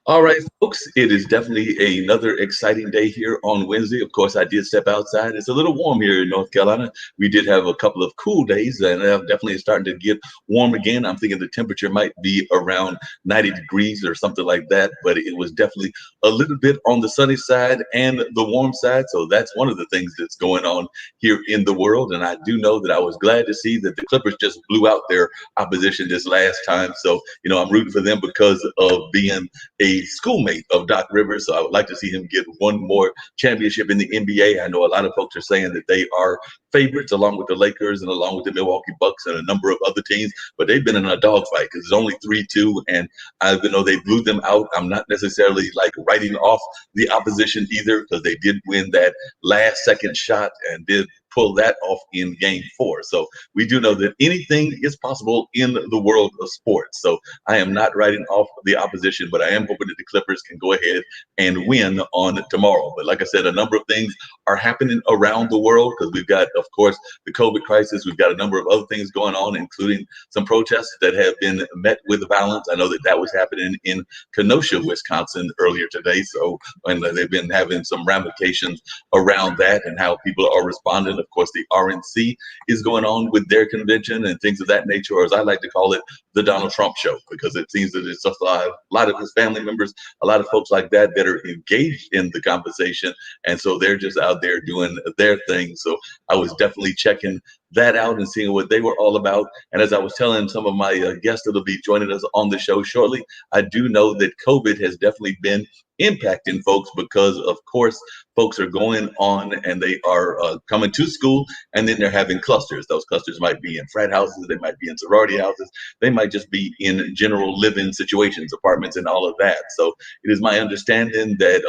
All right, folks, it is definitely another exciting day here on Wednesday. Of course, I did step outside. It's a little warm here in North Carolina. We did have a couple of cool days, and definitely starting to get warm again. I'm thinking the temperature might be around 90 degrees or something like that, but it was definitely a little bit on the sunny side and the warm side. So that's one of the things that's going on here in the world. And I do know that I was glad to see that the Clippers just blew out their opposition this last time. So, I'm rooting for them because of being a schoolmate of Doc Rivers. So I would like to see him get one more championship in the NBA. I know a lot of folks are saying that they are favorites along with the Lakers and along with the Milwaukee Bucks and a number of other teams, but they've been in a dogfight because it's only 3-2. And even though they blew them out, I'm not necessarily like writing off the opposition either because they did win that last second shot and did pull that off in game 4. So we do know that anything is possible in the world of sports. So I am not writing off the opposition, but I am hoping that the Clippers can go ahead and win on tomorrow. But like I said, a number of things are happening around the world because we've got, of course, the COVID crisis. We've got a number of other things going on, including some protests that have been met with violence. I know that that was happening in Kenosha, Wisconsin earlier today. So, and they've been having some ramifications around that and how people are responding. Of course, the RNC is going on with their convention and things of that nature, or as I like to call it, the Donald Trump show, because it seems that it's just a lot of his family members, a lot of folks like that that are engaged in the conversation. And so they're just out there doing their thing. So I was definitely checking that out and seeing what they were all about. And as I was telling some of my guests that'll be joining us on the show shortly, I do know that COVID has definitely been impacting folks because, of course, folks are going on and they are coming to school and then they're having clusters. Those clusters might be in frat houses, they might be in sorority houses, they might just be in general living situations, apartments, and all of that. So it is my understanding that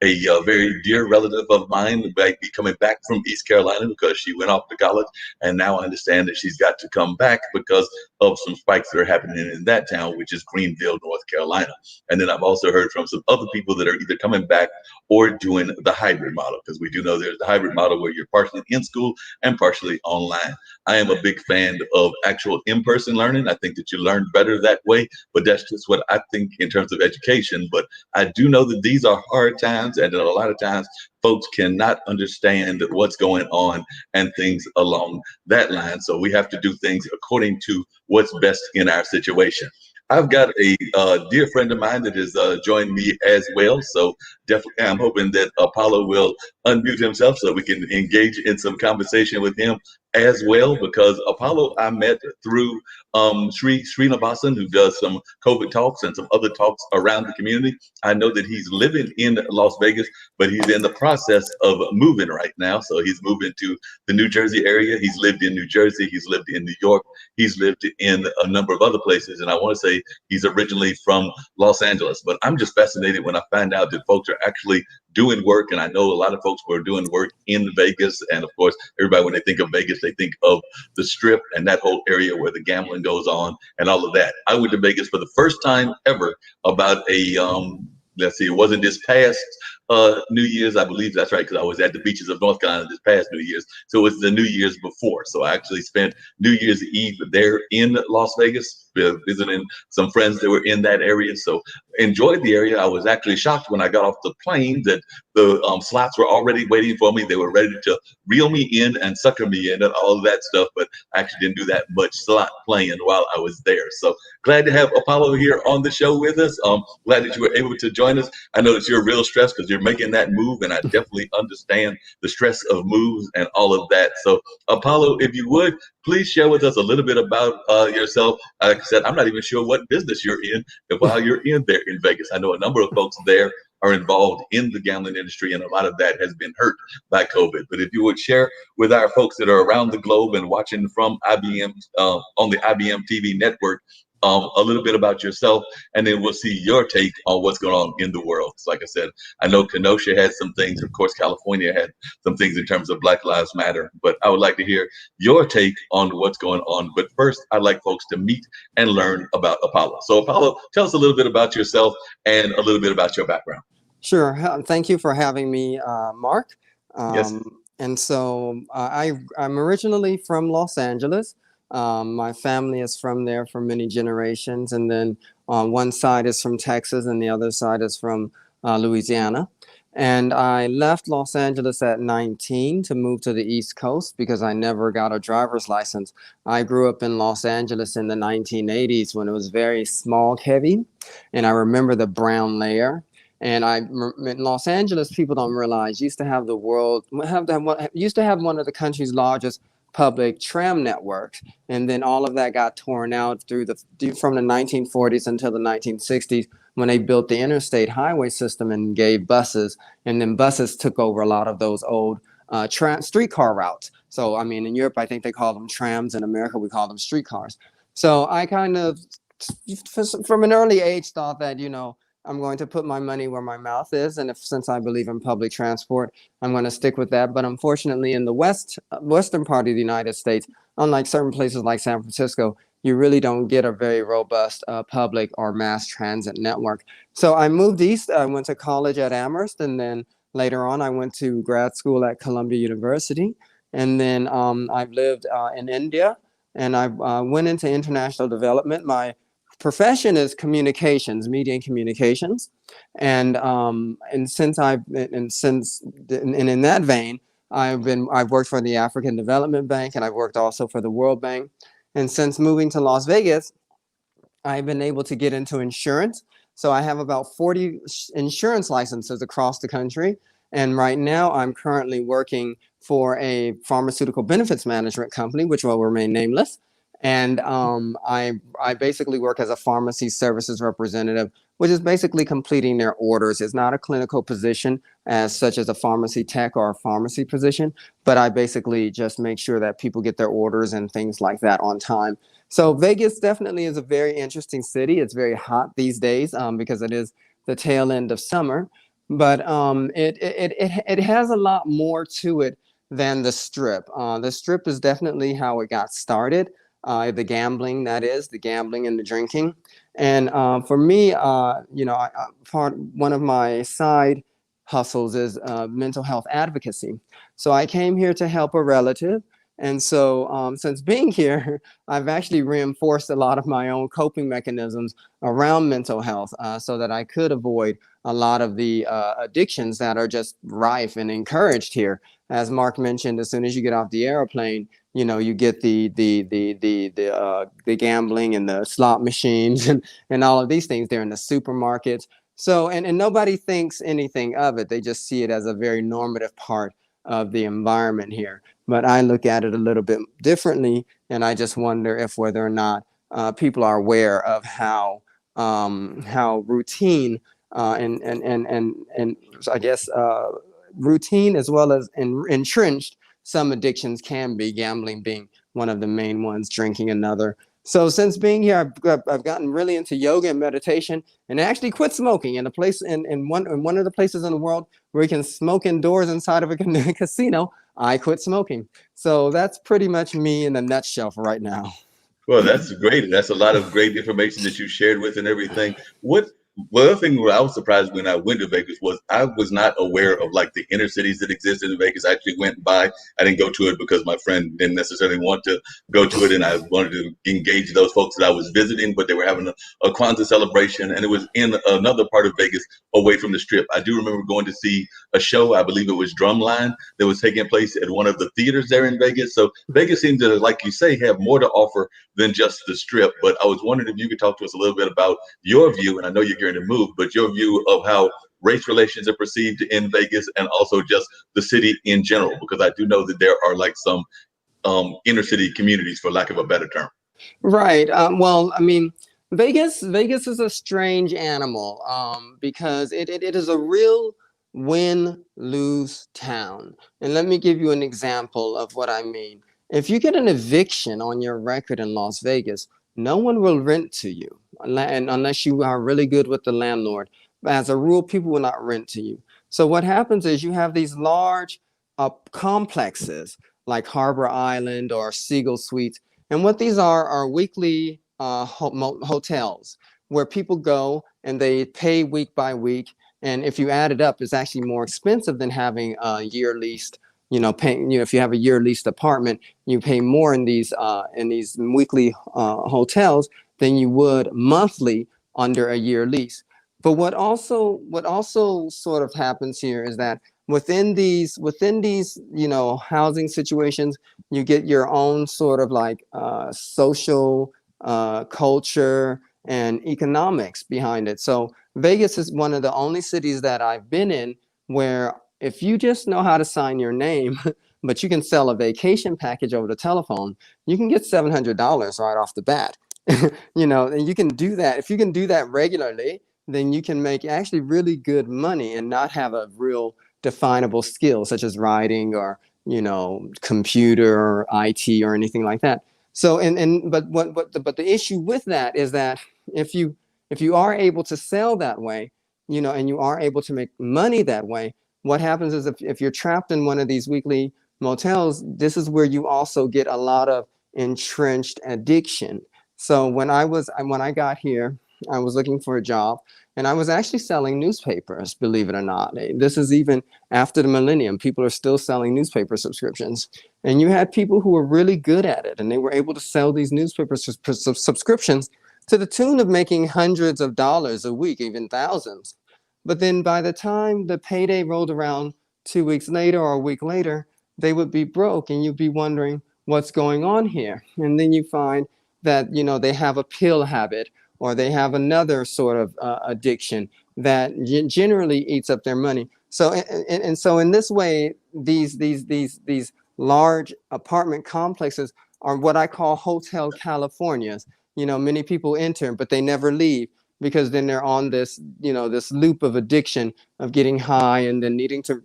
a very dear relative of mine might be coming back from East Carolina because she went off to college, and now I understand that she's got to come back because of some spikes that are happening in that town, which is Greenville, North Carolina. And then I've also heard from some other people that are either coming back or doing the hybrid model, because we do know there's the hybrid model where you're partially in school and partially online. I am a big fan of actual in-person learning. I think that you learn better that way, but that's just what I think in terms of education. But I do know that these are hard times, and that a lot of times folks cannot understand what's going on and things along that line. So we have to do things according to what's best in our situation. I've got a dear friend of mine that has joined me as well. So definitely, I'm hoping that Apollo will unmute himself so we can engage in some conversation with him as well. Because Apollo, I met through Srinivasan, who does some COVID talks and some other talks around the community. I know that he's living in Las Vegas, but he's in the process of moving right now. So he's moving to the New Jersey area. He's lived in New Jersey. He's lived in New York. He's lived in a number of other places. And I want to say he's originally from Los Angeles. But I'm just fascinated when I find out that folks are actually doing work. And I know a lot of folks who are doing work in Vegas. And of course, everybody, when they think of Vegas, they think of the Strip and that whole area where the gambling goes on and all of that. I went to Vegas for the first time ever about let's see, it wasn't this past New Year's, I believe that's right, because I was at the beaches of North Carolina this past New Year's. So it was the New Year's before. So I actually spent New Year's Eve there in Las Vegas, visiting some friends that were in that area. So enjoyed the area. I was actually shocked when I got off the plane that the slots were already waiting for me. They were ready to reel me in and sucker me in and all of that stuff. But I actually didn't do that much slot playing while I was there. So glad to have Apollo here on the show with us. Glad that you were able to join us. I know that you're real stressed because you're making that move, and I definitely understand the stress of moves and all of that. So Apollo, if you would, please share with us a little bit about yourself. Like I said, I'm not even sure what business you're in and while you're in there in Vegas. I know a number of folks there are involved in the gambling industry, and a lot of that has been hurt by COVID. But if you would share with our folks that are around the globe and watching from IBM on the IBM TV network, a little bit about yourself, and then we'll see your take on what's going on in the world. So like I said, I know Kenosha had some things. Of course, California had some things in terms of Black Lives Matter. But I would like to hear your take on what's going on. But first, I'd like folks to meet and learn about Apollo. So Apollo, tell us a little bit about yourself and a little bit about your background. Sure. Thank you for having me, Mark. Yes. I'm originally from Los Angeles, My family is from there for many generations, and then one side is from Texas, and the other side is from Louisiana. And I left Los Angeles at 19 to move to the East Coast because I never got a driver's license. I grew up in Los Angeles in the 1980s when it was very smog heavy, and I remember the brown layer. And in Los Angeles, people don't realize used to have the world used to have one of the country's largest public tram networks, and then all of that got torn out from the 1940s until the 1960s when they built the interstate highway system and gave buses, and then buses took over a lot of those old streetcar routes. So I mean, in Europe, I think they call them trams. In America, we call them streetcars. So I kind of, from an early age, thought that I'm going to put my money where my mouth is, and since I believe in public transport, I'm going to stick with that. But unfortunately, in the western part of the United States, unlike certain places like San Francisco, you really don't get a very robust public or mass transit network. So I moved east. I went to college at Amherst, and then later on, I went to grad school at Columbia University, and then I've lived in India, and I went into international development. My profession is communications, media and communications, and since in that vein, I've worked for the African Development Bank, and I've worked also for the World Bank, and since moving to Las Vegas, I've been able to get into insurance. So I have about 40 insurance licenses across the country, and right now I'm currently working for a pharmaceutical benefits management company, which will remain nameless. And I basically work as a pharmacy services representative, which is basically completing their orders. It's not a clinical position as such as a pharmacy tech or a pharmacy position, but I basically just make sure that people get their orders and things like that on time. So Vegas definitely is a very interesting city. It's very hot these days because it is the tail end of summer, but it has a lot more to it than the Strip. The Strip is definitely how it got started. The gambling, that is, the gambling and the drinking. And for me, one of my side hustles is mental health advocacy. So I came here to help a relative. And so since being here, I've actually reinforced a lot of my own coping mechanisms around mental health so that I could avoid a lot of the addictions that are just rife and encouraged here. As Mark mentioned, as soon as you get off the airplane, you get the gambling and the slot machines and all of these things. They're in the supermarkets. So and nobody thinks anything of it. They just see it as a very normative part of the environment here. But I look at it a little bit differently, and I just wonder if whether or not people are aware of how routine and I guess routine as well as entrenched some addictions can be, gambling being one of the main ones, drinking another. So since being here, I've gotten really into yoga and meditation, and actually quit smoking in a place in one of the places in the world where you can smoke indoors inside of a casino. I quit smoking. So that's pretty much me in a nutshell for right now. Well, that's great. That's a lot of great information that you shared with and everything. What One other thing where I was surprised when I went to Vegas was I was not aware of like the inner cities that exist in Vegas. I actually went by. I didn't go to it because my friend didn't necessarily want to go to it, and I wanted to engage those folks that I was visiting. But they were having a Kwanzaa celebration, and it was in another part of Vegas away from the Strip. I do remember going to see a show. I believe it was Drumline that was taking place at one of the theaters there in Vegas. So Vegas seems to, like you say, have more to offer than just the Strip. But I was wondering if you could talk to us a little bit about your view, and I know you're going to move, but your view of how race relations are perceived in Vegas and also just the city in general, because I do know that there are like some inner city communities, for lack of a better term. Right. Well, I mean, Vegas is a strange animal because it is a real win-lose town. And let me give you an example of what I mean. If you get an eviction on your record in Las Vegas, no one will rent to you unless you are really good with the landlord. As a rule, people will not rent to you. So what happens is you have these large complexes like Harbor Island or Seagull Suites, and what these are weekly hotels where people go and they pay week by week. And if you add it up, it's actually more expensive than having a year leased paying, if you have a year leased apartment, you pay more in these weekly hotels than you would monthly under a year lease. But what also sort of happens here is that within these housing situations, you get your own sort of like social culture and economics behind it. So Vegas is one of the only cities that I've been in where if you just know how to sign your name, but you can sell a vacation package over the telephone, you can get $700 right off the bat. And you can do that. If you can do that regularly, then you can make actually really good money and not have a real definable skill such as writing or computer or IT or anything like that. So but the issue with that is that if you are able to sell that way, and you are able to make money that way, what happens is if you're trapped in one of these weekly motels, this is where you also get a lot of entrenched addiction. So when I got here, I was looking for a job, and I was actually selling newspapers, believe it or not. This is even after the millennium. People are still selling newspaper subscriptions. And you had people who were really good at it, and they were able to sell these newspaper subscriptions to the tune of making hundreds of dollars a week, even thousands. But then by the time the payday rolled around 2 weeks later or a week later, they would be broke, and you'd be wondering what's going on here. And then you find that, they have a pill habit, or they have another sort of addiction that generally eats up their money. So so in this way, these large apartment complexes are what I call Hotel Californias. Many people enter, but they never leave, because then they're on this loop of addiction of getting high and then needing to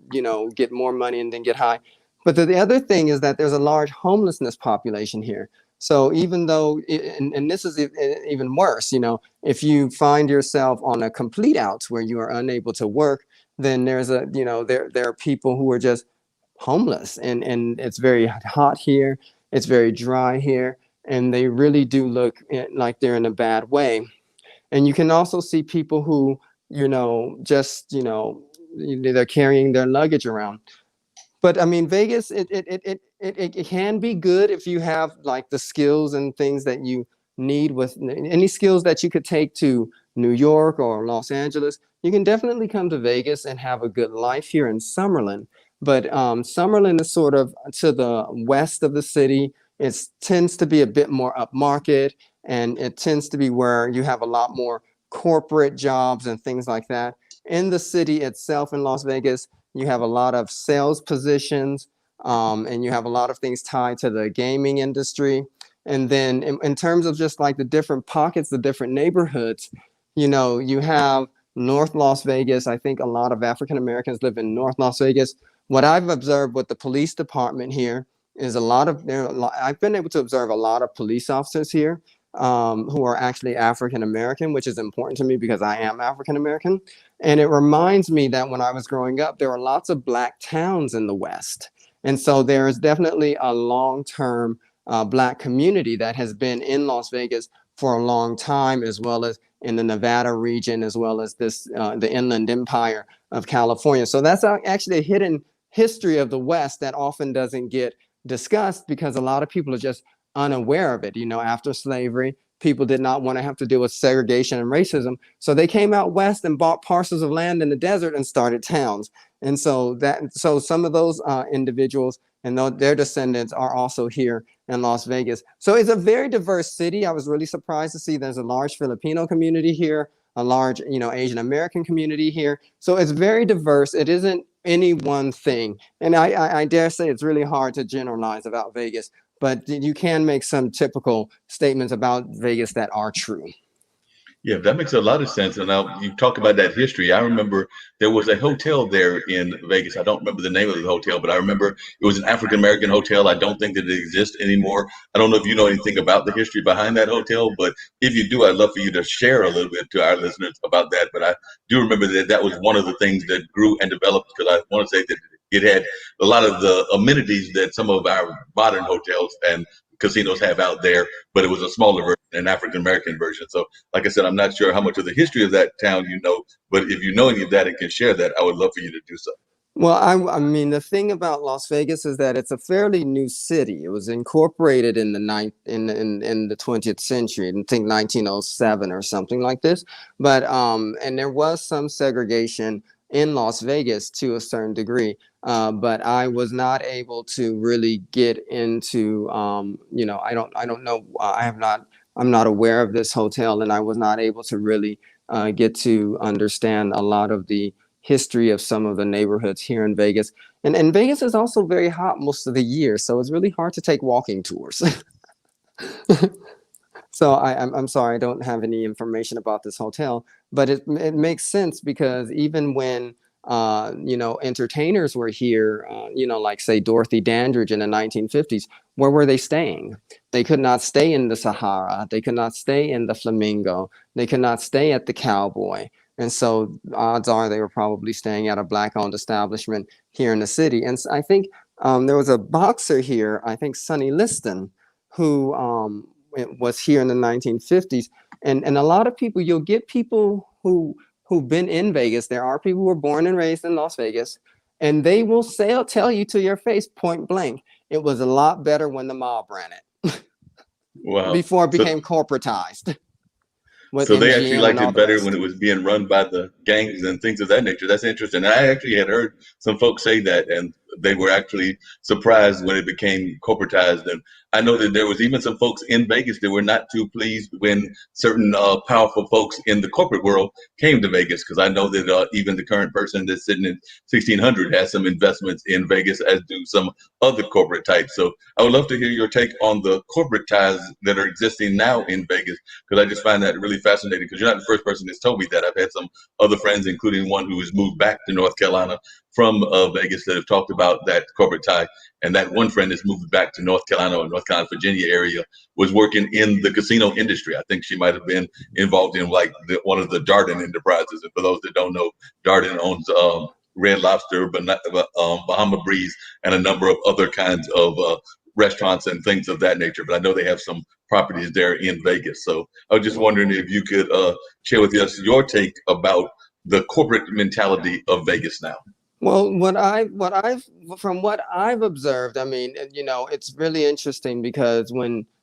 get more money and then get high. But the other thing is that there's a large homelessness population here. So even though, and this is even worse, if you find yourself on a complete outs where you are unable to work, then there are people who are just homeless, and it's very hot here, it's very dry here, and they really do look like they're in a bad way. And you can also see people who, they're carrying their luggage around. But I mean, Vegas, it can be good if you have like the skills and things that you need, with any skills that you could take to New York or Los Angeles. You can definitely come to Vegas and have a good life here in Summerlin. But Summerlin is sort of to the west of the city. It tends to be a bit more upmarket, and it tends to be where you have a lot more corporate jobs and things like that. In the city itself in Las Vegas, you have a lot of sales positions, and you have a lot of things tied to the gaming industry. And then in terms of just like the different pockets, the different neighborhoods, you have North Las Vegas. I think a lot of African Americans live in North Las Vegas. What I've observed with the police department here is I've been able to observe a lot of police officers here who are actually African American, which is important to me because I am African American. And it reminds me that when I was growing up, there were lots of Black towns in the West. And so there is definitely a long-term Black community that has been in Las Vegas for a long time, as well as in the Nevada region, as well as the Inland Empire of California. So that's actually a hidden history of the West that often doesn't get discussed, because a lot of people are just unaware of it. After slavery, people did not want to have to deal with segregation and racism. So they came out west and bought parcels of land in the desert and started towns. And so some of those individuals and their descendants are also here in Las Vegas. So it's a very diverse city. I was really surprised to see there's a large Filipino community here, a large, Asian American community here. So it's very diverse. It isn't any one thing. And I dare say it's really hard to generalize about Vegas, but you can make some typical statements about Vegas that are true. Yeah, that makes a lot of sense. And now you talk about that history. I remember there was a hotel there in Vegas. I don't remember the name of the hotel, but I remember it was an African American hotel. I don't think that it exists anymore. I don't know if you know anything about the history behind that hotel, but if you do, I'd love for you to share a little bit to our listeners about that. But I do remember that that was one of the things that grew and developed, because I want to say that it had a lot of the amenities that some of our modern hotels and casinos have out there, but it was a smaller version, an African American version. So, like I said, I'm not sure how much of the history of that town you know, but if you know any of that and can share that, I would love for you to do so. Well, I mean, the thing about Las Vegas is that it's a fairly new city. It was incorporated in the ninth in the 20th century, I think 1907 or something like this. But and there was some segregation in Las Vegas to a certain degree. But I was not able to really get into, I don't know. I'm not aware of this hotel, and I was not able to really get to understand a lot of the history of some of the neighborhoods here in Vegas. And Vegas is also very hot most of the year, so it's really hard to take walking tours. So I'm sorry, I don't have any information about this hotel, but it makes sense because even when entertainers were here, like say Dorothy Dandridge in the 1950s, where were they staying? They could not stay in the Sahara. They could not stay in the Flamingo. They could not stay at the Cowboy. And so odds are they were probably staying at a black-owned establishment here in the city. And I think there was a boxer here, I think Sonny Liston, who was here in the 1950s. And a lot of people, you'll get people who've been in Vegas. There are people who were born and raised in Las Vegas, and they will tell you to your face, point blank, it was a lot better when the mob ran it Wow. before it So became corporatized with So they actually MGM and liked all it the better when rest. it was being run by the gangs and things of that nature. That's interesting. I actually had heard some folks say that, and they were actually surprised when it became corporatized. And I know that there was even some folks in Vegas that were not too pleased when certain powerful folks in the corporate world came to Vegas, because I know that even the current person that's sitting in 1600 has some investments in Vegas, as do some other corporate types. So I would love to hear your take on the corporate ties that are existing now in Vegas, because I just find that really fascinating. Because you're not the first person that's told me that. I've had some other friends, including one who has moved back to North Carolina from Vegas, that have talked about that corporate tie. And that one friend that's moved back to North Carolina or North Carolina, Virginia area was working in the casino industry. I think she might have been involved in like one of the Darden enterprises. And for those that don't know, Darden owns Red Lobster, Bahama Breeze, and a number of other kinds of restaurants and things of that nature. But I know they have some properties there in Vegas. So I was just wondering if you could share with us your take about the corporate mentality of Vegas now. Well, from what I've observed, I mean, it's really interesting because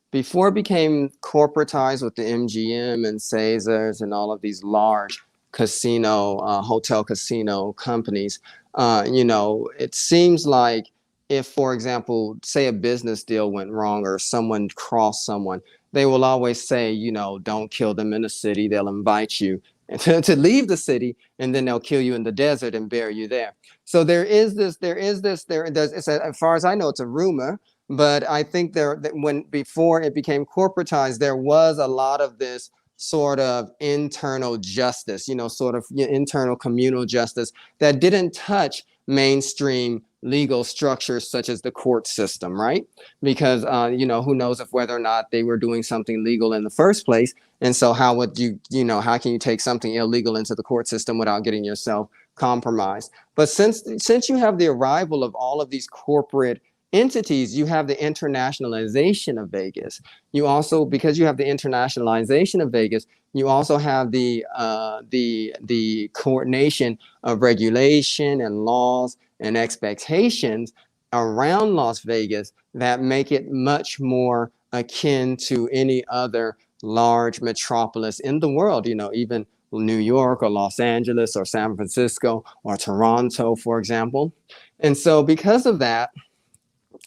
before it became corporatized with the MGM and Caesars and all of these large hotel casino companies, it seems like if, for example, say a business deal went wrong or someone crossed someone, they will always say, don't kill them in the city. They'll invite you to leave the city, and then they'll kill you in the desert and bury you there. So as far as I know, it's a rumor, but I think when before it became corporatized, there was a lot of this sort of internal justice, sort of internal communal justice that didn't touch mainstream legal structures such as the court system, right? Because who knows if whether or not they were doing something legal in the first place. And so how would how can you take something illegal into the court system without getting yourself compromised? But since you have the arrival of all of these corporate entities, you have the internationalization of Vegas. You also, because you have the internationalization of Vegas, you also have the coordination of regulation and laws and expectations around Las Vegas that make it much more akin to any other large metropolis in the world. Even New York or Los Angeles or San Francisco or Toronto, for example. And so because of that,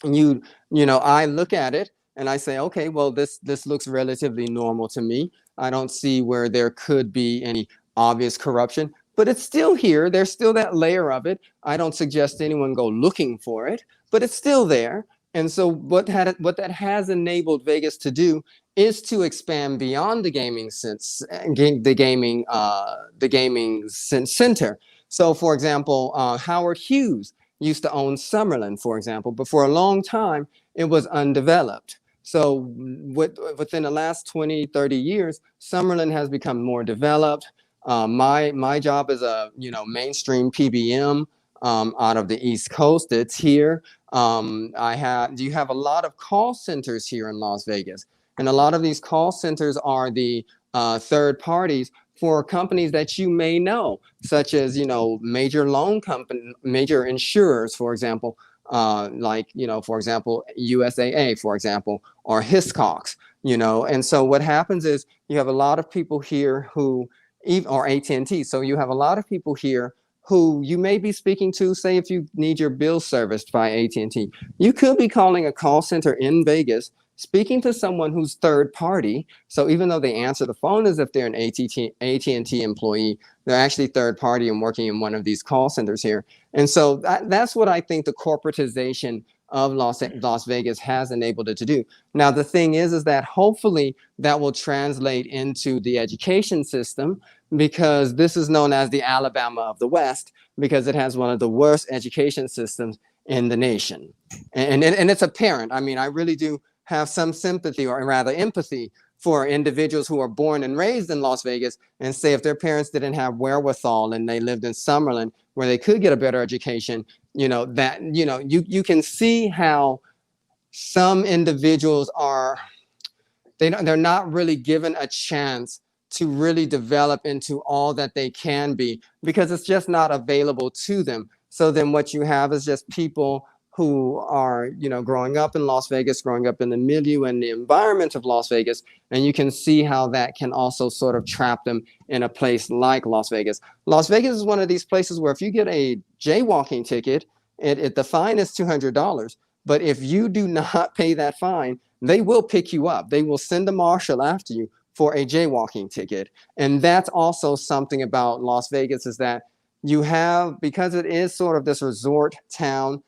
I look at it and I say, okay, well, this looks relatively normal to me. I don't see where there could be any obvious corruption, but it's still here. There's still that layer of it. I don't suggest anyone go looking for it, but it's still there. And so what that has enabled Vegas to do is to expand beyond the gaming center. So, for example, Howard Hughes used to own Summerlin, for example, but for a long time it was undeveloped. So within the last 20, 30 years, Summerlin has become more developed. My job is a mainstream PBM out of the East Coast. It's here. You have a lot of call centers here in Las Vegas, and a lot of these call centers are the third parties for companies that you may know, such as, major loan company, major insurers, for example, for example, USAA, for example, or Hiscox, and so what happens is you have a lot of people here who, or AT&T, so you have a lot of people here who you may be speaking to. Say if you need your bill serviced by AT&T, you could be calling a call center in Vegas, speaking to someone who's third party. So even though they answer the phone as if they're an AT&T employee, they're actually third party and working in one of these call centers here. And so that's what I think the corporatization of Las Vegas has enabled it to do. Now, the thing is that hopefully that will translate into the education system, because this is known as the Alabama of the West, because it has one of the worst education systems in the nation. And it's apparent. I mean, I really do have some sympathy, or rather empathy, for individuals who are born and raised in Las Vegas, and say if their parents didn't have wherewithal and they lived in Summerlin where they could get a better education, you can see how some individuals they're not really given a chance to really develop into all that they can be, because it's just not available to them. So then what you have is just people who are, growing up in Las Vegas, growing up in the milieu and the environment of Las Vegas. And you can see how that can also sort of trap them in a place like Las Vegas. Las Vegas is one of these places where if you get a jaywalking ticket, the fine is $200. But if you do not pay that fine, they will pick you up. They will send a marshal after you for a jaywalking ticket. And that's also something about Las Vegas, is that you have, because it is sort of this resort town,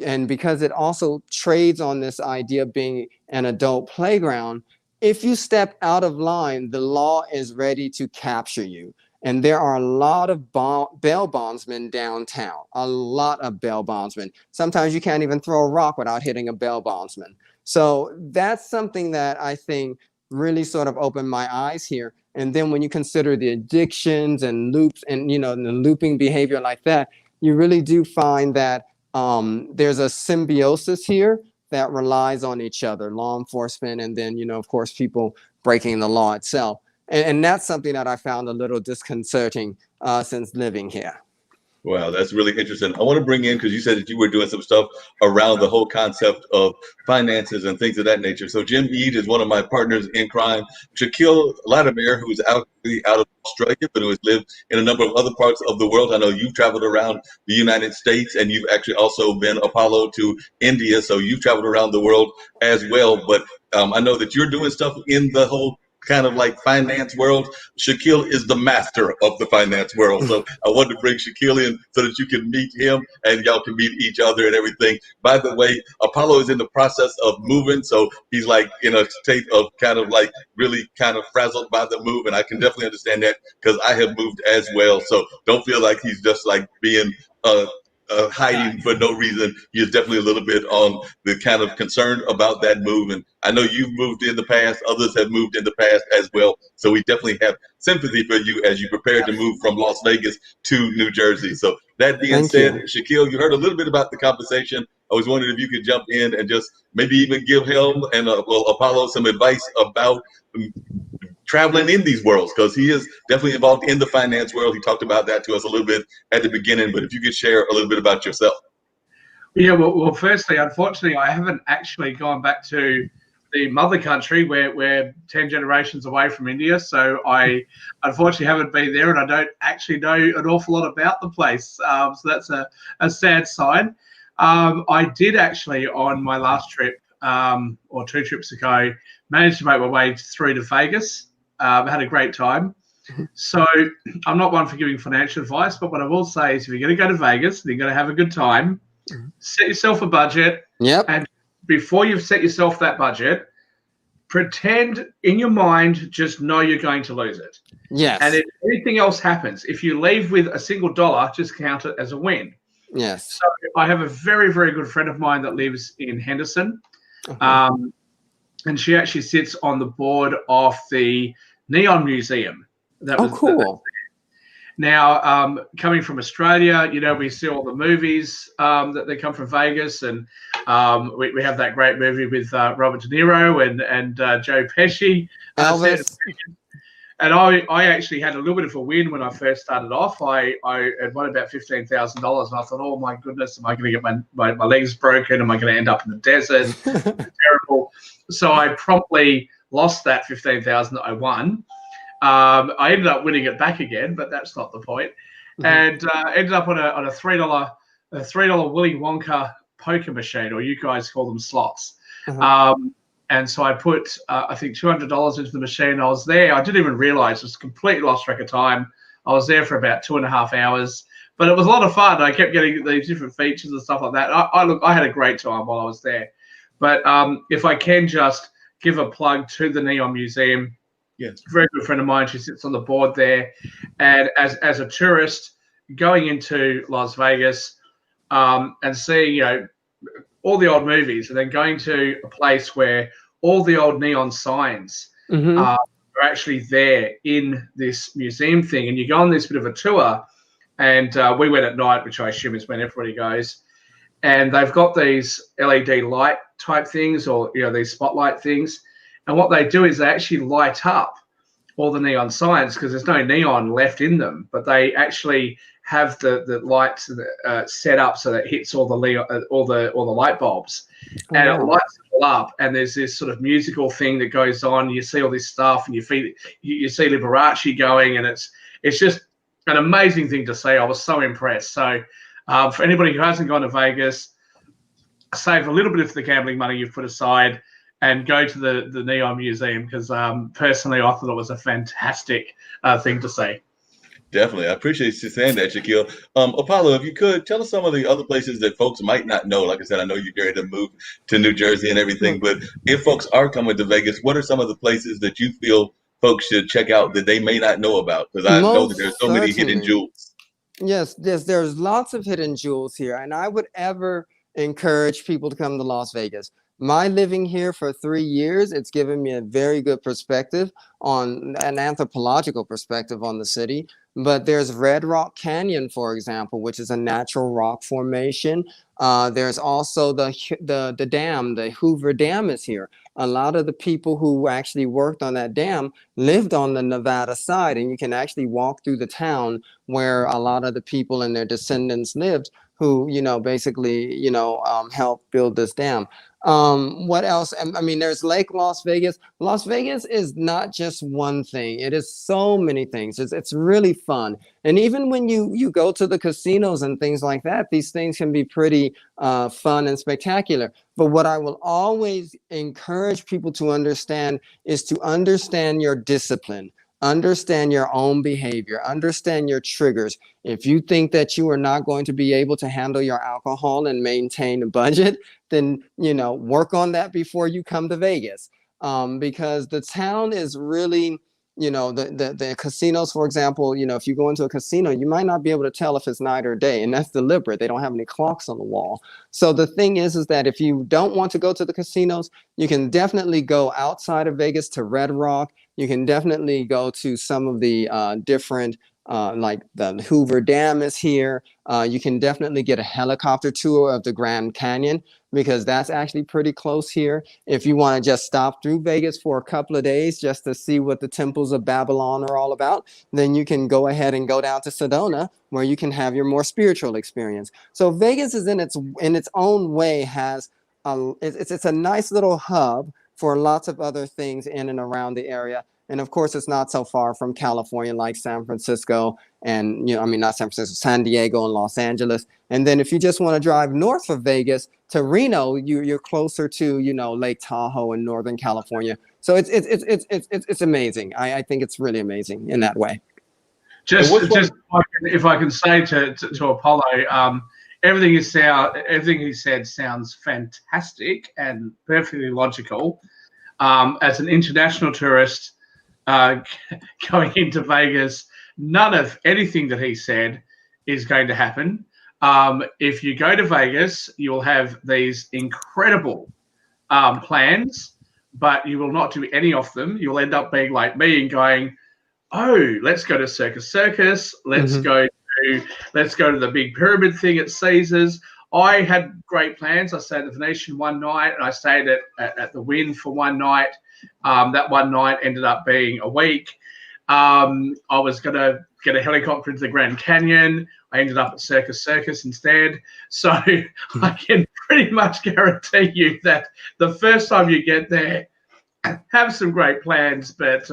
and because it also trades on this idea of being an adult playground, if you step out of line, the law is ready to capture you. And there are a lot of bail bondsmen downtown, a lot of bail bondsmen. Sometimes you can't even throw a rock without hitting a bail bondsman. So that's something that I think really sort of opened my eyes here. And then when you consider the addictions and loops and, the looping behavior like that, you really do find that there's a symbiosis here that relies on each other, law enforcement, and then, of course, people breaking the law itself. And that's something that I found a little disconcerting since living here. Wow, that's really interesting. I want to bring in, because you said that you were doing some stuff around the whole concept of finances and things of that nature. So Jim Eade is one of my partners in crime. Shaquille Latimer, who's out of Australia, but who has lived in a number of other parts of the world. I know you've traveled around the United States, and you've actually also been Apollo to India. So you've traveled around the world as well. But I know that you're doing stuff in the whole kind of like finance world. Shaquille is the master of the finance world. So I wanted to bring Shaquille in so that you can meet him and y'all can meet each other and everything. By the way, Apollo is in the process of moving. So he's like in a state of kind of like really kind of frazzled by the move. And I can definitely understand that, because I have moved as well. So don't feel like he's just like being hiding for no reason. He is definitely a little bit on the kind of concern about that move. And I know you've moved in the past, others have moved in the past as well. So we definitely have sympathy for you as you prepare to move from Las Vegas to New Jersey. So that being said, Shaquille, you heard a little bit about the conversation. I was wondering if you could jump in and just maybe even give him and Apollo some advice about traveling in these worlds, because he is definitely involved in the finance world. He talked about that to us a little bit at the beginning, but if you could share a little bit about yourself. Yeah, well, firstly, unfortunately, I haven't actually gone back to the mother country. We're 10 generations away from India, so I unfortunately haven't been there, and I don't actually know an awful lot about the place. So that's a sad side. I did actually, on my last trip, or 2 trips ago, managed to make my way through to Vegas. Had a great time. So I'm not one for giving financial advice, but what I will say is if you're going to go to Vegas and you're going to have a good time, set yourself a budget. Yep. And before you've set yourself that budget, pretend in your mind, just know you're going to lose it. Yes. And if anything else happens, if you leave with a single dollar, just count it as a win. Yes. So I have a very, very good friend of mine that lives in Henderson. And she actually sits on the board of the Neon Museum. Cool. Now, coming from Australia, we see all the movies that they come from Vegas, and we have that great movie with Robert De Niro and Joe Pesci. Elvis. I actually had a little bit of a win when I first started off. I had won about $15,000, and I thought, oh my goodness, am I going to get my legs broken? Am I going to end up in the desert? Terrible. So I promptly lost that 15,000 that I won. I ended up winning it back again, but that's not the point. And ended up on a $3 Willy Wonka poker machine, or you guys call them slots. And so I put, I think, $200 into the machine. I was there. I didn't even realize. I was completely lost track of time. I was there for about 2.5 hours. But it was a lot of fun. I kept getting these different features and stuff like that. I had a great time while I was there. But if I can just give a plug to the Neon Museum, yes, a very good friend of mine, she sits on the board there. And as a tourist going into Las Vegas and seeing, all the old movies, and then going to a place where all the old neon signs are actually there in this museum thing. And you go on this bit of a tour, and we went at night, which I assume is when everybody goes. And they've got these LED light type things, or these spotlight things. And what they do is they actually light up all the neon signs, because there's no neon left in them, but they actually have the lights set up so that it hits all the light bulbs, and it lights it all up. And there's this sort of musical thing that goes on. You see all this stuff, and you see Liberace going, and it's just an amazing thing to see. I was so impressed. So for anybody who hasn't gone to Vegas, save a little bit of the gambling money you've put aside and go to the Neon Museum, because personally I thought it was a fantastic thing to see. Definitely. I appreciate you saying that, Shaquille. Apollo, if you could, tell us some of the other places that folks might not know. Like I said, I know you're ready to move to New Jersey and everything, but if folks are coming to Vegas, what are some of the places that you feel folks should check out that they may not know about? Because I know that there's so many hidden jewels. Yes, there's lots of hidden jewels here, and I would ever encourage people to come to Las Vegas. My living here for 3 years, it's given me a very good perspective, on an anthropological perspective on the city. But there's Red Rock Canyon, for example, which is a natural rock formation. There's also the dam, the Hoover Dam is here. A lot of the people who actually worked on that dam lived on the Nevada side, and you can actually walk through the town where a lot of the people and their descendants lived, who basically helped build this dam. What else? I mean, there's Lake Las Vegas. Las Vegas is not just one thing. It is so many things. It's really fun. And even when you go to the casinos and things like that, these things can be pretty fun and spectacular. But what I will always encourage people to understand is to understand your discipline. Understand your own behavior, understand your triggers. If you think that you are not going to be able to handle your alcohol and maintain a budget, then, work on that before you come to Vegas. Because the town is really, the casinos, for example, if you go into a casino, you might not be able to tell if it's night or day, and that's deliberate. They don't have any clocks on the wall. So the thing is that if you don't want to go to the casinos, you can definitely go outside of Vegas to Red Rock. You can definitely go to some of the different, like the Hoover Dam is here. You can definitely get a helicopter tour of the Grand Canyon, because that's actually pretty close here. If you want to just stop through Vegas for a couple of days just to see what the temples of Babylon are all about, then you can go ahead and go down to Sedona, where you can have your more spiritual experience. So Vegas is in its own way has it's a nice little hub for lots of other things in and around the area. And of course, it's not so far from California, like San Francisco and, not San Francisco, San Diego and Los Angeles. And then if you just want to drive north of Vegas to Reno, you're closer to, Lake Tahoe in Northern California. So it's amazing. I think it's really amazing in that way. Just if I can say to Apollo, everything he said sounds fantastic and perfectly logical. As an international tourist going into Vegas, none of anything that he said is going to happen. If you go to Vegas, you'll have these incredible plans, but you will not do any of them. You'll end up being like me and going, oh, let's go to Circus Circus. Let's go to the big pyramid thing at Caesars. I had great plans. I stayed at the Venetian one night, and I stayed at the Wynn for one night. That one night ended up being a week. I was going to get a helicopter into the Grand Canyon. I ended up at Circus instead. So I can pretty much guarantee you that the first time you get there, have some great plans, but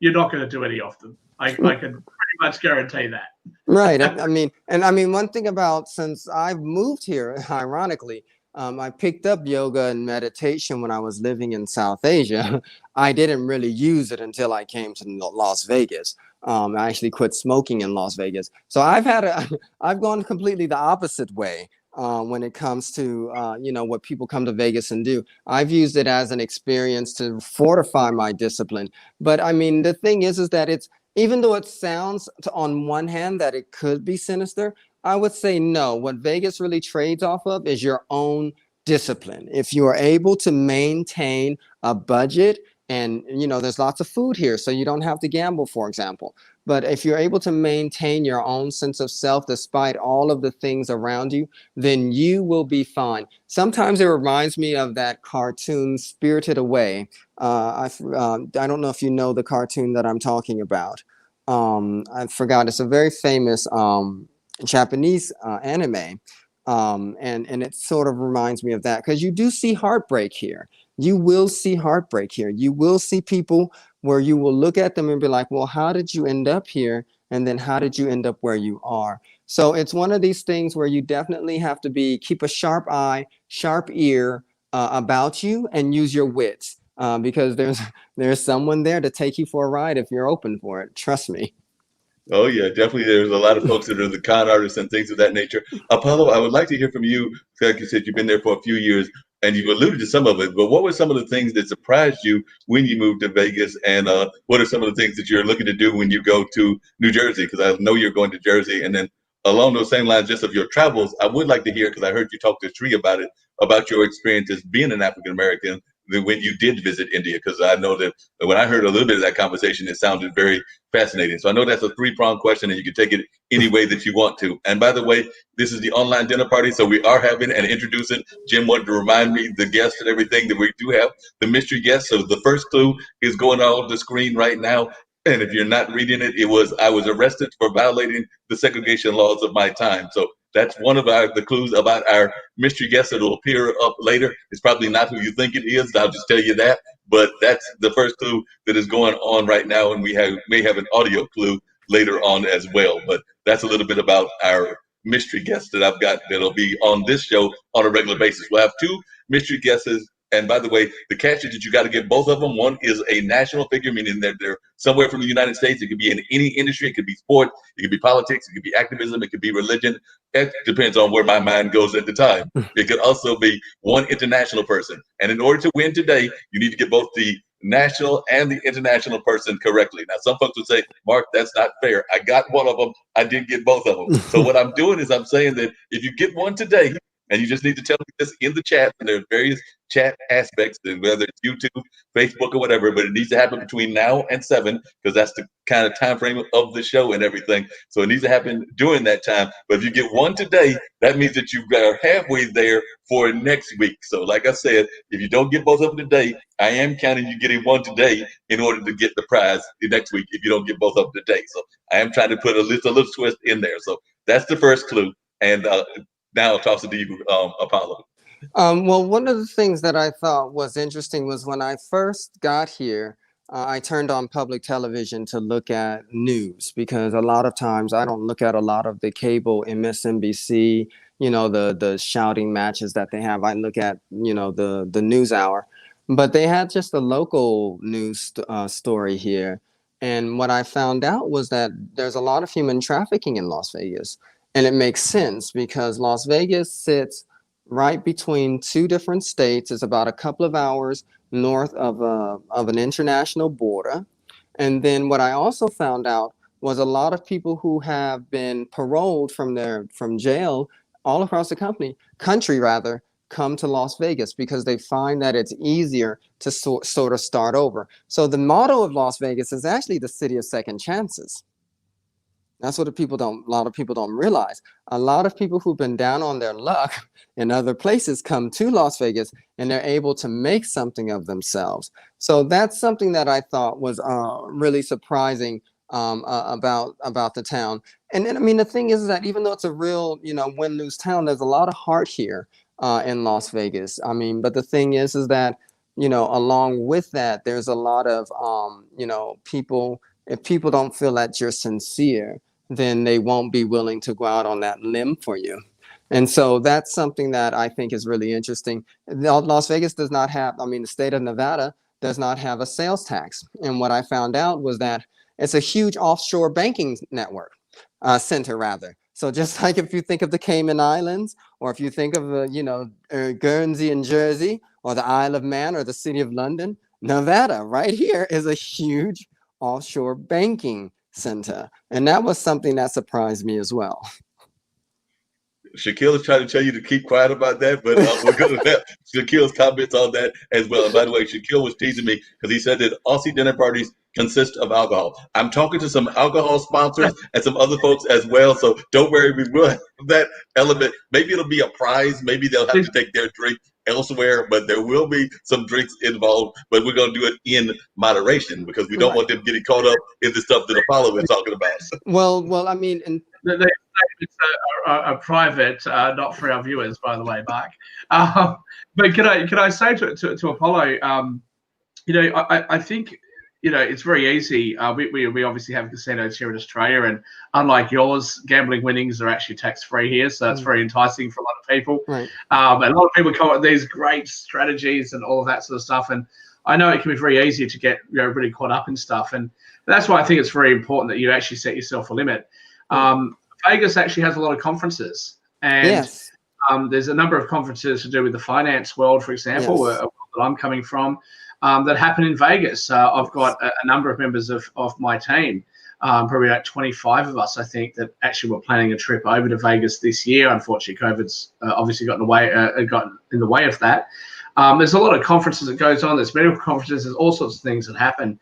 you're not going to do any of them. I can pretty much guarantee that. Right. I mean, one thing about, since I've moved here, ironically, I picked up yoga and meditation when I was living in South Asia. I didn't really use it until I came to Las Vegas. I actually quit smoking in Las Vegas. So I've gone completely the opposite way when it comes to, what people come to Vegas and do. I've used it as an experience to fortify my discipline. But I mean, the thing is that even though it sounds on one hand that it could be sinister, I would say no. What Vegas really trades off of is your own discipline. If you are able to maintain a budget, and there's lots of food here, so you don't have to gamble, for example. But if you're able to maintain your own sense of self despite all of the things around you, then you will be fine. Sometimes it reminds me of that cartoon Spirited Away. I don't know if you know the cartoon that I'm talking about. I forgot. It's a very famous Japanese anime. And it sort of reminds me of that, because you do see heartbreak here. You will see heartbreak here. You will see people where you will look at them and be like, well, how did you end up here? And then how did you end up where you are? So it's one of these things where you definitely have to keep a sharp eye, sharp ear about you, and use your wits, because there's someone there to take you for a ride if you're open for it. Trust me. Oh yeah, definitely. There's a lot of folks that are the con artists and things of that nature. Apollo, I would like to hear from you. Like you said, you've been there for a few years, and you've alluded to some of it. But what were some of the things that surprised you when you moved to Vegas, and what are some of the things that you're looking to do when you go to New Jersey? Because I know you're going to Jersey, and then along those same lines, just of your travels, I would like to hear, because I heard you talk to Sri about it, about your experiences being an African American when you did visit India, because I know that when I heard a little bit of that conversation, it sounded very fascinating. So I know that's a three-pronged question, and you can take it any way that you want to. And by the way, this is the online dinner party, so we are having and introducing. Jim wanted to remind me, the guests and everything, that we do have the mystery guests. So the first clue is going on the screen right now. And if you're not reading it, I was arrested for violating the segregation laws of my time. So that's one of the clues about our mystery guest that will appear up later. It's probably not who you think it is. I'll just tell you that. But that's the first clue that is going on right now, and we may have an audio clue later on as well. But that's a little bit about our mystery guests that I've got that'll be on this show on a regular basis. We'll have two mystery guesses. And by the way, the catch is that you got to get both of them. One is a national figure, meaning that they're somewhere from the United States. It could be in any industry. It could be sport. It could be politics. It could be activism. It could be religion. It depends on where my mind goes at the time. It could also be one international person. And in order to win today, you need to get both the national and the international person correctly. Now, some folks would say, Mark, that's not fair. I got one of them. I didn't get both of them. So what I'm doing is I'm saying that if you get one today, and you just need to tell me this in the chat, and there's various chat aspects, whether it's YouTube, Facebook, or whatever, but it needs to happen between now and 7, because that's the kind of time frame of the show and everything. So it needs to happen during that time. But if you get one today, that means that you are halfway there for next week. So like I said, if you don't get both of them today, I am counting you getting one today in order to get the prize next week if you don't get both of them today. So I am trying to put a little twist in there. So that's the first clue. And now I'll toss it to you, Apollo. Well, one of the things that I thought was interesting was when I first got here, I turned on public television to look at news, because a lot of times I don't look at a lot of the cable MSNBC, the shouting matches that they have. I look at, the news hour, but they had just a local news story here. And what I found out was that there's a lot of human trafficking in Las Vegas. And it makes sense because Las Vegas sits right between two different states. It's about a couple of hours north of an international border. And then what I also found out was a lot of people who have been paroled from jail all across the country come to Las Vegas because they find that it's easier to sort of start over. So the motto of Las Vegas is actually the city of second chances. That's what a lot of people don't realize. A lot of people who've been down on their luck in other places come to Las Vegas and they're able to make something of themselves. So that's something that I thought was really surprising about the town. And I mean, the thing is that even though it's a real, win-lose town, there's a lot of heart here in Las Vegas. I mean, but the thing is that, along with that, there's a lot of, people, if people don't feel that you're sincere, then they won't be willing to go out on that limb for you. And so that's something that I think is really interesting. Las Vegas does not have, I mean, the state of Nevada does not have a sales tax. And what I found out was that it's a huge offshore banking network, center rather. So just like if you think of the Cayman Islands, or if you think of, Guernsey and Jersey, or the Isle of Man, or the city of London, Nevada right here is a huge offshore banking center. And that was something that surprised me as well. Shaquille is trying to tell you to keep quiet about that, but we're going to have Shaquille's comments on that as well. And by the way, Shaquille was teasing me because he said that Aussie dinner parties consist of alcohol. I'm talking to some alcohol sponsors and some other folks as well, so don't worry, we will have that element. Maybe it'll be a prize. Maybe they'll have to take their drink elsewhere, but there will be some drinks involved, but we're going to do it in moderation because we don't want them getting caught up in the stuff that Apollo is talking about. Well, I mean, and it's a private, not for our viewers, by the way, Mark. But can I say to Apollo, I think, it's very easy. We obviously have casinos here in Australia, and unlike yours, gambling winnings are actually tax-free here, so that's very enticing for a lot of people. Right. And a lot of people come up with these great strategies and all of that sort of stuff, and I know it can be very easy to get really caught up in stuff, and that's why I think it's very important that you actually set yourself a limit. Vegas actually has a lot of conferences, and yes. There's a number of conferences to do with the finance world, for example, Yes. that I'm coming from, that happen in Vegas. I've got a number of members of my team, probably about 25 of us, I think, that actually were planning a trip over to Vegas this year. Unfortunately, COVID's obviously got in the way of that. There's a lot of conferences that goes on. There's medical conferences. There's all sorts of things that happen.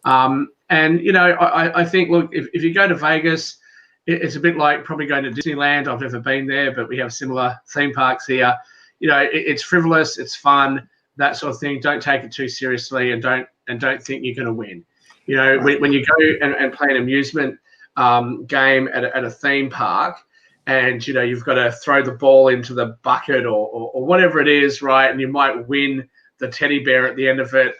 And I think, look, if you go to Vegas, it's a bit like probably going to Disneyland. I've never been there, but we have similar theme parks here. It's frivolous, it's fun, that sort of thing. Don't take it too seriously, and don't think you're going to win. When you go and play an amusement game at a theme park, and you've got to throw the ball into the bucket or whatever it is, right? And you might win the teddy bear at the end of it,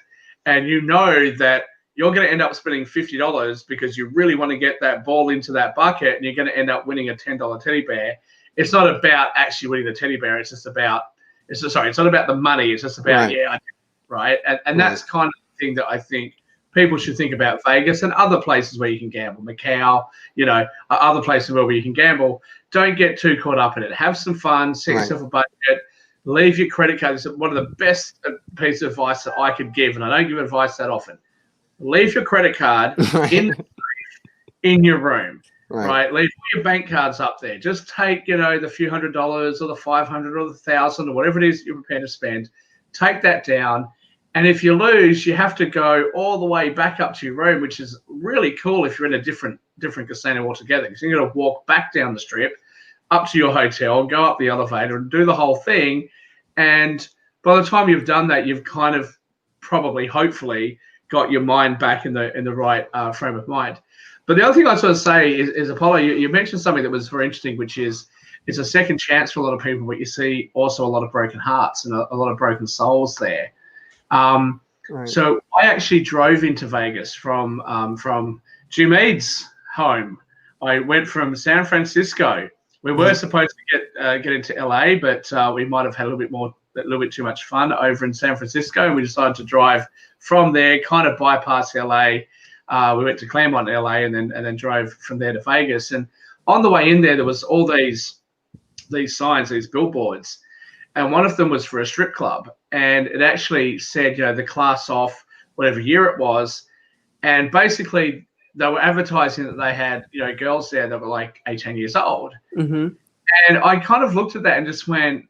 and that you're going to end up spending $50 because you really want to get that ball into that bucket, and you're going to end up winning a $10 teddy bear. It's not about actually winning the teddy bear. It's not about the money. It's just about, right. And that's kind of the thing that I think people should think about Vegas and other places where you can gamble, Macau, other places where you can gamble. Don't get too caught up in it. Have some fun, set yourself a budget, leave your credit card. It's one of the best pieces of advice that I could give, and I don't give advice that often. Leave your credit card in your room, right? Leave your bank cards up there. Just take, the few $100s or the $500 or the $1,000 or whatever it is you're prepared to spend. Take that down. And if you lose, you have to go all the way back up to your room, which is really cool if you're in a different casino altogether. Because you're going to walk back down the strip, up to your hotel, go up the elevator and do the whole thing. And by the time you've done that, you've kind of probably, hopefully, got your mind back in the right frame of mind. But the other thing I was going to say is Apollo, you mentioned something that was very interesting, which is it's a second chance for a lot of people, but you see also a lot of broken hearts and a lot of broken souls there. So I actually drove into Vegas from Jim Eads' home. I went from San Francisco. We were supposed to get into LA, but we might have had a little bit too much fun over in San Francisco, and we decided to drive from there, kind of bypass LA. We went to Claremont, LA, and then drove from there to Vegas. And on the way in there was all these signs, these billboards, and one of them was for a strip club, and it actually said, the class off, whatever year it was, and basically they were advertising that they had, girls there that were like 18 years old. Mm-hmm. And I kind of looked at that and just went,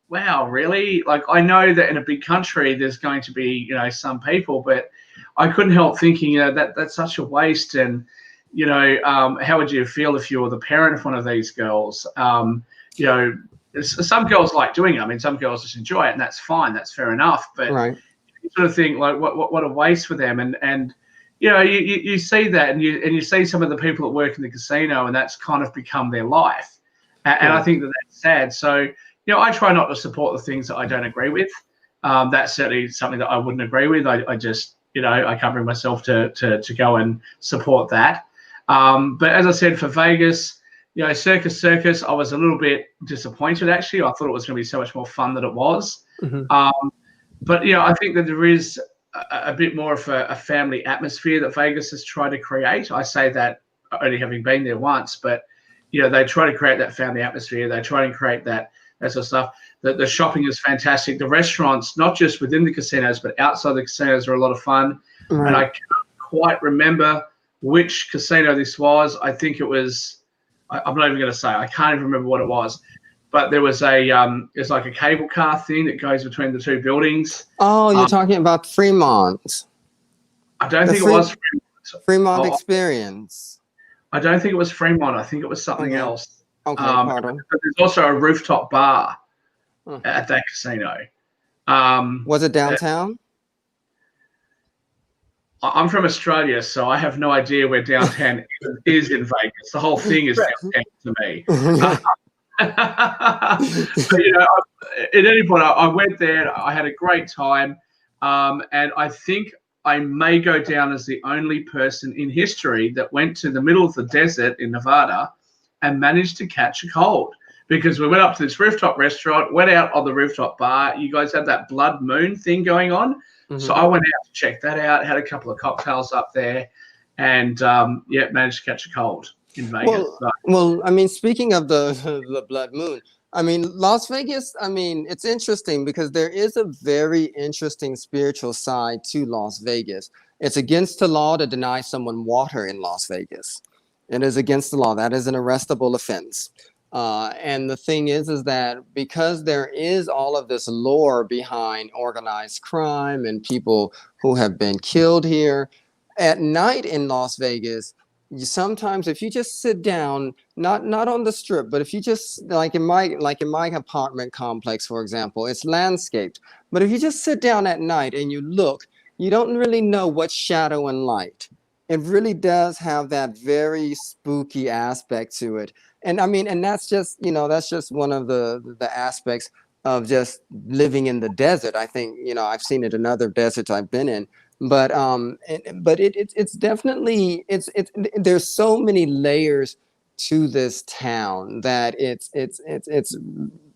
wow, really? Like, I know that in a big country there's going to be, some people, but I couldn't help thinking, that's such a waste. And, how would you feel if you were the parent of one of these girls? Some girls like doing it. I mean, some girls just enjoy it, and that's fine. That's fair enough. But Right. you sort of think like, what a waste for them. And you see that, and you see some of the people that work in the casino, and that's kind of become their life. And I think that's sad. So I try not to support the things that I don't agree with. That's certainly something that I wouldn't agree with. I just I can't bring myself to go and support that. But as I said, for Vegas, Circus Circus, I was a little bit disappointed, actually. I thought it was going to be so much more fun than it was. But I think that there is a bit more of a family atmosphere that Vegas has tried to create. I say that only having been there once, but they try to create that family atmosphere. They try and create that sort of stuff. The shopping is fantastic. The restaurants, not just within the casinos, but outside the casinos, are a lot of fun. Right. And I can't quite remember which casino this was. I think it was, I'm not even going to say, I can't even remember what it was. But there was there's like a cable car thing that goes between the two buildings. Oh, you're talking about Fremont. I don't think it was Fremont Experience. I don't think it was Fremont. I think it was something else. Okay, pardon. But there's also a rooftop bar at that casino. Was it downtown? I'm from Australia, so I have no idea where downtown is in Vegas. The whole thing is downtown to me. But, at any point, I went there. I had a great time, and I think I may go down as the only person in history that went to the middle of the desert in Nevada and managed to catch a cold, because we went up to this rooftop restaurant, went out on the rooftop bar. You guys had that blood moon thing going on. So I went out to check that out, had a couple of cocktails up there, and managed to catch a cold in Vegas. Well, I mean, speaking of the blood moon, I mean, Las Vegas, I mean, it's interesting because there is a very interesting spiritual side to Las Vegas. It's against the law to deny someone water in Las Vegas. It is against the law. That is an arrestable offense. And the thing is that because there is all of this lore behind organized crime and people who have been killed here, at night in Las Vegas, sometimes if you just sit down, not on the strip, but if you just like in my apartment complex, for example, it's landscaped. But if you just sit down at night and you look, you don't really know what's shadow and light. It really does have that very spooky aspect to it. And I mean, and that's just one of the aspects of just living in the desert. I think, I've seen it in other deserts I've been in, but it's definitely, there's so many layers to this town that it's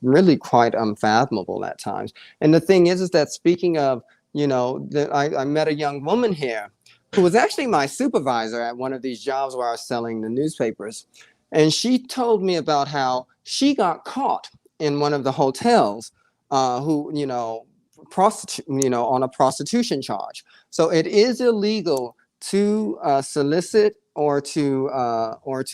really quite unfathomable at times. And the thing is that speaking of, I met a young woman here who was actually my supervisor at one of these jobs where I was selling the newspapers. And she told me about how she got caught in one of the hotels on a prostitution charge. So it is illegal to solicit or to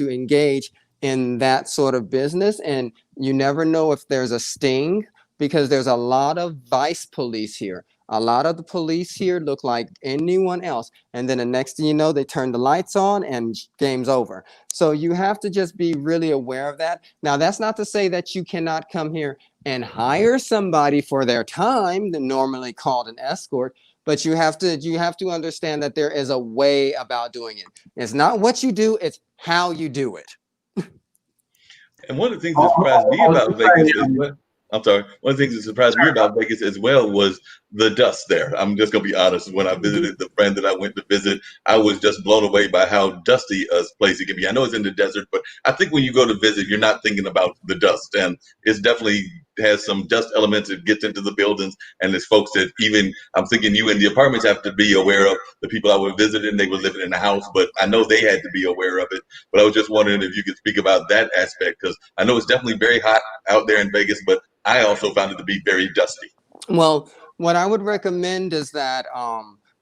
engage in that sort of business. And you never know if there's a sting, because there's a lot of vice police here. A lot of the police here look like anyone else. And then the next thing you know, they turn the lights on and game's over. So you have to just be really aware of that. Now, that's not to say that you cannot come here and hire somebody for their time, normally called an escort, but you have to understand that there is a way about doing it. It's not what you do, it's how you do it. And one of the things that surprised me about Vegas is I'm sorry. One of the things that surprised me about Vegas as well was the dust there. I'm just going to be honest. When I visited the friend that I went to visit, I was just blown away by how dusty a place it can be. I know it's in the desert, but I think when you go to visit, you're not thinking about the dust. And it's definitely has some dust elements. It gets into the buildings. And there's folks that even, I'm thinking you in the apartments have to be aware of. The people I were visiting, they were living in the house, but I know they had to be aware of it. But I was just wondering if you could speak about that aspect, because I know it's definitely very hot out there in Vegas, but I also found it to be very dusty. Well, what I would recommend is that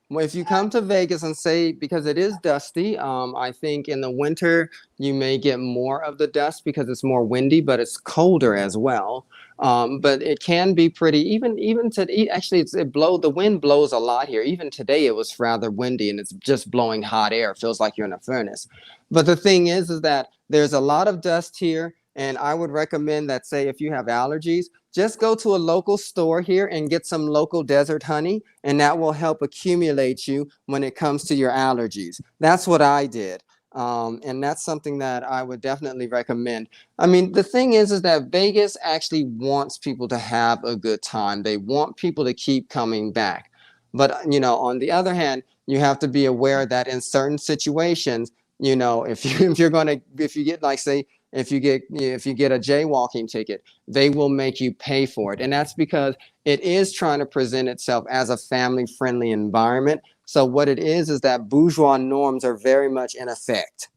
Well, if you come to Vegas and say, because it is dusty, I think in the winter you may get more of the dust because it's more windy, but it's colder as well. But it can be pretty, even to actually the wind blows a lot here. Even today it was rather windy and it's just blowing hot air. It feels like you're in a furnace. But the thing is that there's a lot of dust here. And I would recommend that, say, if you have allergies, just go to a local store here and get some local desert honey, and that will help accumulate you when it comes to your allergies. That's what I did. And that's something that I would definitely recommend. I mean, the thing is that Vegas actually wants people to have a good time. They want people to keep coming back. But, on the other hand, you have to be aware that in certain situations, if you get, like, say, if you get a jaywalking ticket, they will make you pay for it. And that's because it is trying to present itself as a family-friendly environment. So what it is that bourgeois norms are very much in effect.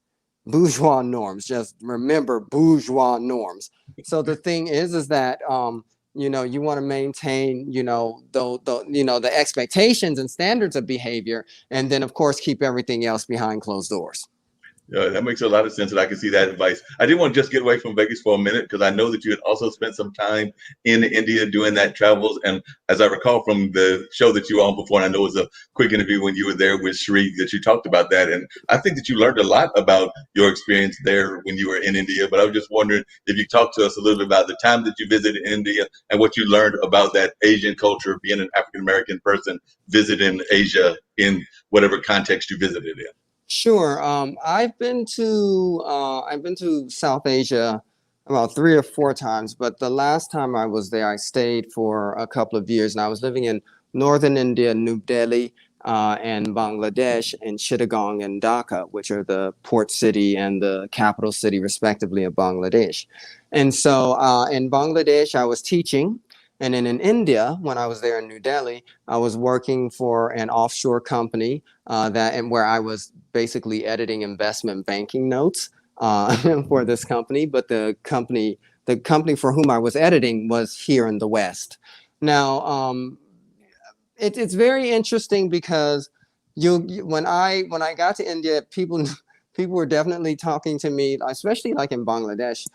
Bourgeois norms, just remember bourgeois norms. So the thing is that you want to maintain, the expectations and standards of behavior, and then of course keep everything else behind closed doors. That makes a lot of sense, and I can see that advice. I did want to just get away from Vegas for a minute because I know that you had also spent some time in India doing that travels. And as I recall from the show that you were on before, and I know it was a quick interview when you were there with Shri, that you talked about that. And I think that you learned a lot about your experience there when you were in India. But I was just wondering if you talk to us a little bit about the time that you visited India and what you learned about that Asian culture, being an African American person visiting Asia in whatever context you visited in. Sure. I've been to South Asia about 3 or 4 times, but the last time I was there, I stayed for a couple of years, and I was living in northern India, New Delhi, and Bangladesh, and Chittagong and Dhaka, which are the port city and the capital city, respectively, of Bangladesh. And so, in Bangladesh, I was teaching. And then in India, when I was there in New Delhi, I was working for an offshore company where I was basically editing investment banking notes for this company. But the company for whom I was editing was here in the West. Now, it's very interesting because when I got to India, people were definitely talking to me, especially like in Bangladesh.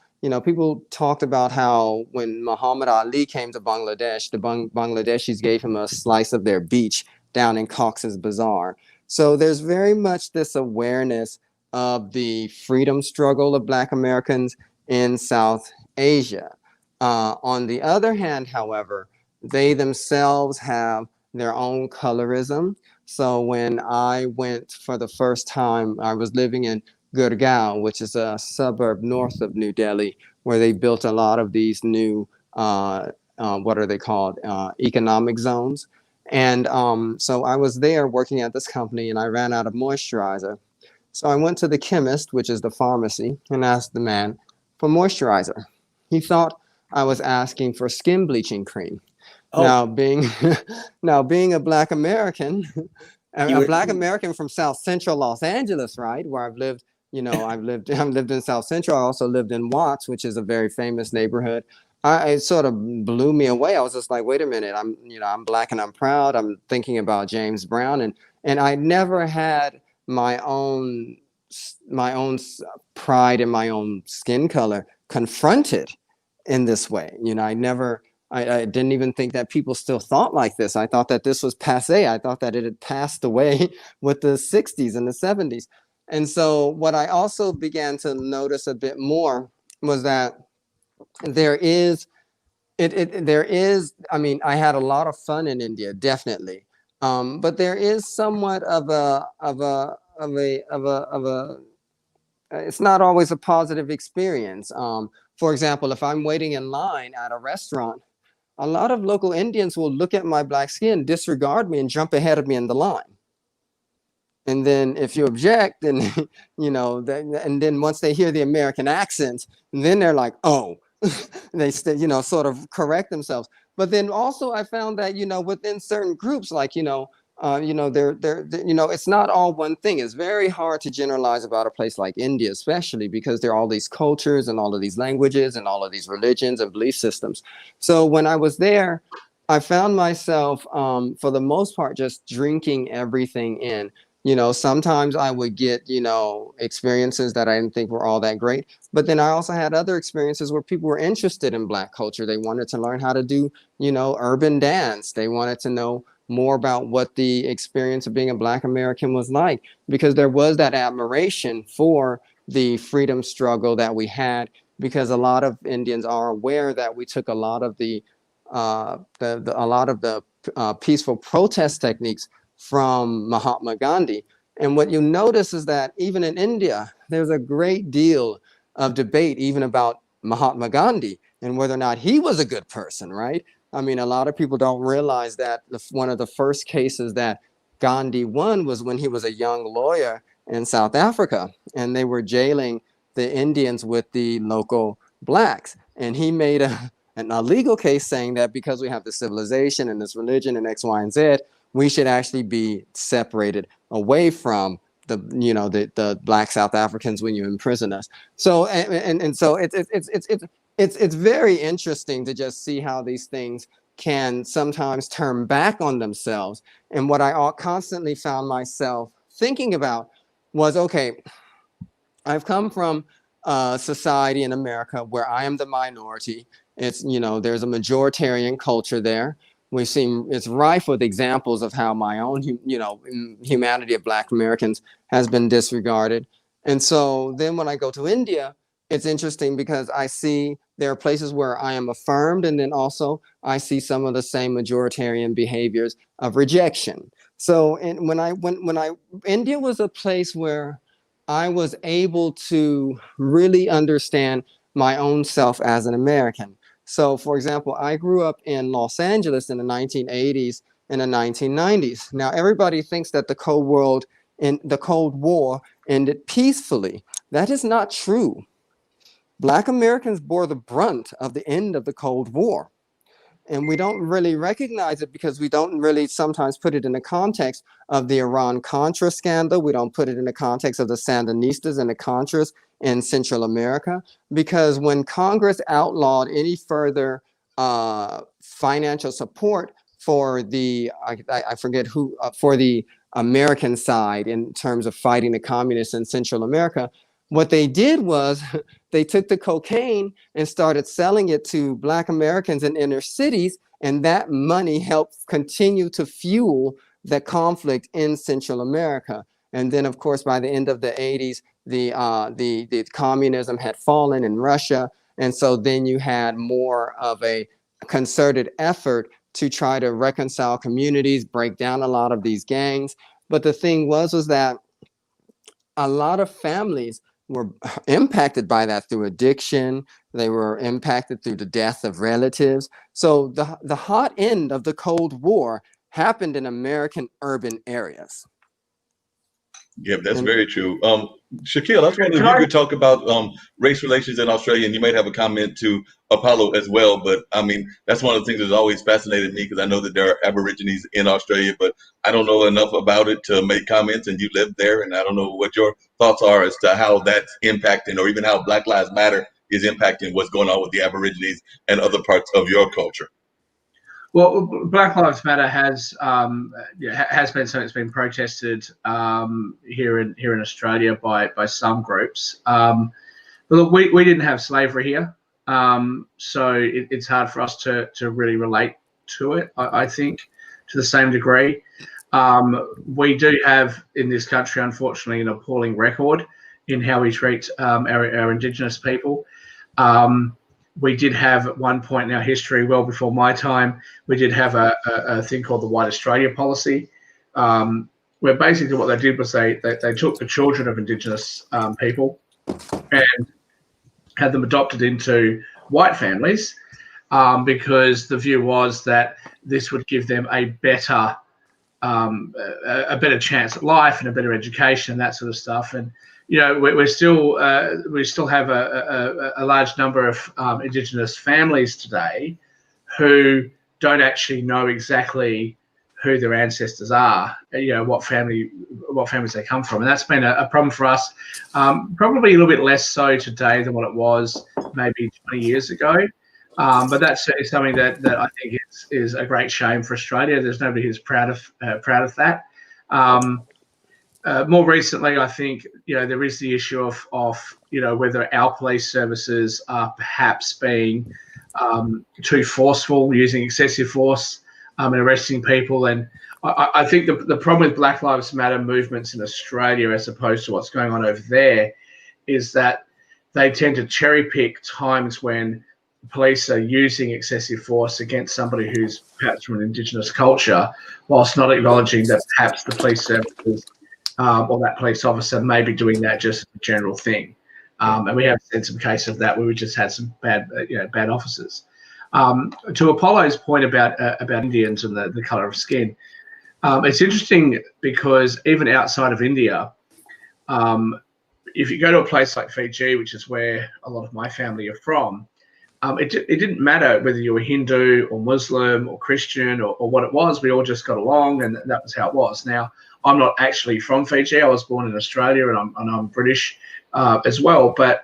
People talked about how when Muhammad Ali came to Bangladesh, the Bangladeshis gave him a slice of their beach down in Cox's Bazar. So there's very much this awareness of the freedom struggle of Black Americans in South Asia. On the other hand, however, they themselves have their own colorism. So when I went for the first time, I was living in Gurgaon, which is a suburb north of New Delhi, where they built a lot of these new, what are they called, economic zones. And so I was there working at this company, and I ran out of moisturizer. So I went to the chemist, which is the pharmacy, and asked the man for moisturizer. He thought I was asking for skin bleaching cream. Oh. Now being a Black American, a Black American from South Central Los Angeles, right, where I've lived. I've lived in South Central. I also lived in Watts, which is a very famous neighborhood. It sort of blew me away. I was just like, wait a minute, I'm Black and I'm proud. I'm thinking about James Brown, and I never had my own pride in my own skin color confronted in this way. I didn't even think that people still thought like this. I thought that this was passé. I thought that it had passed away with the 60s and the 70s. And so what I also began to notice a bit more was that there is, I mean, I had a lot of fun in India, definitely. But there is somewhat of a, it's not always a positive experience. For example, if I'm waiting in line at a restaurant, a lot of local Indians will look at my Black skin, disregard me, and jump ahead of me in the line. And then if you object, then, and then once they hear the American accent, then they're like, oh, they sort of correct themselves. But then also I found that, within certain groups, like, it's not all one thing. It's very hard to generalize about a place like India, especially because there are all these cultures and all of these languages and all of these religions and belief systems. So when I was there, I found myself, for the most part, just drinking everything in. You know, sometimes I would get, you know, experiences that I didn't think were all that great. But then I also had other experiences where people were interested in Black culture. They wanted to learn how to do, you know, urban dance. They wanted to know more about what the experience of being a Black American was like, because there was that admiration for the freedom struggle that we had, because a lot of Indians are aware that we took a lot of the peaceful protest techniques from Mahatma Gandhi. And what you notice is that even in India, there's a great deal of debate even about Mahatma Gandhi and whether or not he was a good person, right? I mean, a lot of people don't realize that one of the first cases that Gandhi won was when he was a young lawyer in South Africa, and they were jailing the Indians with the local Blacks. And he made a legal case saying that because we have this civilization and this religion and X, Y, and Z, we should actually be separated away from the Black South Africans when you imprison us. So so it's very interesting to just see how these things can sometimes turn back on themselves. And what I constantly found myself thinking about was, okay, I've come from a society in America where I am the minority. It's, you know, there's a majoritarian culture there. We've seen it's rife with examples of how my own, you know, humanity of Black Americans has been disregarded. And so then when I go to India, it's interesting because I see there are places where I am affirmed, and then also I see some of the same majoritarian behaviors of rejection. So, and India was a place where I was able to really understand my own self as an American. So, for example, I grew up in Los Angeles in the 1980s and the 1990s. Now, everybody thinks that the Cold War ended peacefully. That is not true. Black Americans bore the brunt of the end of the Cold War. And we don't really recognize it because we don't really sometimes put it in the context of the Iran-Contra scandal. We don't put it in the context of the Sandinistas and the Contras in Central America. Because when Congress outlawed any further financial support for the, I forget who, for the American side in terms of fighting the communists in Central America, what they did was they took the cocaine and started selling it to Black Americans in inner cities, and that money helped continue to fuel the conflict in Central America. And then, of course, by the end of the 80s, the communism had fallen in Russia, and so then you had more of a concerted effort to try to reconcile communities, break down a lot of these gangs. But the thing was that a lot of families were impacted by that through addiction. They were impacted through the death of relatives. So the hot end of the Cold War happened in American urban areas. Yeah, that's very true. Shaquille, I was wondering if you could talk about race relations in Australia, and you might have a comment to Apollo as well. But I mean, that's one of the things that's always fascinated me, because I know that there are Aborigines in Australia, but I don't know enough about it to make comments, and you live there, and I don't know what your thoughts are as to how that's impacting, or even how Black Lives Matter is impacting what's going on with the Aborigines and other parts of your culture. Well, Black Lives Matter has been something that's been protested here in Australia by some groups. But look, we didn't have slavery here, so it's hard for us to really relate to it. I think to the same degree. We do have in this country, unfortunately, an appalling record in how we treat our Indigenous people. We did have at one point in our history, well before my time, we did have a thing called the White Australia policy, where basically what they did was they took the children of Indigenous people and had them adopted into white families, because the view was that this would give them a better chance at life and a better education and that sort of stuff. And you know, we still have a large number of Indigenous families today who don't actually know exactly who their ancestors are. You know, what families they come from, and that's been a problem for us. Probably a little bit less so today than what it was maybe 20 years ago. But that's certainly something that I think is a great shame for Australia. There's nobody who's proud of that. More recently, I think there is the issue of whether our police services are perhaps being too forceful, using excessive force and arresting people. And I think the problem with Black Lives Matter movements in Australia, as opposed to what's going on over there, is that they tend to cherry pick times when police are using excessive force against somebody who's perhaps from an Indigenous culture, whilst not acknowledging that perhaps the police services or that police officer may be doing that just as a general thing. And we have seen some cases of that where we just had some bad officers. To Apollo's point about Indians and the colour of skin, it's interesting because even outside of India, if you go to a place like Fiji, which is where a lot of my family are from, it didn't matter whether you were Hindu or Muslim or Christian or what it was. We all just got along, and that was how it was. Now, I'm not actually from Fiji. I was born in Australia, and I'm British as well. But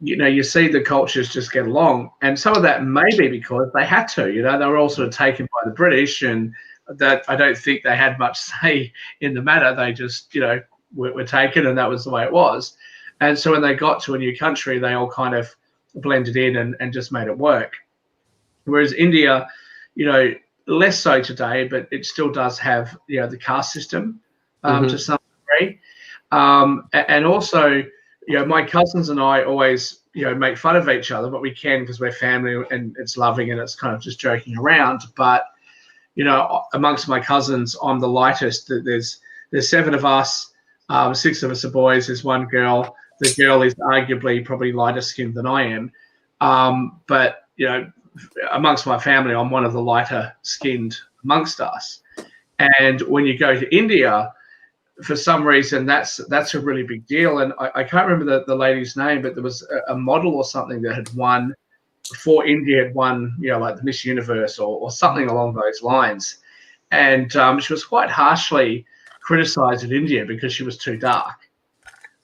you see the cultures just get along, and some of that may be because they had to. They were all sort of taken by the British, and that I don't think they had much say in the matter. They just were taken, and that was the way it was. And so when they got to a new country, they all kind of blended in and just made it work. Whereas India, less so today, but it still does have the caste system to some degree. And also, my cousins and I always make fun of each other, but we can because we're family and it's loving and it's kind of just joking around. But amongst my cousins, I'm the lightest. There's 7 of us, 6 of us are boys. There's 1 girl. The girl is arguably probably lighter skinned than I am. But amongst my family, I'm one of the lighter skinned amongst us. And when you go to India, for some reason, that's a really big deal. And I can't remember the lady's name, but there was a model or something that had won before India had won, like the Miss Universe or something along those lines. And she was quite harshly criticized in India because she was too dark.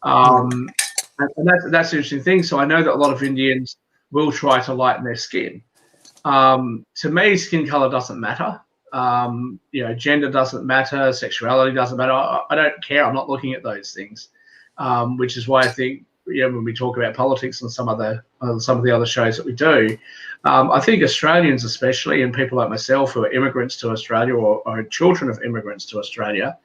And that's an interesting thing. So I know that a lot of Indians will try to lighten their skin. To me, skin color doesn't matter. Gender doesn't matter. Sexuality doesn't matter. I don't care. I'm not looking at those things, which is why I think when we talk about politics and some of the other shows that we do, I think Australians especially, and people like myself who are immigrants to Australia or are children of immigrants to Australia,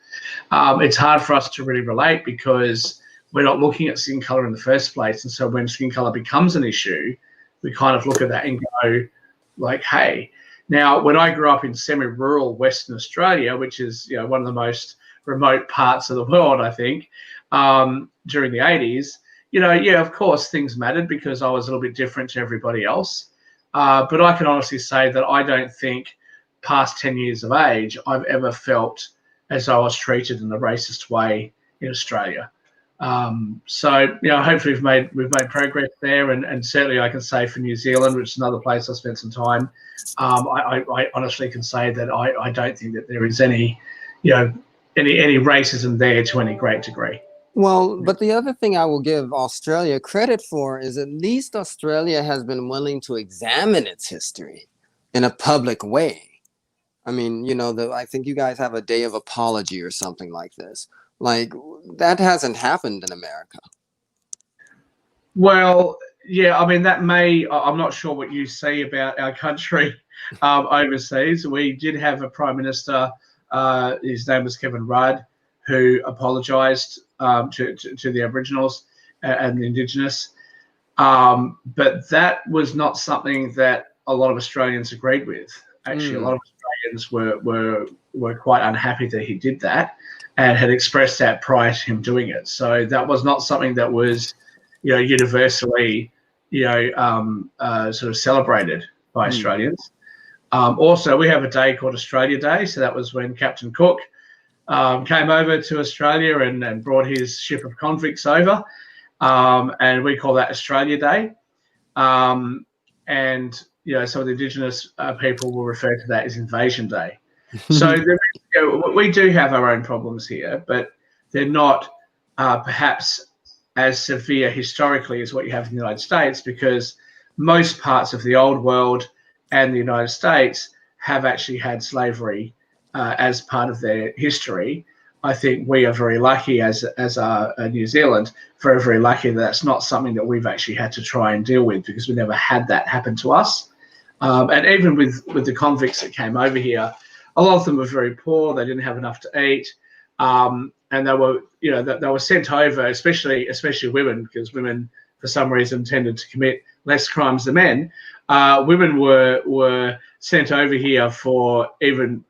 it's hard for us to really relate because we're not looking at skin color in the first place. And so when skin color becomes an issue, we kind of look at that and go like, hey. Now, when I grew up in semi-rural Western Australia, which is one of the most remote parts of the world, I think, during the 80s, of course things mattered because I was a little bit different to everybody else. But I can honestly say that I don't think past 10 years of age I've ever felt as I was treated in a racist way in Australia. So hopefully we've made progress there, and certainly I can say for New Zealand, which is another place I spent some time, I honestly can say that I don't think that there is any racism there to any great degree. Well, but the other thing I will give Australia credit for is at least Australia has been willing to examine its history in a public way. I mean, I think you guys have a day of apology or something like this. Like, that hasn't happened in America. Well, yeah, I mean, I'm not sure what you see about our country overseas. We did have a Prime Minister, his name was Kevin Rudd, who apologised to the Aboriginals and the Indigenous. But that was not something that a lot of Australians agreed with. Actually, a lot of Australians were quite unhappy that he did that and had expressed that prior to him doing it. So that was not something that was, universally, sort of celebrated by Australians. Also, we have a day called Australia Day. So that was when Captain Cook came over to Australia and brought his ship of convicts over. And we call that Australia Day. And, some of the Indigenous people will refer to that as Invasion Day. So we do have our own problems here, but they're not perhaps as severe historically as what you have in the United States, because most parts of the old world and the United States have actually had slavery as part of their history. I think we are very lucky as New Zealand, very, very lucky that that's not something that we've actually had to try and deal with, because we never had that happen to us. And even with the convicts that came over here, a lot of them were very poor. They didn't have enough to eat. And they were sent over, especially women, because women, for some reason, tended to commit less crimes than men. Women were sent over here for even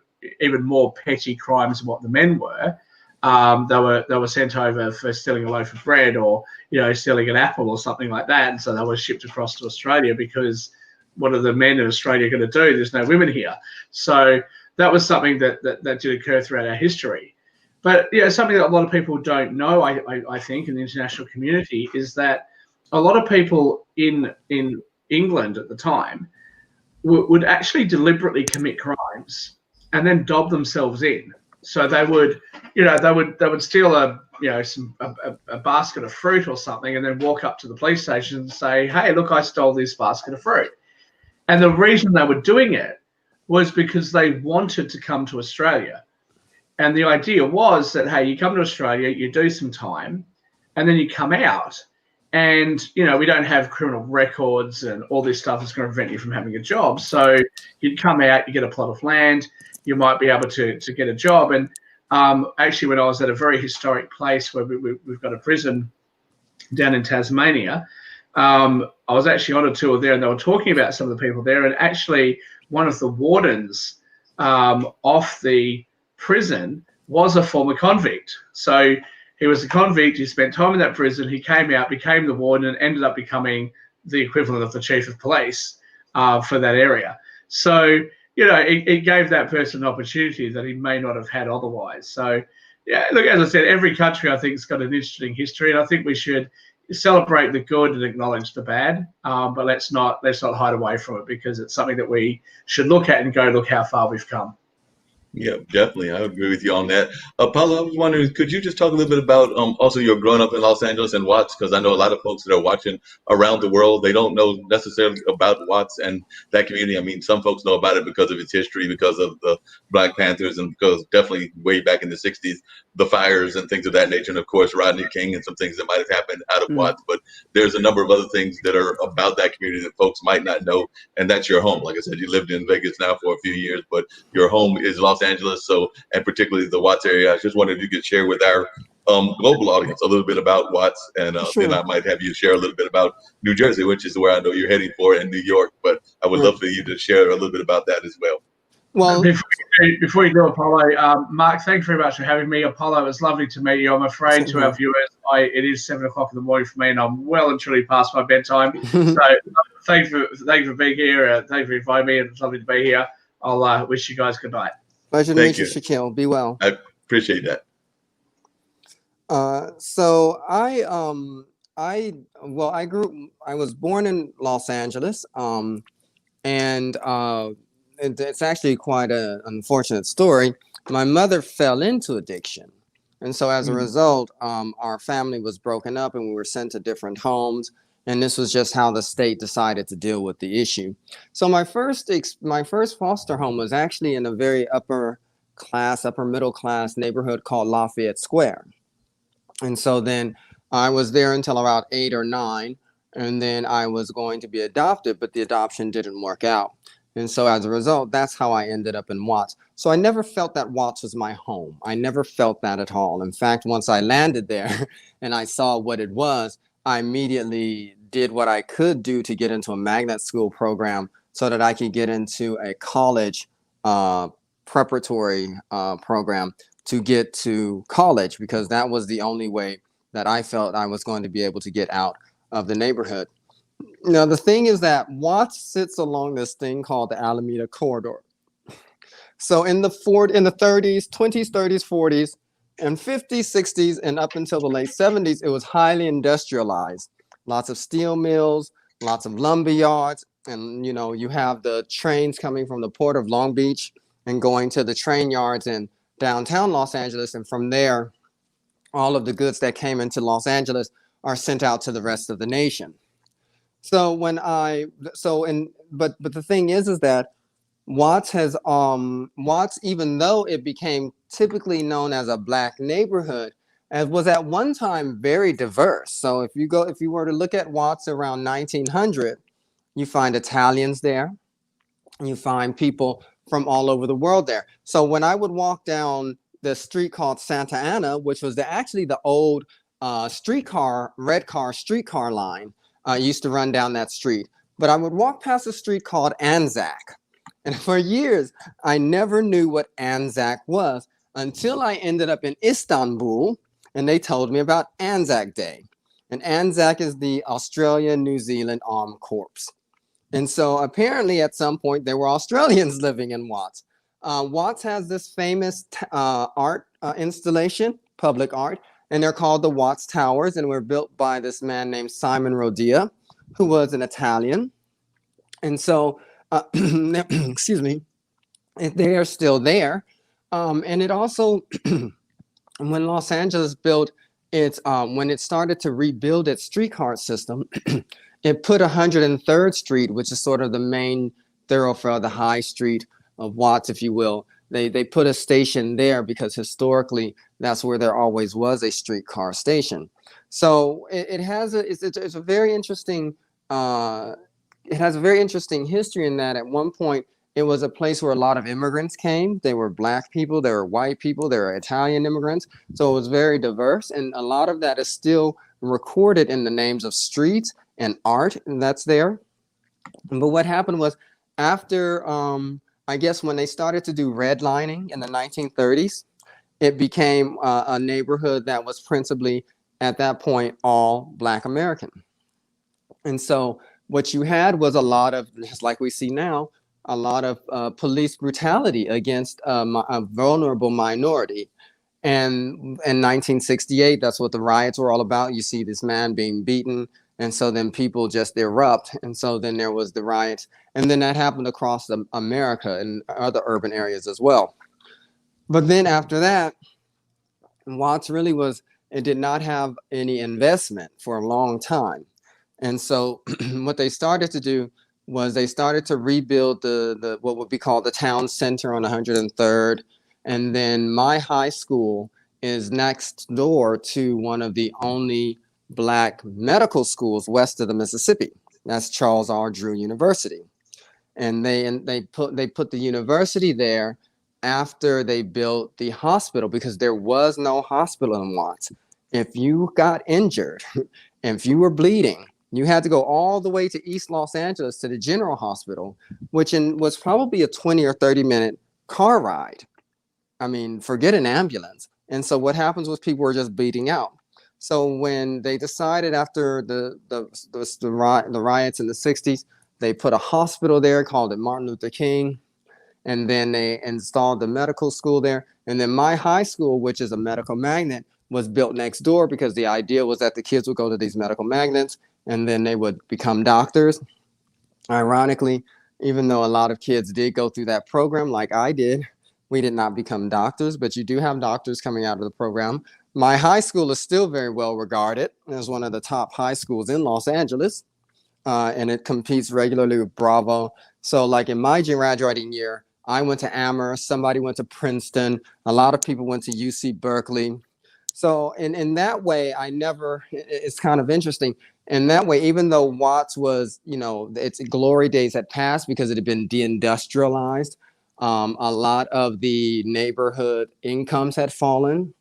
more petty crimes than what the men were. They were sent over for stealing a loaf of bread, or stealing an apple or something like that, and so they were shipped across to Australia, because what are the men in Australia going to do? There's no women here. So that was something that did occur throughout our history. But something that a lot of people don't know, I think, in the international community, is that a lot of people in England at the time would actually deliberately commit crimes and then dob themselves in. So they would steal a basket of fruit or something, and then walk up to the police station and say, "Hey, look, I stole this basket of fruit." And the reason they were doing it was because they wanted to come to Australia. And the idea was that, hey, you come to Australia, you do some time, and then you come out, and we don't have criminal records and all this stuff that's going to prevent you from having a job. So you'd come out, you get a plot of land, you might be able to get a job. And actually, when I was at a very historic place where we've got a prison down in Tasmania, I was actually on a tour there, and they were talking about some of the people there. And actually, one of the wardens off the prison was a former convict. So he was a convict. He spent time in that prison. He came out, became the warden, and ended up becoming the equivalent of the chief of police for that area. So, it gave that person an opportunity that he may not have had otherwise. So, look, as I said, every country, I think, has got an interesting history, and I think we should celebrate the good and acknowledge the bad, but let's not hide away from it, because it's something that we should look at and go, look how far we've come. Yeah, definitely. I agree with you on that. Paula, I was wondering, could you just talk a little bit about also your growing up in Los Angeles and Watts? Because I know a lot of folks that are watching around the world, they don't know necessarily about Watts and that community. I mean, some folks know about it because of its history, because of the Black Panthers, and because definitely way back in the 60s, the fires and things of that nature. And of course, Rodney King and some things that might have happened out of Watts. But there's a number of other things that are about that community that folks might not know. And that's your home. Like I said, you lived in Vegas now for a few years, but your home is Los Angeles. So, and particularly the Watts area. I just wondered if you could share with our global audience a little bit about Watts, and Sure. then I might have you share a little bit about New Jersey, which is where I know you're heading for, and New York. But I would love for you to share a little bit about that as well. Well, Before you do, Apollo, Mark, thanks very much for having me. Apollo, it's lovely to meet you. I'm afraid to our viewers, it is 7 o'clock in the morning for me, and I'm well and truly past my bedtime. So thanks for being here. Thanks for inviting me. It's lovely to be here. I'll wish you guys good night. pleasure to meet you, Shaquille. Be well. I appreciate that. So I was born in Los Angeles, and it's actually quite an unfortunate story. My mother fell into addiction, and so as a result, our family was broken up, and we were sent to different homes. And this was just how the state decided to deal with the issue. So my first foster home was actually in a very upper middle class neighborhood called Lafayette Square. And so then I was there until about 8 or 9, and then I was going to be adopted, but the adoption didn't work out. And so as a result, that's how I ended up in Watts. So I never felt that Watts was my home. I never felt that at all. In fact, once I landed there and I saw what it was, I immediately did what I could do to get into a magnet school program so that I could get into a college preparatory program to get to college, because that was the only way that I felt I was going to be able to get out of the neighborhood. Now, the thing is that Watts sits along this thing called the Alameda Corridor. So in the 30s, 20s, 30s, 40s, and 50s, 60s, and up until the late 70s, it was highly industrialized. Lots of steel mills, lots of lumber yards, and you have the trains coming from the port of Long Beach and going to the train yards in downtown Los Angeles, and from there, all of the goods that came into Los Angeles are sent out to the rest of the nation. So when I so and but the thing is that Watts, even though it became typically known as a black neighborhood, as was at one time very diverse. So if you were to look at Watts around 1900, you find Italians there, you find people from all over the world there. So when I would walk down the street called Santa Ana, which was actually the old red car streetcar line, used to run down that street. But I would walk past a street called Anzac. And for years, I never knew what Anzac was until I ended up in Istanbul and they told me about Anzac Day. And Anzac is the Australian New Zealand Armed Corps. And so apparently at some point there were Australians living in Watts. Watts has this famous art installation, public art, and they're called the Watts Towers, and were built by this man named Simon Rodia, who was an Italian. And so, excuse me, they are still there. And it also, when Los Angeles built its, when it started to rebuild its streetcar system, it put 103rd Street, which is sort of the main thoroughfare, the high street of Watts, if you will. They put a station there because historically that's where there always was a streetcar station. So it's a very interesting it has a very interesting history in that at one point it was a place where a lot of immigrants came. They were black people, there were white people, there were Italian immigrants. So it was very diverse, and a lot of that is still recorded in the names of streets and art that's there. But what happened was after I guess when they started to do redlining in the 1930s, it became a neighborhood that was principally at that point all Black American. And so what you had was a lot of, just like we see now, a lot of police brutality against a vulnerable minority. And in 1968, that's what the riots were all about. You see this man being beaten, and so then people just erupt. And so then there was the riots. And then that happened across America and other urban areas as well. But then after that, Watts really it did not have any investment for a long time. And so what they started to do was they started to rebuild the what would be called the town center on 103rd. And then my high school is next door to one of the only Black medical schools west of the Mississippi. That's Charles R. Drew University. And they put the university there after they built the hospital, because there was no hospital in Watts. If you got injured, if you were bleeding, you had to go all the way to East Los Angeles to the General Hospital, which was probably a 20 or 30-minute car ride. I mean, forget an ambulance. And so what happens was people were just bleeding out. So when they decided after the riots in the 60s, they put a hospital there, called it Martin Luther King. And then they installed the medical school there. And then my high school, which is a medical magnet, was built next door because the idea was that the kids would go to these medical magnets and then they would become doctors. Ironically, even though a lot of kids did go through that program like I did, we did not become doctors, but you do have doctors coming out of the program. My high school is still very well regarded as one of the top high schools in Los Angeles, and it competes regularly with Bravo. So like in my graduating year, I went to Amherst, somebody went to Princeton, a lot of people went to UC Berkeley. So in that way, it's kind of interesting. In that way, even though Watts was, its glory days had passed because it had been deindustrialized, a lot of the neighborhood incomes had fallen.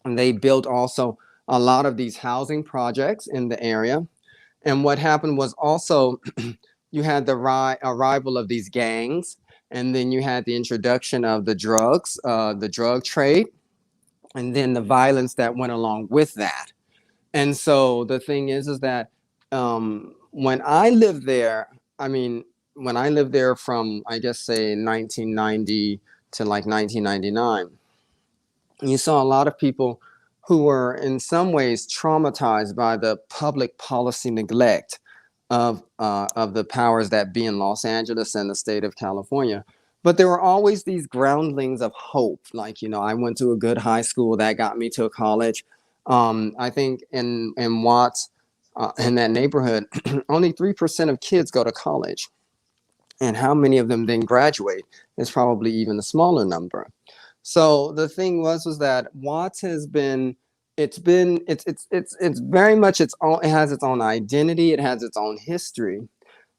And they built also a lot of these housing projects in the area. And what happened was also you had the arrival of these gangs, and then you had the introduction of the drugs, the drug trade, and then the violence that went along with that. And so the thing is that when I lived there, when I lived there from, I guess, say 1990 to like 1999, you saw a lot of people who were in some ways traumatized by the public policy neglect of the powers that be in Los Angeles and the state of California. But there were always these groundlings of hope. Like, I went to a good high school that got me to a college. I think in Watts, in that neighborhood, only 3% of kids go to college. And how many of them then graduate is probably even a smaller number. So the thing was that Watts has been, it's very much its own, it has its own identity, it has its own history.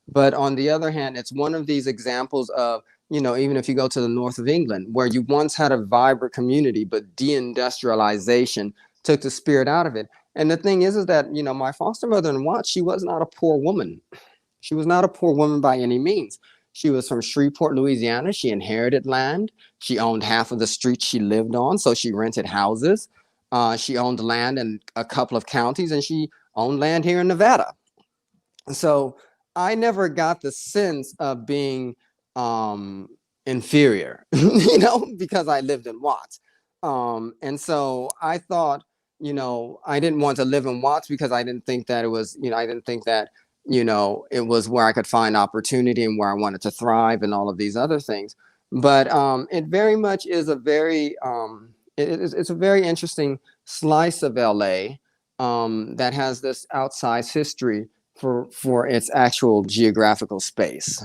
But on the other hand, it's one of these examples of, even if you go to the north of England, where you once had a vibrant community, but deindustrialization took the spirit out of it. And the thing is that, my foster mother in Watts, she was not a poor woman. She was not a poor woman by any means. She was from Shreveport, Louisiana. She inherited land. She owned half of the streets she lived on, so she rented houses. She owned land in a couple of counties, and she owned land here in Nevada. So I never got the sense of being inferior, because I lived in Watts. And so I thought, I didn't want to live in Watts because I didn't think that it was, I didn't think that, it was where I could find opportunity and where I wanted to thrive and all of these other things. But it very much is a very, it's a very interesting slice of LA that has this outsized history for its actual geographical space.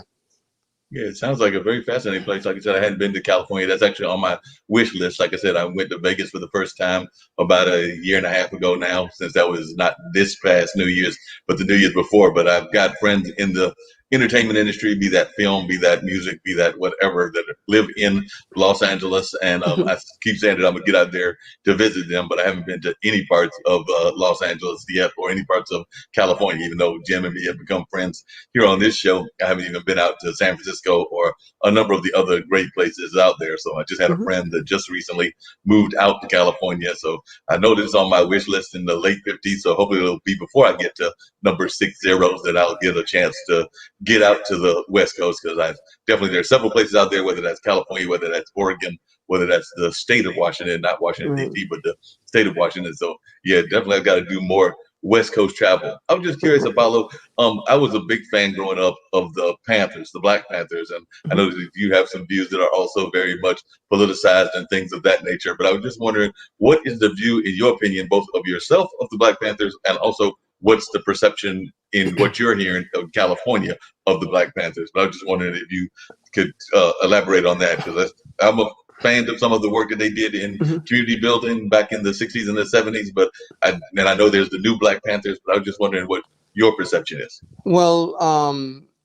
Yeah, it sounds like a very fascinating place. Like I said, I hadn't been to California. That's actually on my wish list. Like I said, I went to Vegas for the first time about a year and a half ago now, since that was not this past New Year's, but the New Year's before. But I've got friends in the entertainment industry, be that film, be that music, be that whatever, that live in Los Angeles. And I keep saying that I'm going to get out there to visit them, but I haven't been to any parts of Los Angeles yet, or any parts of California, even though Jim and me have become friends here on this show. I haven't even been out to San Francisco or a number of the other great places out there. So I just had a friend that just recently moved out to California. So I know this is on my wish list in the late 50s. So hopefully it'll be before I get to number 60 that I'll get a chance to get out to the West Coast, because I definitely, there's several places out there, whether that's California, whether that's Oregon, whether that's the state of Washington, not Washington, D.C., but the state of Washington. So yeah, definitely I've got to do more West Coast travel. I was just curious, Apollo. I was a big fan growing up of the Panthers, the Black Panthers, and I know that you have some views that are also very much politicized and things of that nature. But I was just wondering, what is the view, in your opinion, both of yourself of the Black Panthers, and also what's the perception in what you're hearing of California of the Black Panthers? But I was just wondering if you could elaborate on that, because I'm a fan of some of the work that they did in community building back in the 60s and the 70s. But I know there's the new Black Panthers, but I was just wondering what your perception is. Well,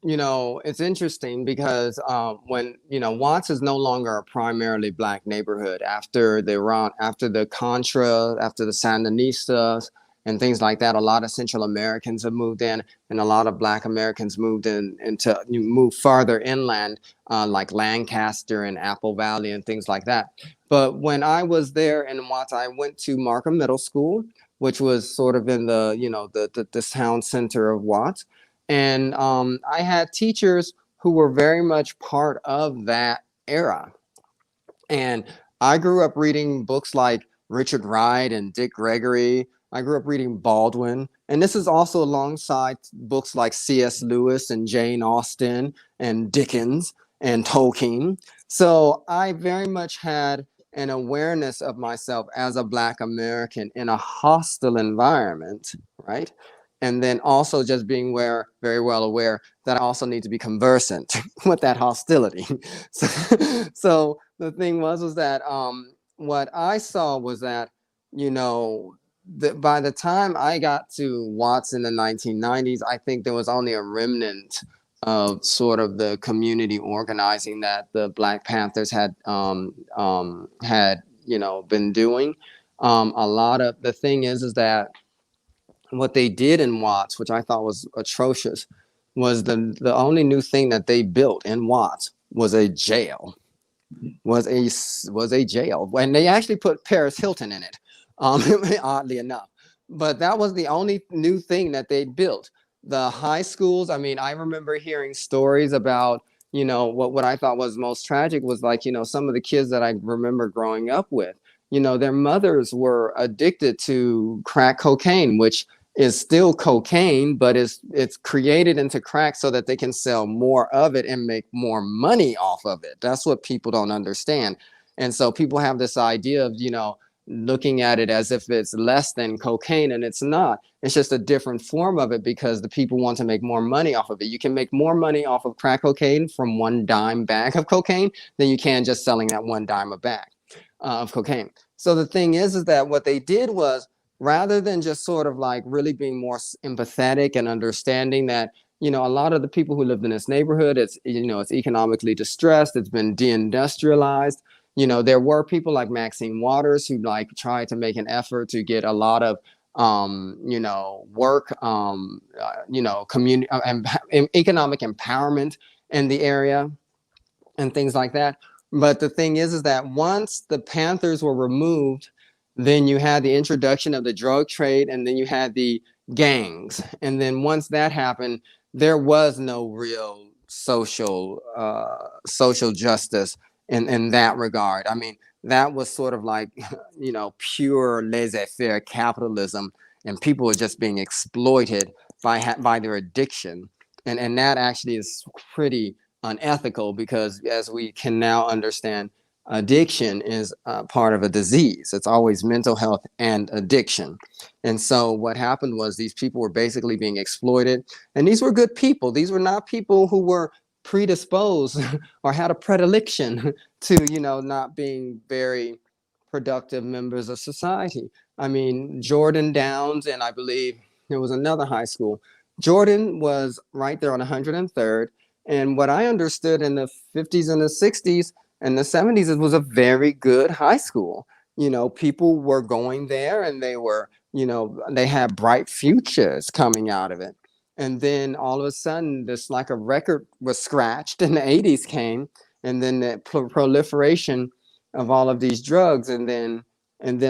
it's interesting because when, Watts is no longer a primarily Black neighborhood after the Contra, after the Sandinistas and things like that. A lot of Central Americans have moved in, and a lot of Black Americans moved farther inland, like Lancaster and Apple Valley and things like that. But when I was there in Watts, I went to Markham Middle School, which was sort of in the town center of Watts. And I had teachers who were very much part of that era. And I grew up reading books like Richard Wright and Dick Gregory. I grew up reading Baldwin. And this is also alongside books like C.S. Lewis and Jane Austen and Dickens and Tolkien. So I very much had an awareness of myself as a Black American in a hostile environment, right? And then also just being very well aware that I also need to be conversant with that hostility. So the thing was that what I saw was that, by the time I got to Watts in the 1990s, I think there was only a remnant of sort of the community organizing that the Black Panthers had been doing. A lot of the thing is that what they did in Watts, which I thought was atrocious, was the only new thing that they built in Watts was a jail. Was a jail, and they actually put Paris Hilton in it. Oddly enough, but that was the only new thing that they built. The high schools, I mean, I remember hearing stories about, what I thought was most tragic was like, some of the kids that I remember growing up with, their mothers were addicted to crack cocaine, which is still cocaine, but it's created into crack so that they can sell more of it and make more money off of it. That's what people don't understand. And so people have this idea of, looking at it as if it's less than cocaine, and it's not. It's just a different form of it because the people want to make more money off of it. You can make more money off of crack cocaine from 1 dime bag of cocaine than you can just selling that 1 dime a bag of cocaine. So the thing is that what they did was, rather than just sort of like really being more empathetic and understanding that, you know, a lot of the people who lived in this neighborhood, it's, you know, it's economically distressed, it's been deindustrialized. You know, there were people like Maxine Waters who like tried to make an effort to get a lot of you know, work, you know, community economic empowerment in the area and things like that. But the thing is that once the Panthers were removed, then you had the introduction of the drug trade, and then you had the gangs. And then once that happened, there was no real social justice in that regard. I mean, that was sort of like, you know, pure laissez-faire capitalism, and people were just being exploited by their addiction. And that actually is pretty unethical, because as we can now understand, addiction is part of a disease. It's always mental health and addiction. And so what happened was these people were basically being exploited. And these were good people. These were not people who were predisposed or had a predilection to, you know, not being very productive members of society. I mean, Jordan Downs, and I believe there was another high school. Jordan was right there on 103rd. And what I understood in the 50s and the 60s and the 70s, it was a very good high school. You know, people were going there and they were, you know, they had bright futures coming out of it. And then all of a sudden, this like a record was scratched, and the 80s came, and then the proliferation of all of these drugs. And then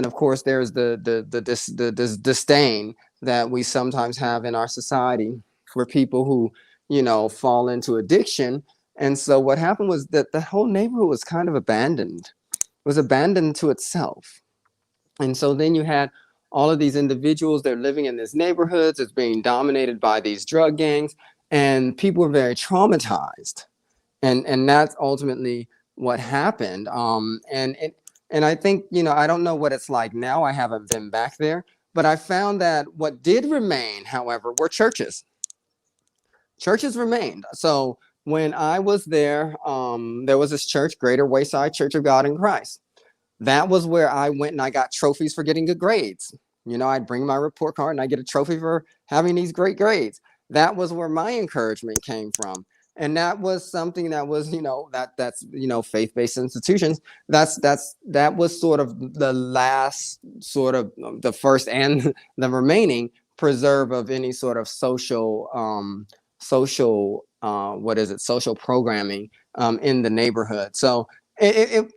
of course, there's the disdain that we sometimes have in our society for people who, you know, fall into addiction. And so what happened was that the whole neighborhood was kind of abandoned. It was abandoned to itself. And so then you had all of these individuals, they're living in these neighborhoods, it's being dominated by these drug gangs, and people were very traumatized. And that's ultimately what happened. And I think, you know, I don't know what it's like now. I haven't been back there, but I found that what did remain, however, were churches. Churches remained. So when I was there, there was this church, Greater Wayside Church of God in Christ. That was where I went and I got trophies for getting good grades. You know, I'd bring my report card and I get a trophy for having these great grades. That was where my encouragement came from. And that was something that was, you know, that's, you know, faith-based institutions. That was sort of the last sort of the first and the remaining preserve of any sort of social social programming in the neighborhood. So and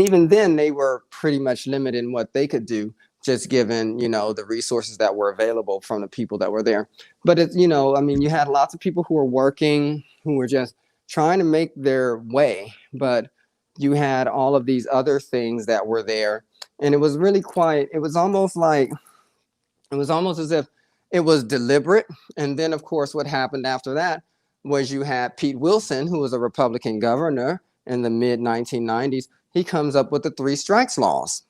even then they were pretty much limited in what they could do, just given, you know, the resources that were available from the people that were there. But it's, you know, I mean, you had lots of people who were working, who were just trying to make their way, but you had all of these other things that were there. And it was really quite, it was almost as if it was deliberate. And then, of course, what happened after that was you had Pete Wilson, who was a Republican governor in the mid 1990s. He comes up with the 3 strikes laws.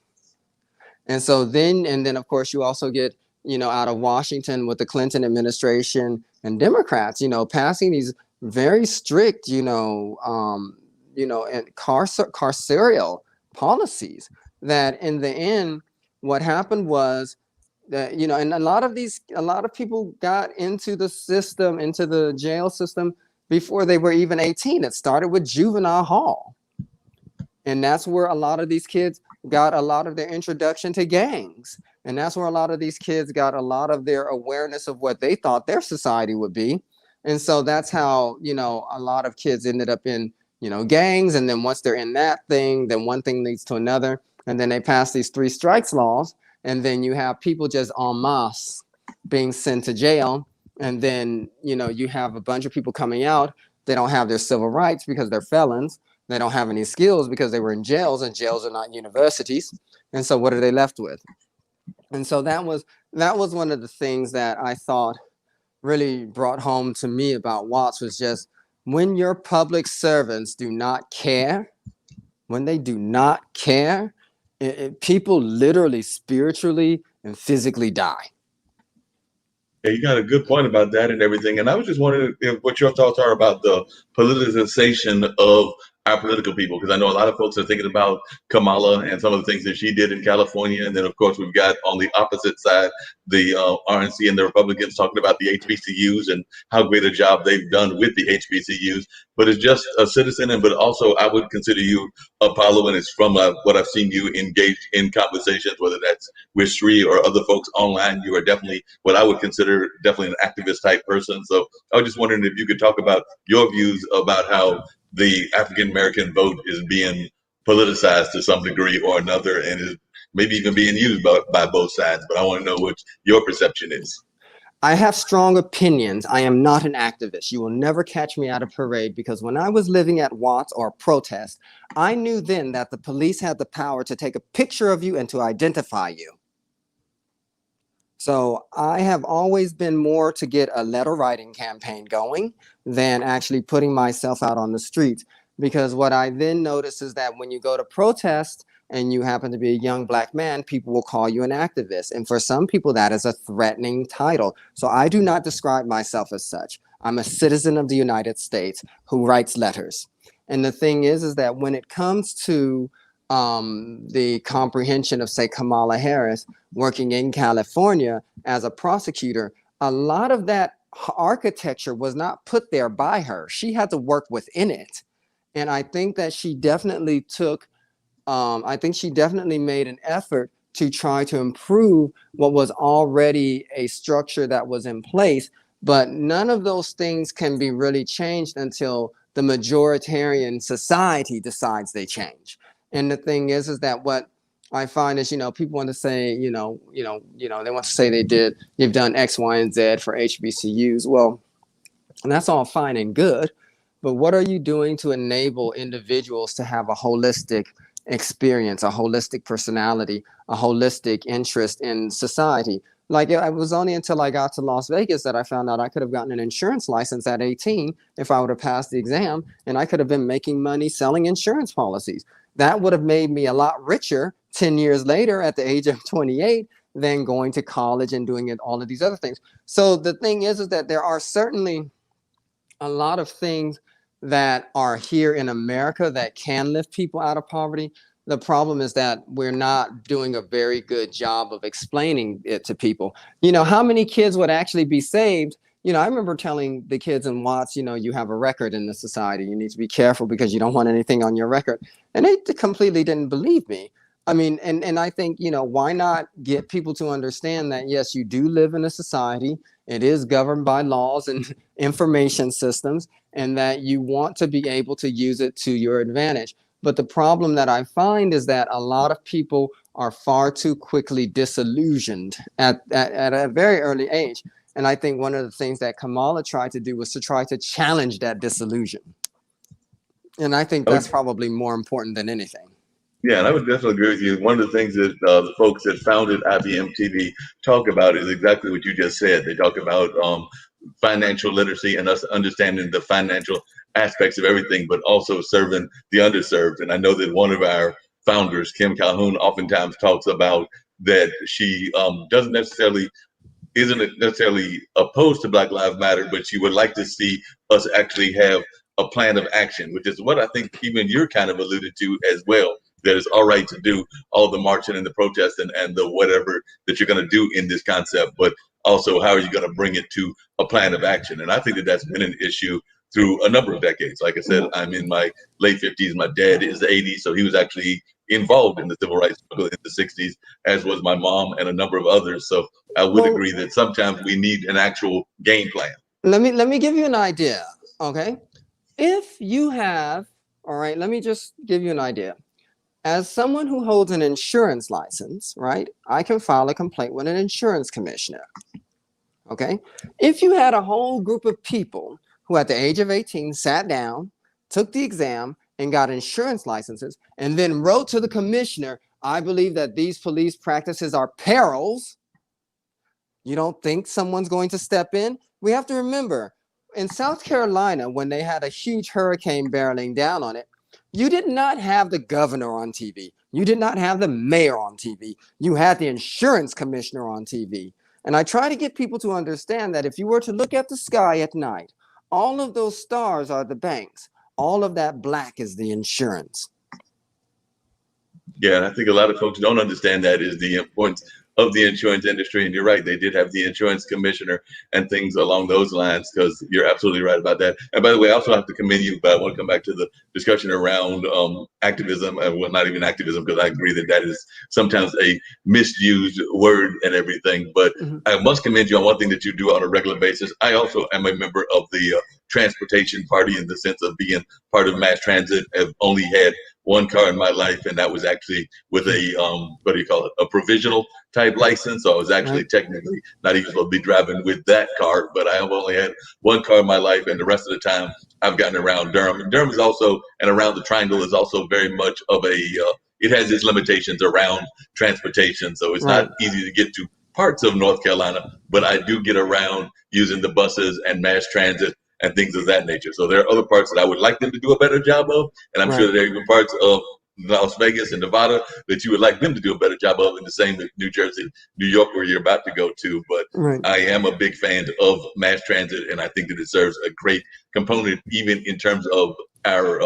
And so then, of course, you also get, you know, out of Washington with the Clinton administration and Democrats, you know, passing these very strict, and carceral policies that in the end, what happened was that, you know, and a lot of people got into the system, into the jail system before they were even 18. It started with juvenile hall. And that's where a lot of these kids got a lot of their introduction to gangs. And that's where a lot of these kids got a lot of their awareness of what they thought their society would be. And so that's how, you know, a lot of kids ended up in, you know, gangs. And then once they're in that thing, then one thing leads to another. And then they pass these 3 strikes laws. And then you have people just en masse being sent to jail. And then, you know, you have a bunch of people coming out. They don't have their civil rights because they're felons. They don't have any skills because they were in jails, and jails are not universities. And so what are they left with? And so that was one of the things that I thought really brought home to me about Watts, was just when your public servants do not care, when they do not care, people literally, spiritually, and physically die. Yeah, you got a good point about that and everything. And I was just wondering what your thoughts are about the politicization of our political people, because I know a lot of folks are thinking about Kamala and some of the things that she did in California. And then, of course, we've got on the opposite side, the RNC and the Republicans talking about the HBCUs and how great a job they've done with the HBCUs. But as just a citizen, and but also I would consider you Apollo, and it's from what I've seen you engage in conversations, whether that's with Sri or other folks online. You are definitely what I would consider definitely an activist type person. So I was just wondering if you could talk about your views about how the African American vote is being politicized to some degree or another, and is maybe even being used by both sides. But I want to know what your perception is. I have strong opinions. I am not an activist. You will never catch me at a parade, because when I was living at Watts or protest, I knew then that the police had the power to take a picture of you and to identify you. So I have always been more to get a letter writing campaign going than actually putting myself out on the streets. Because what I then notice is that when you go to protest and you happen to be a young Black man, people will call you an activist. And for some people, that is a threatening title. So I do not describe myself as such. I'm a citizen of the United States who writes letters. And the thing is that when it comes to the comprehension of, say, Kamala Harris working in California as a prosecutor, a lot of that architecture was not put there by her. She had to work within it. And I think that she definitely made an effort to try to improve what was already a structure that was in place. But none of those things can be really changed until the majoritarian society decides they change. And the thing is that what I find is, people want to say, they want to say they've done X, Y, and Z for HBCUs. Well, and that's all fine and good, but what are you doing to enable individuals to have a holistic experience, a holistic personality, a holistic interest in society? Like, it was only until I got to Las Vegas that I found out I could have gotten an insurance license at 18 if I would have passed the exam, and I could have been making money selling insurance policies. That would have made me a lot richer 10 years later at the age of 28 than going to college and doing all of these other things. So the thing is that there are certainly a lot of things that are here in America that can lift people out of poverty. The problem is that we're not doing a very good job of explaining it to people. How many kids would actually be saved? I remember telling the kids in Watts, you have a record in the society. You need to be careful because you don't want anything on your record. And they completely didn't believe me. I mean, and I think, why not get people to understand that, yes, you do live in a society. It is governed by laws and information systems, and that you want to be able to use it to your advantage. But the problem that I find is that a lot of people are far too quickly disillusioned at a very early age. And I think one of the things that Kamala tried to do was to try to challenge that disillusion. And I think that's probably more important than anything. Yeah, and I would definitely agree with you. One of the things that the folks that founded IBM TV talk about is exactly what you just said. They talk about financial literacy and us understanding the financial aspects of everything, but also serving the underserved. And I know that one of our founders, Kim Calhoun, oftentimes talks about that she isn't necessarily opposed to Black Lives Matter, but she would like to see us actually have a plan of action, which is what I think even you're kind of alluded to as well. That it's all right to do all the marching and the protest and the whatever that you're going to do in this concept, but also how are you going to bring it to a plan of action? And I think that that's been an issue through a number of decades. Like I said, I'm in my late 50s. My dad is 80, so he was actually involved in the civil rights struggle in the 60s, as was my mom and a number of others. So I would agree that sometimes we need an actual game plan. Let me give you an idea, okay? If you have, all right, let me just give you an idea. As someone who holds an insurance license, right, I can file a complaint with an insurance commissioner, okay? If you had a whole group of people who at the age of 18 sat down, took the exam, and got insurance licenses, and then wrote to the commissioner, I believe that these police practices are perils, you don't think someone's going to step in? We have to remember, in South Carolina, when they had a huge hurricane barreling down on it, You did not have the governor on TV. You did not have the mayor on TV. You had the insurance commissioner on TV. And I try to get people to understand that if you were to look at the sky at night, all of those stars are the banks. All of that black is the insurance. Yeah, and I think a lot of folks don't understand that is the importance of the insurance industry. And you're right, they did have the insurance commissioner and things along those lines, because you're absolutely right about that. And by the way, I also have to commend you, but I want to come back to the discussion around activism, and well, not even activism, because I agree that that is sometimes a misused word and everything. But I must commend you on one thing that you do on a regular basis. I also am a member of the transportation party, in the sense of being part of mass transit. I've only had one car in my life, and that was actually with a what do you call it, a provisional type license. So I was actually technically not even supposed to be driving with that car, but I have only had one car in my life, and the rest of the time I've gotten around Durham. And Durham is also, and around the Triangle is also very much of a it has its limitations around transportation, so it's not easy to get to parts of North Carolina, but I do get around using the buses and mass transit and things of that nature. So there are other parts that I would like them to do a better job of, and I'm sure there are even parts of Las Vegas and Nevada that you would like them to do a better job of, and the same with New Jersey, New York, where you're about to go to. But I am a big fan of mass transit, and I think that it serves a great component, even in terms of our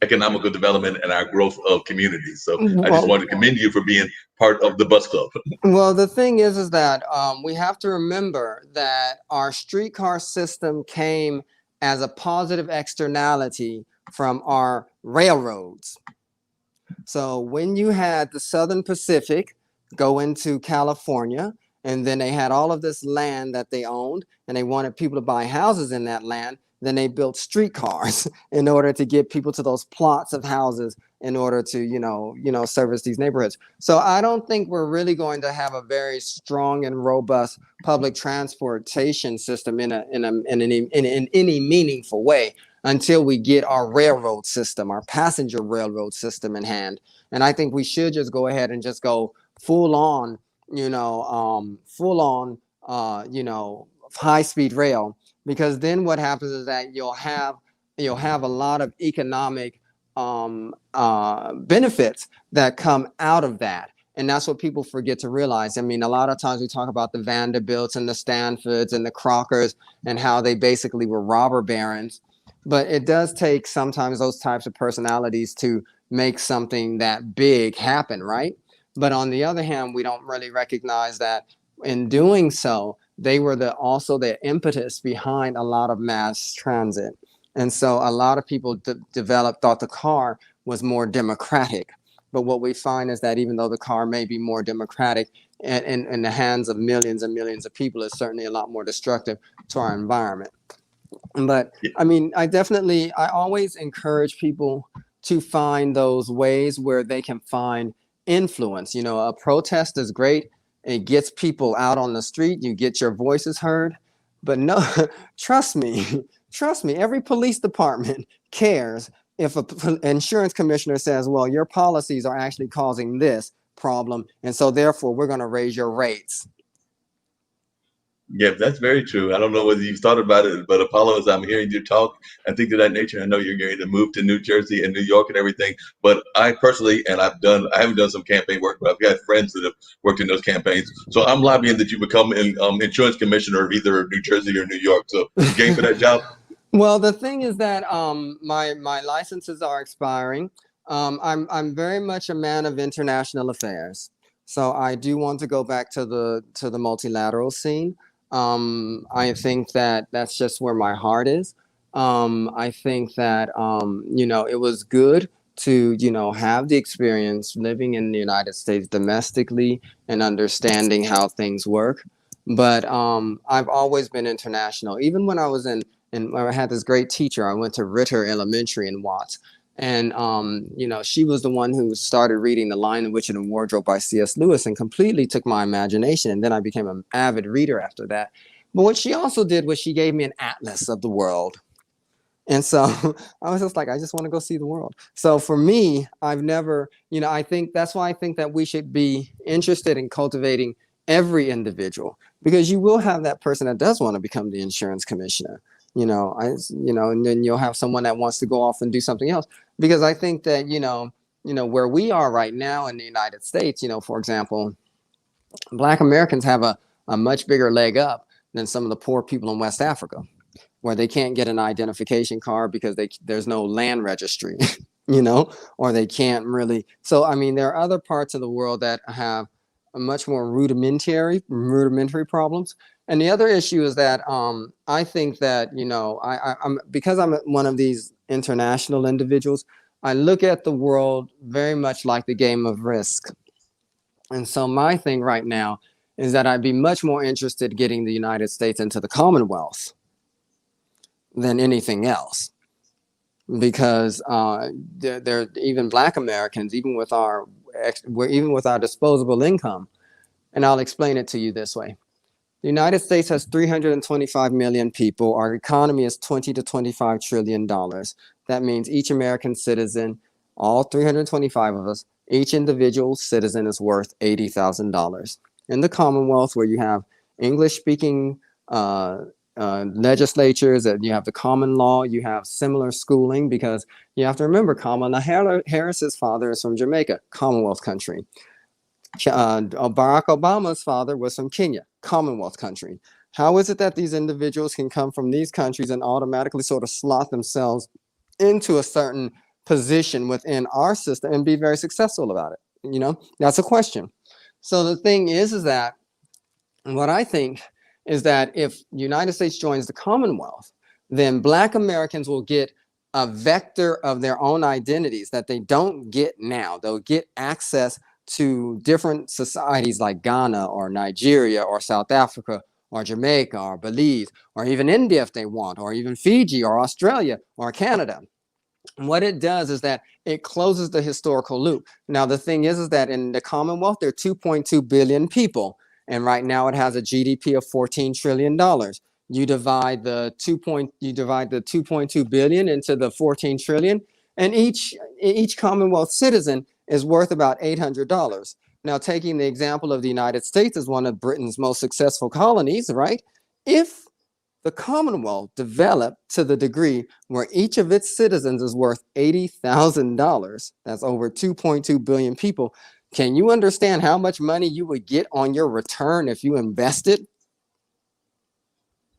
economical development and our growth of communities. So I just wanted to commend you for being part of the bus club. Well, the thing is that we have to remember that our streetcar system came as a positive externality from our railroads. So when you had the Southern Pacific go into California, and then they had all of this land that they owned, and they wanted people to buy houses in that land, then they built streetcars in order to get people to those plots of houses in order to, service these neighborhoods. So I don't think we're really going to have a very strong and robust public transportation system in any meaningful way until we get our railroad system, our passenger railroad system in hand. And I think we should just go ahead and just go full on, high-speed rail, because then what happens is that you'll have a lot of economic benefits that come out of that. And that's what people forget to realize. I mean, a lot of times we talk about the Vanderbilts and the Stanfords and the Crockers and how they basically were robber barons. But it does take sometimes those types of personalities to make something that big happen, right? But on the other hand, we don't really recognize that in doing so, they were also the impetus behind a lot of mass transit. And so a lot of people thought the car was more democratic. But what we find is that even though the car may be more democratic in the hands of millions and millions of people, it's certainly a lot more destructive to our environment. But I mean, I always encourage people to find those ways where they can find influence. A protest is great. It gets people out on the street. You get your voices heard. But no, trust me, every police department cares if an insurance commissioner says, well, your policies are actually causing this problem, and so therefore we're going to raise your rates. Yeah, that's very true. I don't know whether you've thought about it, but Apollo, as I'm hearing you talk and think of that nature, I know you're going to move to New Jersey and New York and everything. But I personally, and I haven't done some campaign work, but I've got friends that have worked in those campaigns. So I'm lobbying that you become an insurance commissioner of either New Jersey or New York. So you game for that job? Well, the thing is that my licenses are expiring. I'm very much a man of international affairs, so I do want to go back to the multilateral scene. I think that that's just where my heart is. I think that, it was good to, have the experience living in the United States domestically and understanding how things work. But I've always been international. Even when I was I had this great teacher. I went to Ritter Elementary in Watts. And, she was the one who started reading The Lion, the Witch, and the Wardrobe by C.S. Lewis and completely took my imagination. And then I became an avid reader after that. But what she also did was she gave me an atlas of the world. And so I was just like, I just want to go see the world. So for me, I've never, I think that's why I think that we should be interested in cultivating every individual, because you will have that person that does want to become the insurance commissioner. And then you'll have someone that wants to go off and do something else. Because I think that, where we are right now in the United States, for example, Black Americans have a much bigger leg up than some of the poor people in West Africa, where they can't get an identification card because there's no land registry, or they can't really. So, I mean, there are other parts of the world that have a much more rudimentary problems. And the other issue is that I think that, I'm because I'm one of these international individuals, I look at the world very much like the game of Risk. And so my thing right now is that I'd be much more interested getting the United States into the Commonwealth than anything else. Because there even Black Americans, even with our disposable income, and I'll explain it to you this way. The United States has 325 million people. Our economy is $20 to $25 trillion. That means each American citizen, all 325 of us, each individual citizen is worth $80,000. In the Commonwealth, where you have English-speaking legislatures, and you have the common law, you have similar schooling, because you have to remember, Kamala Harris's father is from Jamaica, Commonwealth country. Barack Obama's father was from Kenya, Commonwealth country. How is it that these individuals can come from these countries and automatically sort of slot themselves into a certain position within our system and be very successful about it? That's a question. So the thing is that what I think is that if the United States joins the Commonwealth, then Black Americans will get a vector of their own identities that they don't get now. They'll get access to different societies like Ghana or Nigeria or South Africa or Jamaica or Belize or even India if they want, or even Fiji or Australia or Canada. And what it does is that it closes the historical loop. Now, the thing is that in the Commonwealth, there are 2.2 billion people. And right now it has a GDP of $14 trillion. You divide the 2.2 billion into the 14 trillion, and each Commonwealth citizen is worth about $800. Now, taking the example of the United States as one of Britain's most successful colonies, right? If the Commonwealth developed to the degree where each of its citizens is worth $80,000, that's over 2.2 billion people, can you understand how much money you would get on your return if you invested?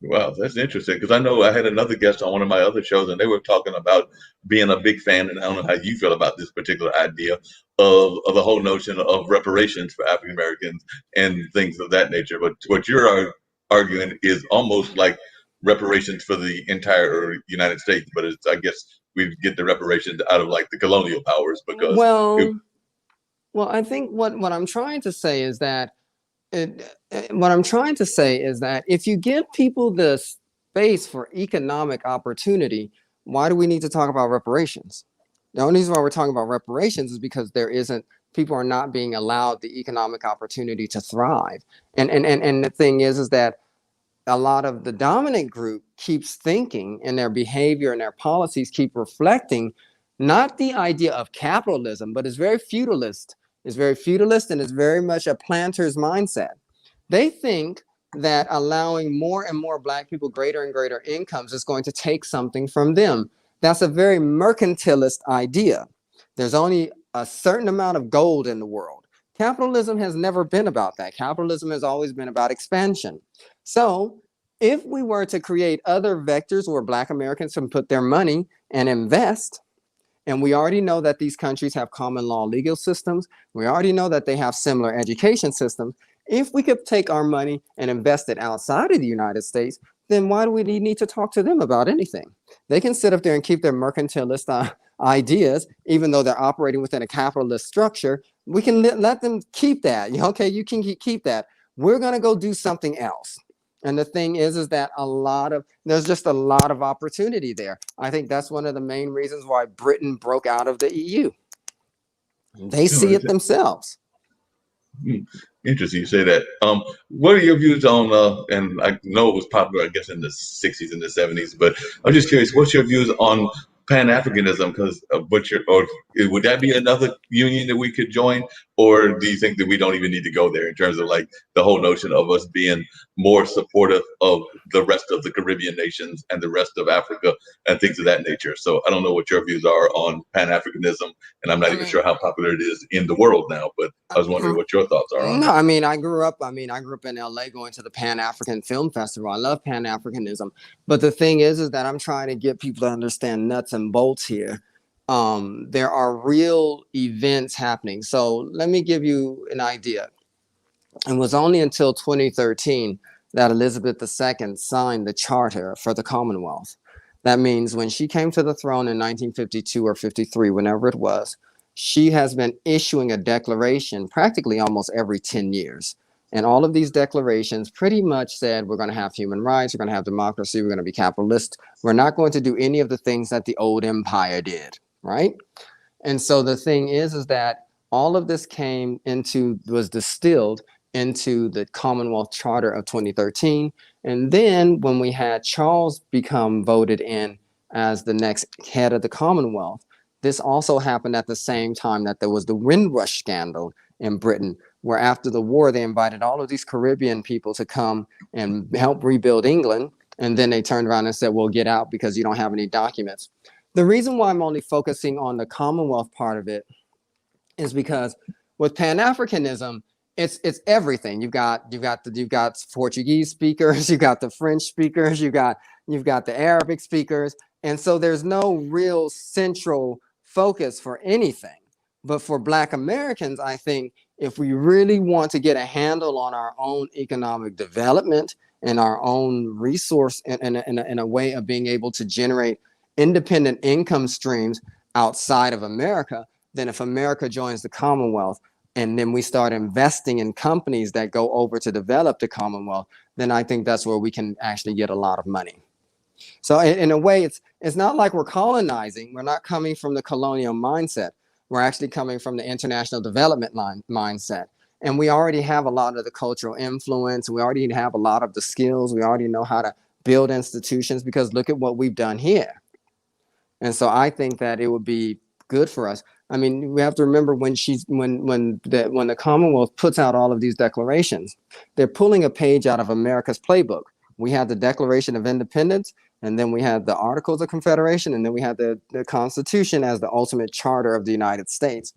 Wow, that's interesting, because I know I had another guest on one of my other shows, and they were talking about being a big fan, and I don't know how you feel about this particular idea of the whole notion of reparations for African Americans and things of that nature. But what you're arguing is almost like reparations for the entire United States, but I guess we get the reparations out of like the colonial powers, because well, I think what I'm trying to say is that if you give people the space for economic opportunity, why do we need to talk about reparations? The only reason why we're talking about reparations is because people are not being allowed the economic opportunity to thrive. And the thing is that a lot of the dominant group keeps thinking, and their behavior and their policies keep reflecting not the idea of capitalism, but it's very feudalist. It's very feudalist, and it's very much a planter's mindset. They think that allowing more and more Black people greater and greater incomes is going to take something from them. That's a very mercantilist idea. There's only a certain amount of gold in the world. Capitalism has never been about that. Capitalism has always been about expansion. So if we were to create other vectors where Black Americans can put their money and invest, and we already know that these countries have common law legal systems. We already know that they have similar education systems. If we could take our money and invest it outside of the United States, then why do we need to talk to them about anything? They can sit up there and keep their mercantilist ideas, even though they're operating within a capitalist structure. We can let them keep that. Okay, you can keep that. We're going to go do something else. And the thing is that there's just a lot of opportunity there. I think that's one of the main reasons why Britain broke out of the EU. They see it themselves. Interesting you say that. What are your views on, and I know it was popular, I guess, in the 60s and the 70s, but I'm just curious, what's your views on Pan-Africanism, because or would that be another union that we could join, or do you think that we don't even need to go there in terms of like the whole notion of us being more supportive of the rest of the Caribbean nations and the rest of Africa and things of that nature? So I don't know what your views are on Pan-Africanism, and I'm not even sure how popular it is in the world now, but I was wondering what your thoughts are on No, it. I mean, I grew up in LA going to the Pan-African Film Festival. I love Pan-Africanism. But the thing is that I'm trying to get people to understand nuts and bolts here. There are real events happening. So let me give you an idea. It was only until 2013 that Elizabeth II signed the charter for the Commonwealth. That means when she came to the throne in 1952 or 53, whenever it was, she has been issuing a declaration practically almost every 10 years. And all of these declarations pretty much said we're going to have human rights, we're going to have democracy, we're going to be capitalist. We're not going to do any of the things that the old empire did, right? And so the thing is that all of this was distilled into the Commonwealth Charter of 2013. And then when we had Charles become voted in as the next head of the Commonwealth, this also happened at the same time that there was the Windrush scandal in Britain, where after the war, they invited all of these Caribbean people to come and help rebuild England. And then they turned around and said, well, get out because you don't have any documents. The reason why I'm only focusing on the Commonwealth part of it is because with Pan-Africanism, it's everything. You've got Portuguese speakers, you've got the French speakers, you've got the Arabic speakers, and so there's no real central focus for anything. But for Black Americans, I think if we really want to get a handle on our own economic development and our own resource in a way of being able to generate independent income streams outside of America, then if America joins the Commonwealth and then we start investing in companies that go over to develop the Commonwealth, then I think that's where we can actually get a lot of money. So in a way, it's not like we're colonizing. We're not coming from the colonial mindset. We're actually coming from the international development mindset. And we already have a lot of the cultural influence. We already have a lot of the skills. We already know how to build institutions because look at what we've done here. And so I think that it would be good for us. I mean, we have to remember when the Commonwealth puts out all of these declarations, they're pulling a page out of America's playbook. We had the Declaration of Independence, and then we had the Articles of Confederation, and then we had the Constitution as the ultimate charter of the United States.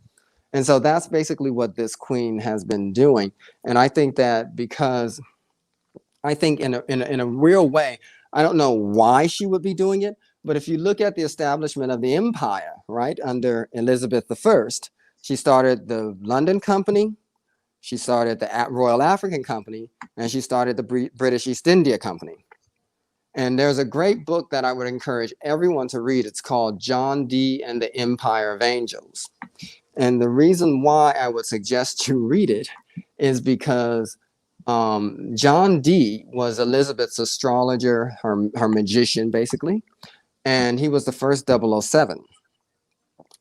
And so that's basically what this queen has been doing. And I think that because I think in a real way, I don't know why she would be doing it, but if you look at the establishment of the empire, right, under Elizabeth I, she started the London Company, she started the Royal African Company, and she started the British East India Company. And there's a great book that I would encourage everyone to read. It's called John Dee and the Empire of Angels. And the reason why I would suggest you read it is because John Dee was Elizabeth's astrologer, her magician, basically. And he was the first 007.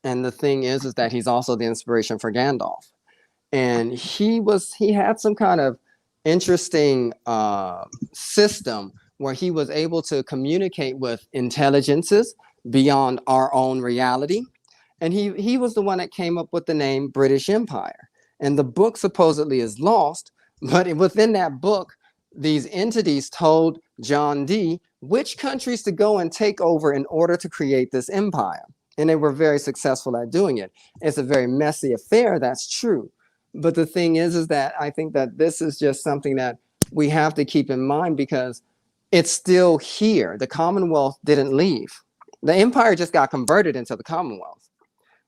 And the thing is that he's also the inspiration for Gandalf. And he had some kind of interesting system where he was able to communicate with intelligences beyond our own reality. And he was the one that came up with the name British Empire. And the book supposedly is lost, but within that book, these entities told John Dee which countries to go and take over in order to create this empire. And they were very successful at doing it. It's a very messy affair, that's true. But the thing is that I think that this is just something that we have to keep in mind because it's still here. The Commonwealth didn't leave. The empire just got converted into the Commonwealth.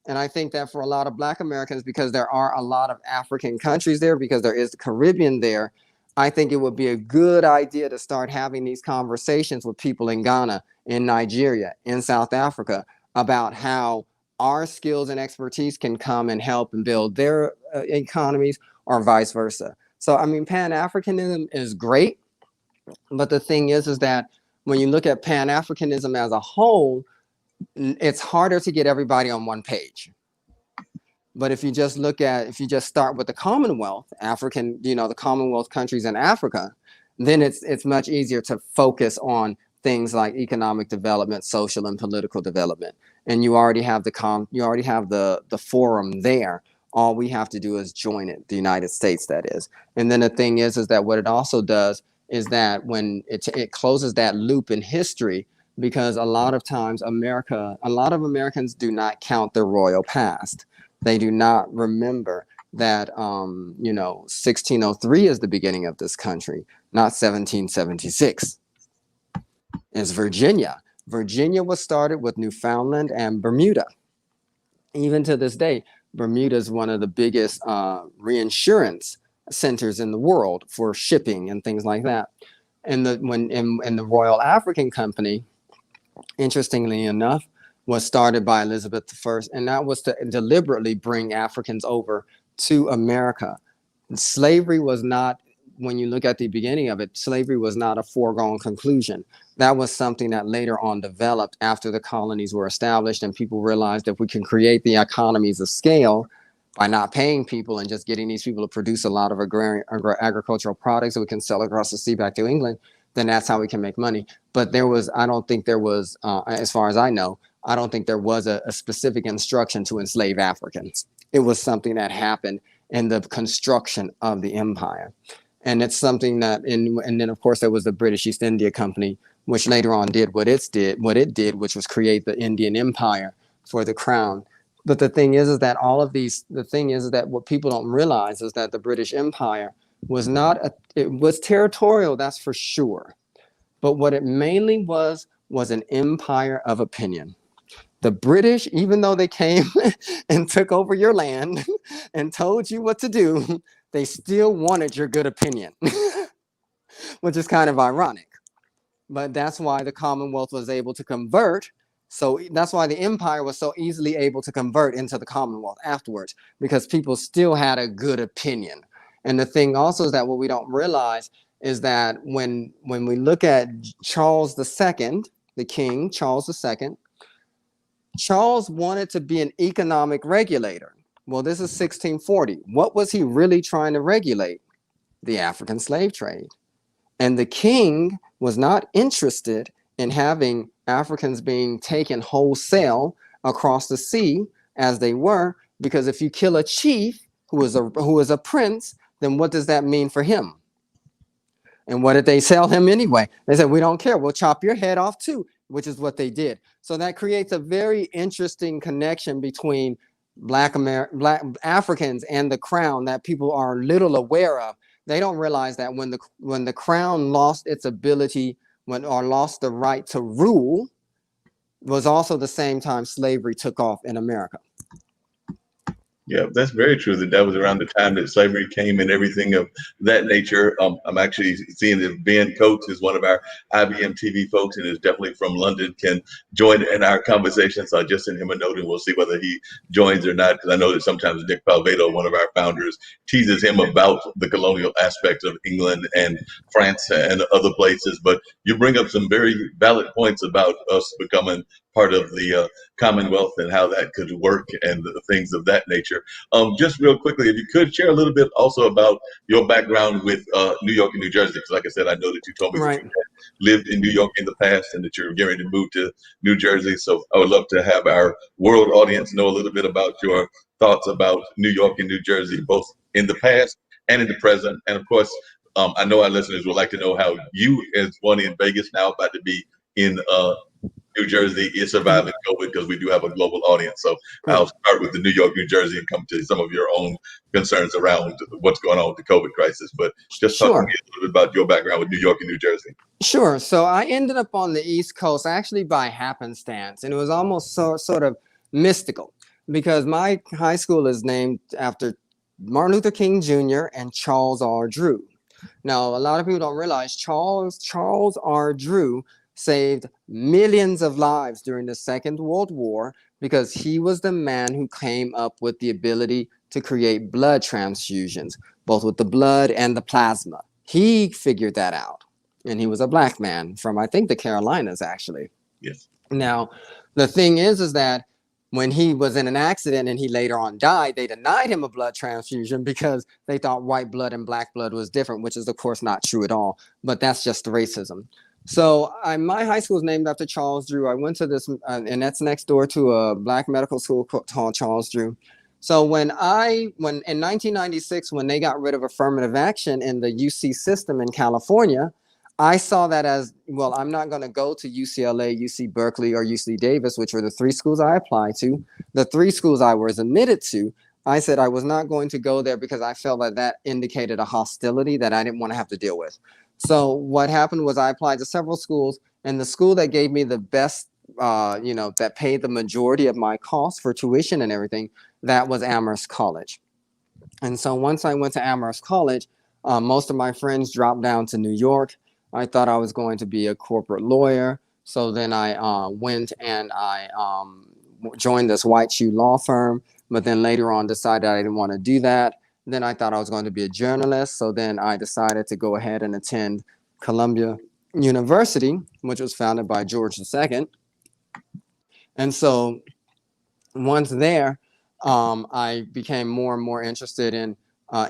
And I think that for a lot of Black Americans, because there are a lot of African countries there, because there is the Caribbean there, I think it would be a good idea to start having these conversations with people in Ghana, in Nigeria, in South Africa, about how our skills and expertise can come and help and build their economies or vice versa. So, I mean, Pan-Africanism is great. But the thing is that when you look at Pan-Africanism as a whole, it's harder to get everybody on one page. But if you just start with the Commonwealth, the Commonwealth countries in Africa, then it's much easier to focus on things like economic development, social and political development. And you already have the forum there. All we have to do is join it, the United States, that is. And then the thing is that what it also does is that when it closes that loop in history, because a lot of times a lot of Americans do not count their royal past. They do not remember that 1603 is the beginning of this country, not 1776. It's Virginia. Virginia was started with Newfoundland and Bermuda. Even to this day, Bermuda is one of the biggest reinsurance centers in the world for shipping and things like that. And the Royal African Company, interestingly enough, was started by Elizabeth I, and that was to deliberately bring Africans over to America. Slavery was not, when you look at the beginning of it, slavery was not a foregone conclusion. That was something that later on developed after the colonies were established, and people realized that we can create the economies of scale by not paying people and just getting these people to produce a lot of agricultural products that we can sell across the sea back to England, then that's how we can make money. But I don't think there was, as far as I know, I don't think there was a specific instruction to enslave Africans. It was something that happened in the construction of the empire. And it's something that, and then of course there was the British East India Company, which later on did what it did, which was create the Indian Empire for the crown. But the thing is that what people don't realize is that the British Empire was it was territorial, that's for sure. But what it mainly was an empire of opinion. The British, even though they came and took over your land and told you what to do, they still wanted your good opinion, which is kind of ironic. But that's why the Commonwealth was able to convert. So that's why the empire was so easily able to convert into the Commonwealth afterwards, because people still had a good opinion. And the thing also is that what we don't realize is that when we look at Charles II, the King, Charles II, Charles wanted to be an economic regulator. Well, this is 1640. What was he really trying to regulate? The African slave trade. And the king was not interested in having Africans being taken wholesale across the sea as they were, because if you kill a chief who is a prince, then what does that mean for him? And what did they sell him anyway? They said, we don't care, we'll chop your head off too, which is what they did. So that creates a very interesting connection between Black Africans and the crown that people are little aware of. They don't realize that when the crown lost its ability, or lost the right to rule, was also the same time slavery took off in America. Yeah, that's very true. That was around the time that slavery came and everything of that nature. I'm actually seeing that Ben Coates is one of our IBM TV folks and is definitely from London, can join in our conversation. So I just sent him a note and we'll see whether he joins or not, because I know that sometimes Nick Palvedo, one of our founders, teases him about the colonial aspects of England and France and other places. But you bring up some very valid points about us becoming part of the Commonwealth and how that could work and the things of that nature. Just real quickly, if you could share a little bit also about your background with New York and New Jersey, because like I said, I know that you told me that you had lived in New York in the past and that you're getting ready to move to New Jersey. So I would love to have our world audience know a little bit about your thoughts about New York and New Jersey, both in the past and in the present. And of course, I know our listeners would like to know how you, as one in Vegas, now about to be in New Jersey, is surviving COVID, because we do have a global audience. So I'll start with the New York, New Jersey, and come to some of your own concerns around what's going on with the COVID crisis. But just talk to me a little bit about your background with New York and New Jersey. Sure. So I ended up on the East Coast actually by happenstance, and it was almost sort of mystical, because my high school is named after Martin Luther King Jr. and Charles R. Drew. Now, a lot of people don't realize Charles R. Drew saved millions of lives during the Second World War, because he was the man who came up with the ability to create blood transfusions, both with the blood and the plasma. He figured that out. And he was a Black man from, I think, the Carolinas, actually. Yes. Now, the thing is that when he was in an accident and he later on died, they denied him a blood transfusion because they thought white blood and black blood was different, which is, of course, not true at all. But that's just racism. So my high school is named after Charles Drew. I went to this, and that's next door to a black medical school called Charles Drew. So when in 1996, when they got rid of affirmative action in the UC system in California, I saw that as, well, I'm not going to go to UCLA, UC Berkeley, or UC Davis, which were the three schools I applied to. The three schools I was admitted to, I said I was not going to go there because I felt that that indicated a hostility that I didn't want to have to deal with. So what happened was I applied to several schools, and the school that gave me the best, that paid the majority of my costs for tuition and everything, that was Amherst College. And so once I went to Amherst College, most of my friends dropped down to New York. I thought I was going to be a corporate lawyer. So then I went and I joined this white shoe law firm, but then later on decided I didn't want to do that. Then I thought I was going to be a journalist. So then I decided to go ahead and attend Columbia University, which was founded by George II. And so once there, I became more and more interested in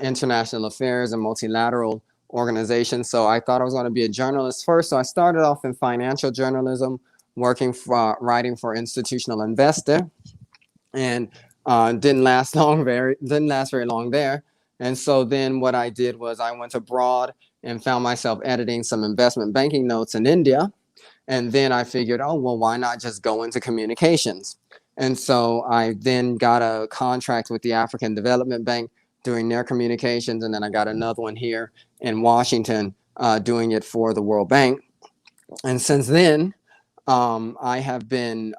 international affairs and multilateral organizations. So I thought I was going to be a journalist first. So I started off in financial journalism, writing for Institutional Investor, and didn't last very long there. And so then what I did was I went abroad and found myself editing some investment banking notes in India. And then I figured, oh, well, why not just go into communications? And so I then got a contract with the African Development Bank doing their communications. And then I got another one here in Washington doing it for the World Bank. And since then, I have been,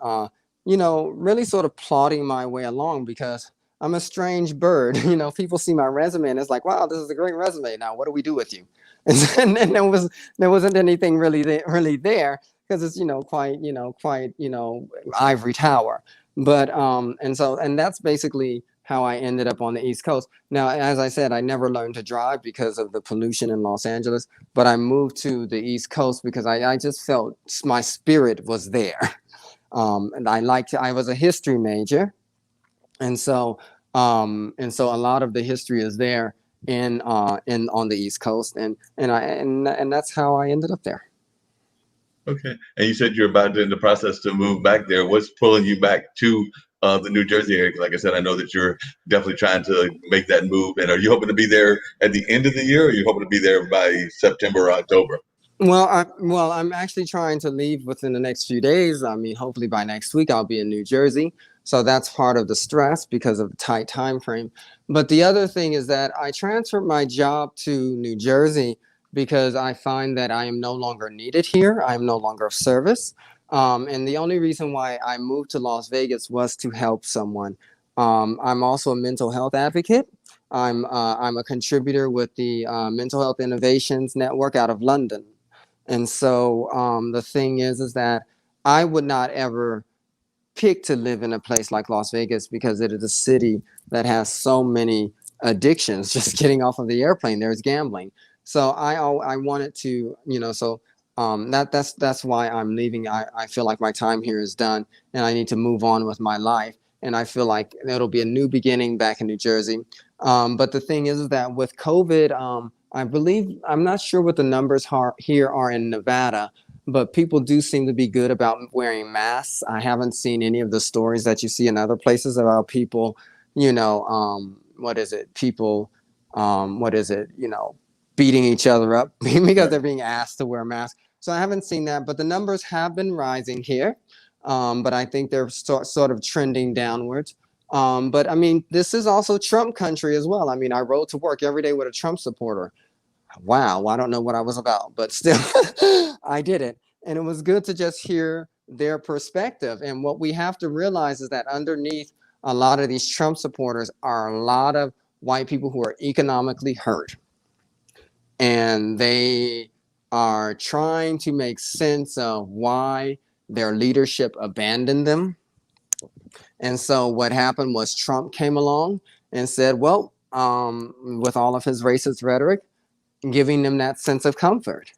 really sort of plodding my way along because I'm a strange bird. People see my resume and it's like, wow, this is a great resume. Now, what do we do with you? And then there wasn't anything really there because it's, quite ivory tower. But and that's basically how I ended up on the East Coast. Now, as I said, I never learned to drive because of the pollution in Los Angeles, but I moved to the East Coast because I just felt my spirit was there. And I was a history major. And so a lot of the history is there in on the East Coast, and that's how I ended up there. Okay. And you said you're about in the process to move back there. What's pulling you back to the New Jersey area? Like I said, I know that you're definitely trying to make that move. And are you hoping to be there at the end of the year, or are you hoping to be there by September or October? Well, I'm actually trying to leave within the next few days. I mean, hopefully by next week I'll be in New Jersey. So that's part of the stress because of the tight time frame. But the other thing is that I transferred my job to New Jersey because I find that I am no longer needed here. I am no longer of service. And the only reason why I moved to Las Vegas was to help someone. I'm also a mental health advocate. I'm a contributor with the Mental Health Innovations Network out of London. And so the thing is that I would not ever pick to live in a place like Las Vegas because it is a city that has so many addictions. Just getting off of the airplane, there's gambling. So I wanted to, that's why I'm leaving. I feel like my time here is done and I need to move on with my life. And I feel like it'll be a new beginning back in New Jersey. But the thing is that with COVID, I believe, I'm not sure what the numbers here are in Nevada, but people do seem to be good about wearing masks. I haven't seen any of the stories that you see in other places about people, beating each other up because they're being asked to wear masks. So I haven't seen that, but the numbers have been rising here. But I think they're sort of trending downwards. But I mean, this is also Trump country as well. I mean, I rode to work every day with a Trump supporter. Wow, I don't know what I was about, but still, I did it. And it was good to just hear their perspective. And what we have to realize is that underneath a lot of these Trump supporters are a lot of white people who are economically hurt. And they are trying to make sense of why their leadership abandoned them. And so what happened was Trump came along and said, well, with all of his racist rhetoric, giving them that sense of comfort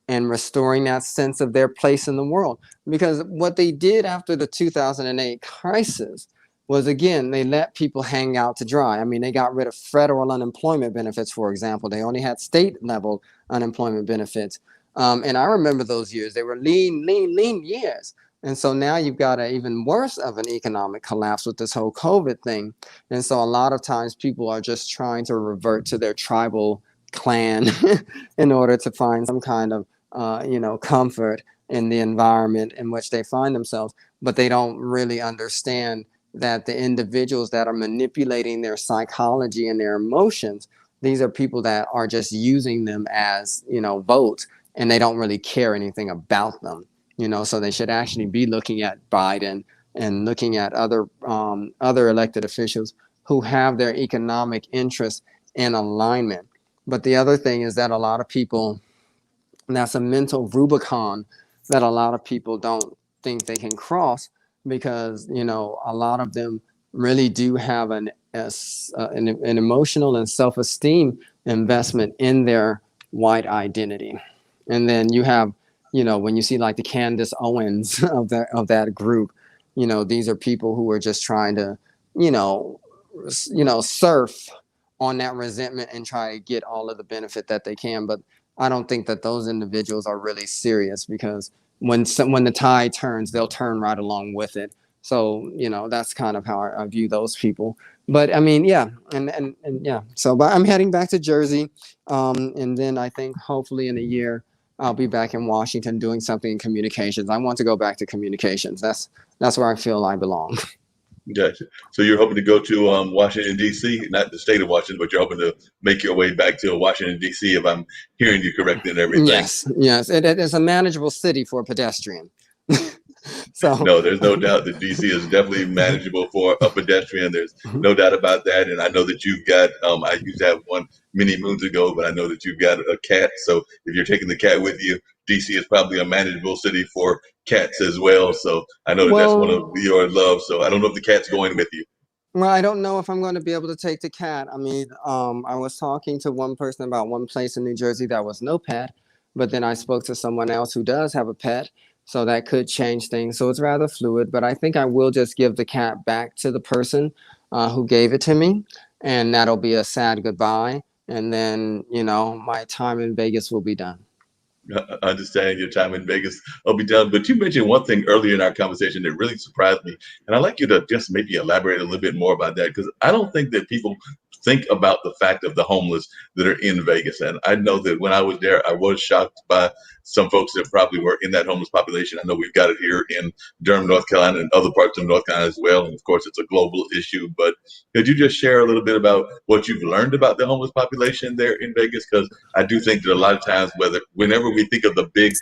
and restoring that sense of their place in the world. Because what they did after the 2008 crisis was, again, they let people hang out to dry. I mean, they got rid of federal unemployment benefits, for example. They only had state level unemployment benefits. And I remember those years. They were lean years. And so now you've got an even worse of an economic collapse with this whole COVID thing. And so a lot of times people are just trying to revert to their tribal clan in order to find some kind of, comfort in the environment in which they find themselves. But they don't really understand that the individuals that are manipulating their psychology and their emotions, these are people that are just using them as, votes, and they don't really care anything about them. So they should actually be looking at Biden and looking at other elected officials who have their economic interests in alignment. But the other thing is that a lot of people, that's a mental Rubicon that a lot of people don't think they can cross, because a lot of them really do have an emotional and self-esteem investment in their white identity. And then you have, when you see like the Candace Owens of that group, these are people who are just trying to, surf on that resentment and try to get all of the benefit that they can. But I don't think that those individuals are really serious, because when the tide turns, they'll turn right along with it. So, that's kind of how I view those people. But I mean, yeah, and yeah. So, but I'm heading back to Jersey, and then I think hopefully in a year I'll be back in Washington doing something in communications. I want to go back to communications. That's where I feel I belong. Gotcha. So you're hoping to go to Washington, D.C., not the state of Washington, but you're hoping to make your way back to Washington, D.C., if I'm hearing you correctly and everything. Yes. It is a manageable city for a pedestrian. So no, there's no doubt that DC is definitely manageable for a pedestrian. There's no doubt about that. And I know that you've got, I used to have one many moons ago, but I know that you've got a cat. So if you're taking the cat with you, DC is probably a manageable city for cats as well. So I know that that's one of your loves. So I don't know if the cat's going with you. Well, I don't know if I'm going to be able to take the cat. I mean, I was talking to one person about one place in New Jersey that was no pet, but then I spoke to someone else who does have a pet. So that could change things. So it's rather fluid, but I think I will just give the cat back to the person who gave it to me. And that'll be a sad goodbye. And then, my time in Vegas will be done. I understand your time in Vegas will be done. But you mentioned one thing earlier in our conversation that really surprised me. And I'd like you to just maybe elaborate a little bit more about that, because I don't think that people think about the fact of the homeless that are in Vegas. And I know that when I was there, I was shocked by some folks that probably were in that homeless population. I know we've got it here in Durham, North Carolina, and other parts of North Carolina as well. And of course, it's a global issue. But could you just share a little bit about what you've learned about the homeless population there in Vegas? Because I do think that a lot of times, whenever we think of the big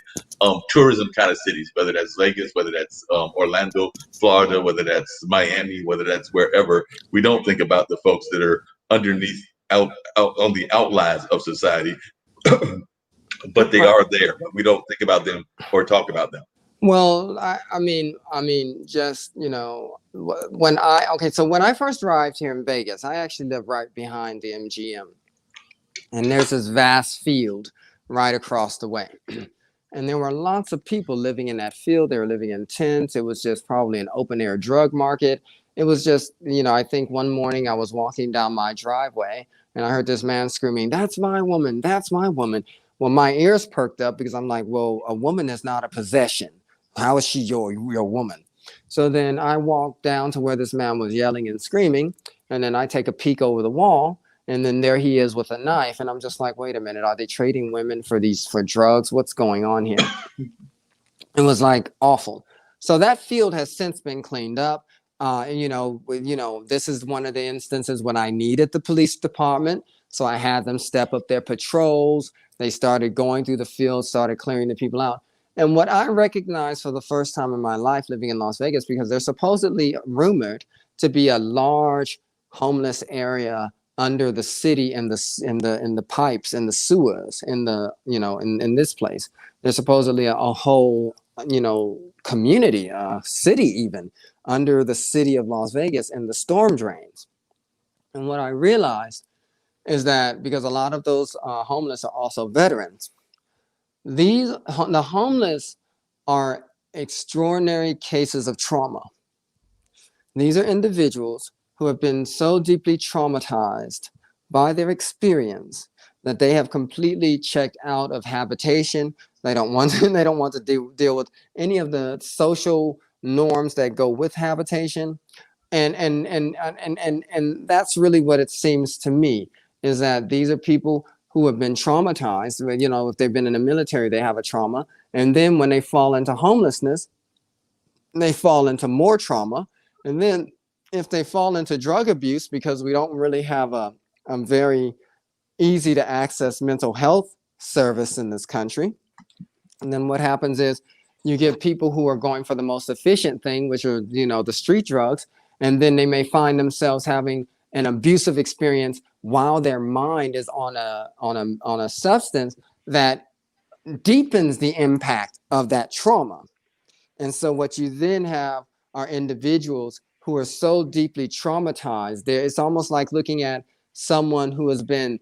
tourism kind of cities, whether that's Vegas, whether that's Orlando, Florida, whether that's Miami, whether that's wherever, we don't think about the folks that are underneath out on the outlines of society. But they are there. We don't think about them or talk about them. Well, I mean, just, so when I first arrived here in Vegas, I actually lived right behind the MGM. And there's this vast field right across the way. And there were lots of people living in that field. They were living in tents. It was just probably an open air drug market. It was just, I think one morning I was walking down my driveway and I heard this man screaming, "That's my woman. That's my woman." Well, my ears perked up, because I'm like, well, a woman is not a possession. How is she your woman? So then I walked down to where this man was yelling and screaming. And then I take a peek over the wall. And then there he is with a knife. And I'm just like, wait a minute. Are they trading women for drugs? What's going on here? It was like awful. So that field has since been cleaned up. This is one of the instances when I needed the police department. So I had them step up their patrols. They started going through the field, started clearing the people out. And what I recognized for the first time in my life living in Las Vegas, because there's supposedly rumored to be a large homeless area under the city in the pipes and the sewers in this place. There's supposedly a whole community, city even under the city of Las Vegas in the storm drains. And what I realized is that because a lot of those homeless are also veterans, the homeless are extraordinary cases of trauma. These are individuals who have been so deeply traumatized by their experience that they have completely checked out of habitation. They don't want to, they don't want to deal with any of the social norms that go with habitation. And that's really what it seems to me, is that these are people who have been traumatized. You know, if they've been in the military, they have a trauma. And then when they fall into homelessness, they fall into more trauma. And then if they fall into drug abuse, because we don't really have a very easy to access mental health service in this country, and then what happens is you get people who are going for the most efficient thing, which are, you know, the street drugs, and then they may find themselves having an abusive experience while their mind is on a substance that deepens the impact of that trauma. And so what you then have are individuals who are so deeply traumatized. It's almost like looking at someone who has been,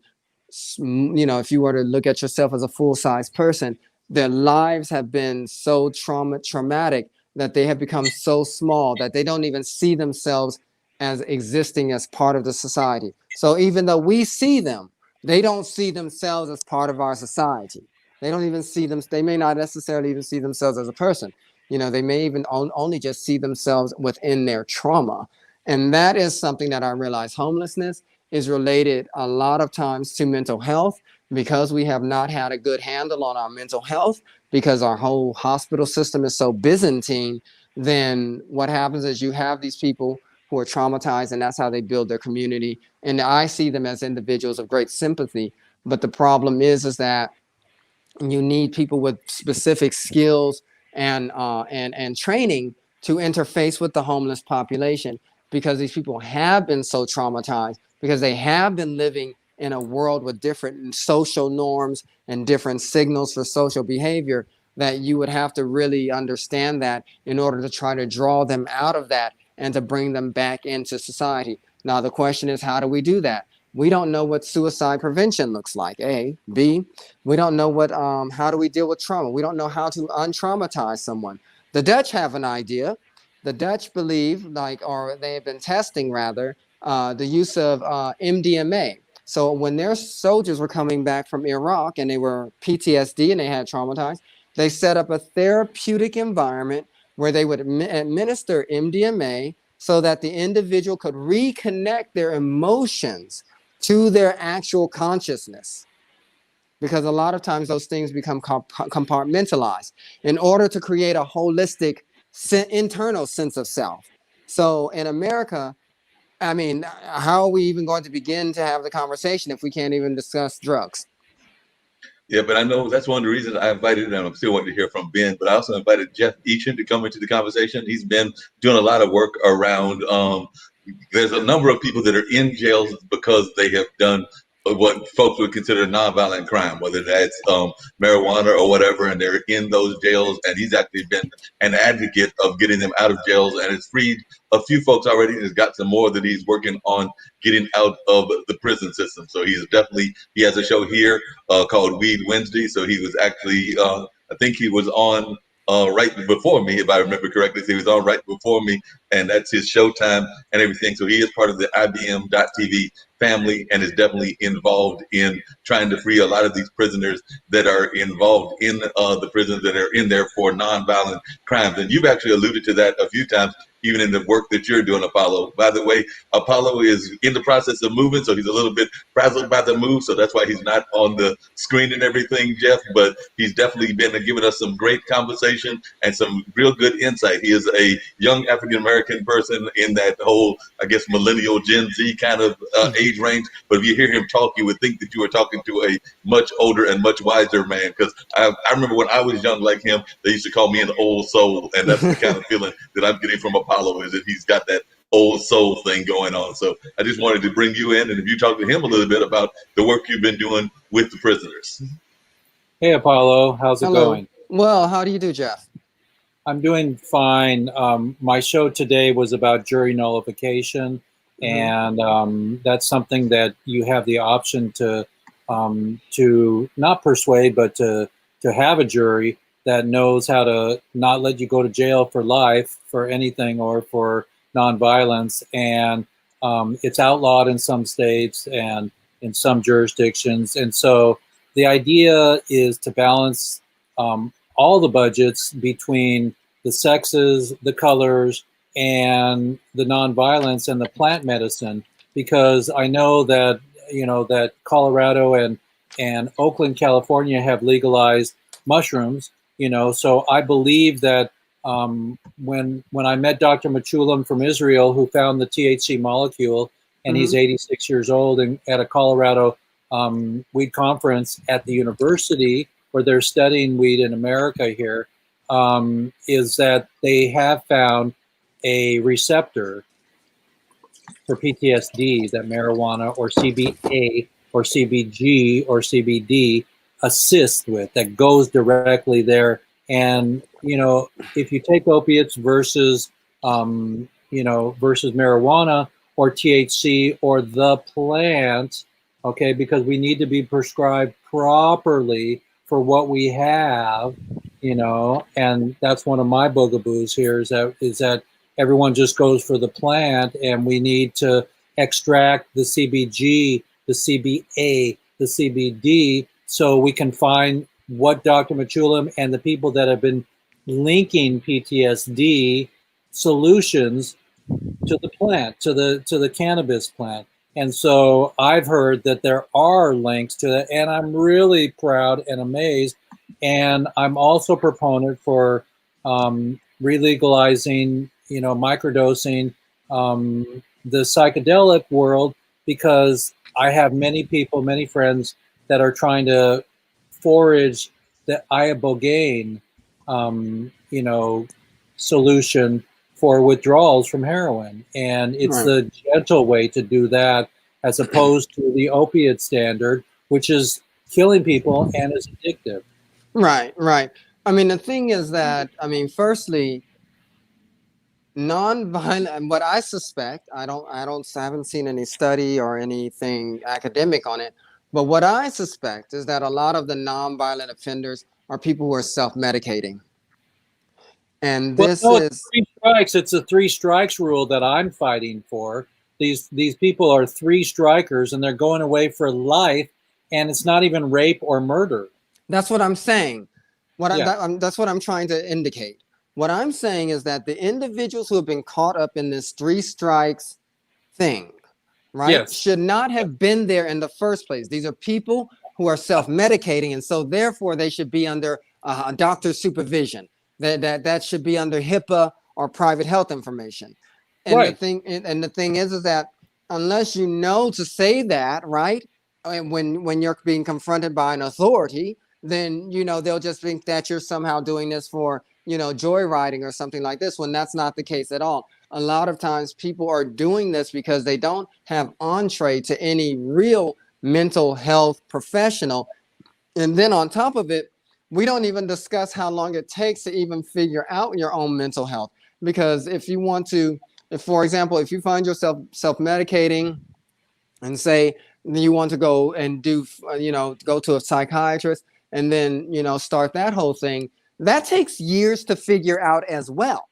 you know, if you were to look at yourself as a full-size person, their lives have been so traumatic that they have become so small that they don't even see themselves as existing as part of the society. So even though we see them, they don't see themselves as part of our society. They don't even see them. They may not necessarily even see themselves as a person. You know, they may even only just see themselves within their trauma. And that is something that I realize homelessness is related a lot of times to mental health, because we have not had a good handle on our mental health, because our whole hospital system is so Byzantine. Then what happens is you have these people who are traumatized, and that's how they build their community. And I see them as individuals of great sympathy. But the problem is that you need people with specific skills and training to interface with the homeless population, because these people have been so traumatized, because they have been living in a world with different social norms and different signals for social behavior, that you would have to really understand that in order to try to draw them out of that and to bring them back into society. Now, the question is, how do we do that? We don't know what suicide prevention looks like, A. B, we don't know how do we deal with trauma? We don't know how to untraumatize someone. The Dutch have an idea. The Dutch believe, or they have been testing rather, the use of MDMA. So when their soldiers were coming back from Iraq and they were PTSD and they had traumatized, they set up a therapeutic environment where they would administer MDMA so that the individual could reconnect their emotions to their actual consciousness. Because a lot of times those things become compartmentalized in order to create a holistic internal sense of self. So in America, I mean, how are we even going to begin to have the conversation if we can't even discuss drugs? Yeah, but I know that's one of the reasons I invited, and I'm still wanting to hear from Ben, but I also invited Jeff Eachin to come into the conversation. He's been doing a lot of work around, there's a number of people that are in jails because they have done what folks would consider nonviolent crime, whether that's marijuana or whatever, and they're in those jails. And he's actually been an advocate of getting them out of jails, and it's freed a few folks already, and has got some more that he's working on getting out of the prison system. So he has a show here called Weed Wednesday. So he was actually, I think he was on right before me, if I remember correctly. So he was on right before me, and that's his showtime and everything. So he is part of the IBM.TV family and is definitely involved in trying to free a lot of these prisoners that are involved in the prisons that are in there for nonviolent crimes. And you've actually alluded to that a few times, even in the work that you're doing, Apollo. By the way, Apollo is in the process of moving, so he's a little bit frazzled by the move, so that's why he's not on the screen and everything, Jeff, but he's definitely been giving us some great conversation and some real good insight. He is a young African-American person in that whole, I guess, millennial Gen Z kind of age range, but if you hear him talk, you would think that you were talking to a much older and much wiser man, because I remember when I was young like him, they used to call me an old soul, and that's the kind of feeling that I'm getting from Apollo, is that he's got that old soul thing going on. So I just wanted to bring you in, and if you talk to him a little bit about the work you've been doing with the prisoners. Hey, Apollo, how's it going? Well, how do you do, Jeff? I'm doing fine. My show today was about jury nullification, and that's something that you have the option to not persuade, but to have a jury that knows how to not let you go to jail for life for anything or for nonviolence. And it's outlawed in some states, and in some jurisdictions. And so the idea is to balance all the budgets between the sexes, the colors, and the nonviolence and the plant medicine, because I know that that Colorado and Oakland, California have legalized mushrooms. So I believe that when I met Dr. Machulam from Israel, who found the THC molecule, and he's 86 years old, and at a Colorado weed conference at the university where they're studying weed in America here, is that they have found a receptor for PTSD that marijuana or CBA or CBG or CBD assists with, that goes directly there. And if you take opiates versus versus marijuana or THC or the plant, okay, because we need to be prescribed properly for what we have, and that's one of my bugaboos here is that everyone just goes for the plant, and we need to extract the CBG, the CBA, the CBD, so we can find what Dr. Machulam and the people that have been linking PTSD solutions to the plant, to the cannabis plant. And so I've heard that there are links to that, and I'm really proud and amazed. And I'm also a proponent for relegalizing, microdosing, the psychedelic world, because I have many people, many friends that are trying to forage the ibogaine, solution for withdrawals from heroin. And it's the gentle way to do that, as opposed to the opiate standard, which is killing people and is addictive. Right. I mean, the thing is that, firstly, non-violent, what I suspect, I haven't seen any study or anything academic on it, but what I suspect is that a lot of the non-violent offenders are people who are self-medicating. And this is 3 strikes. It's a 3 strikes rule that I'm fighting for. These people are 3 strikers, and they're going away for life, and it's not even rape or murder. That's what I'm saying. That's what I'm trying to indicate. What I'm saying is that the individuals who have been caught up in this 3 strikes thing, right, yes, should not have been there in the first place. These are people who are self-medicating, and so therefore they should be under a doctor's supervision. That should be under HIPAA or private health information. And the thing is that unless you know to say that, right, when you're being confronted by an authority, then they'll just think that you're somehow doing this for joyriding or something like this, when that's not the case at all. A lot of times people are doing this because they don't have entree to any real mental health professional. And then on top of it, we don't even discuss how long it takes to even figure out your own mental health. Because for example, if you find yourself self-medicating and say you want to go and go to a psychiatrist and then, start that whole thing, that takes years to figure out as well.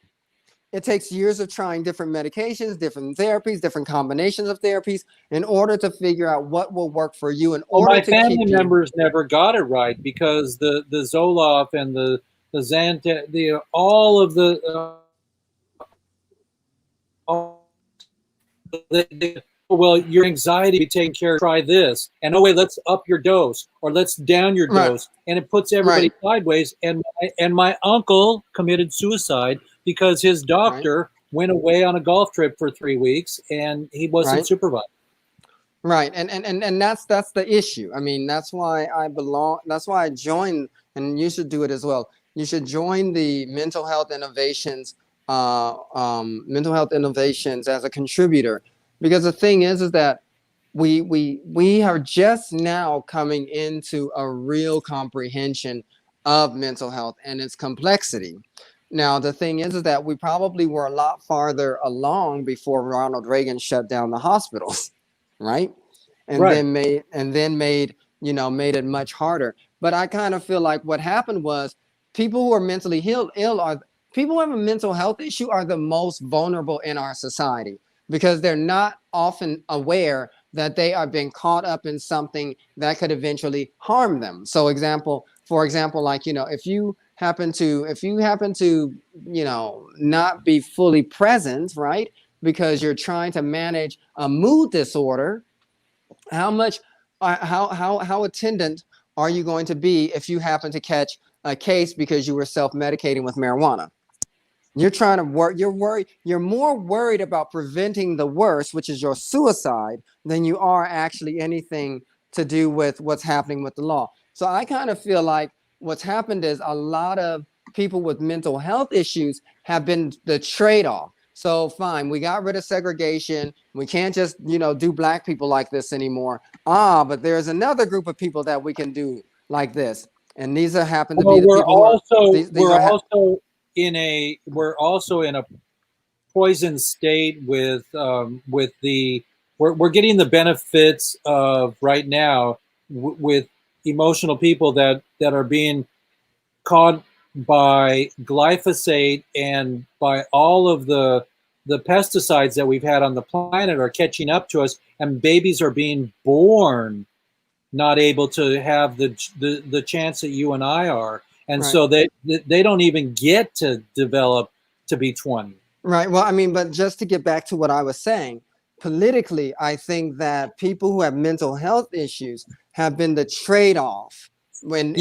It takes years of trying different medications, different therapies, different combinations of therapies in order to figure out what will work for you. My family members never got it right, because the Zoloft and the Zantac, all of the well, your anxiety be taken care of, try this, and oh wait, let's up your dose, or let's down your dose, and it puts everybody sideways. And my uncle committed suicide because his doctor went away on a golf trip for 3 weeks and he wasn't supervised. Right, and that's the issue. That's why I joined, and you should do it as well. You should join the mental health innovations as a contributor, because the thing is that we are just now coming into a real comprehension of mental health and its complexity. Now, the thing is that we probably were a lot farther along before Ronald Reagan shut down the hospitals, right? And then made it much harder. But I kind of feel like what happened was people who are mentally ill are people who have a mental health issue are the most vulnerable in our society, because they're not often aware that they are being caught up in something that could eventually harm them. So for example, like, if you happen to, not be fully present, right? Because you're trying to manage a mood disorder, how attendant are you going to be if you happen to catch a case because you were self-medicating with marijuana? You're trying to work, you're more worried about preventing the worst, which is your suicide, than you are actually anything to do with what's happening with the law. So I kind of feel like what's happened is a lot of people with mental health issues have been the trade-off. So fine, we got rid of segregation. We can't just, do black people like this anymore. But there's another group of people that we can do like this. And these happen to be the people we're also in a poisoned state with we're getting the benefits of right now with emotional people that are being caught by glyphosate and by all of the pesticides that we've had on the planet are catching up to us, and babies are being born not able to have the chance that you and I are. And Right. so they don't even get to develop to be 20. Right. Well, I mean, but just to get back to what I was saying, politically, I think that people who have mental health issues have been the trade-off in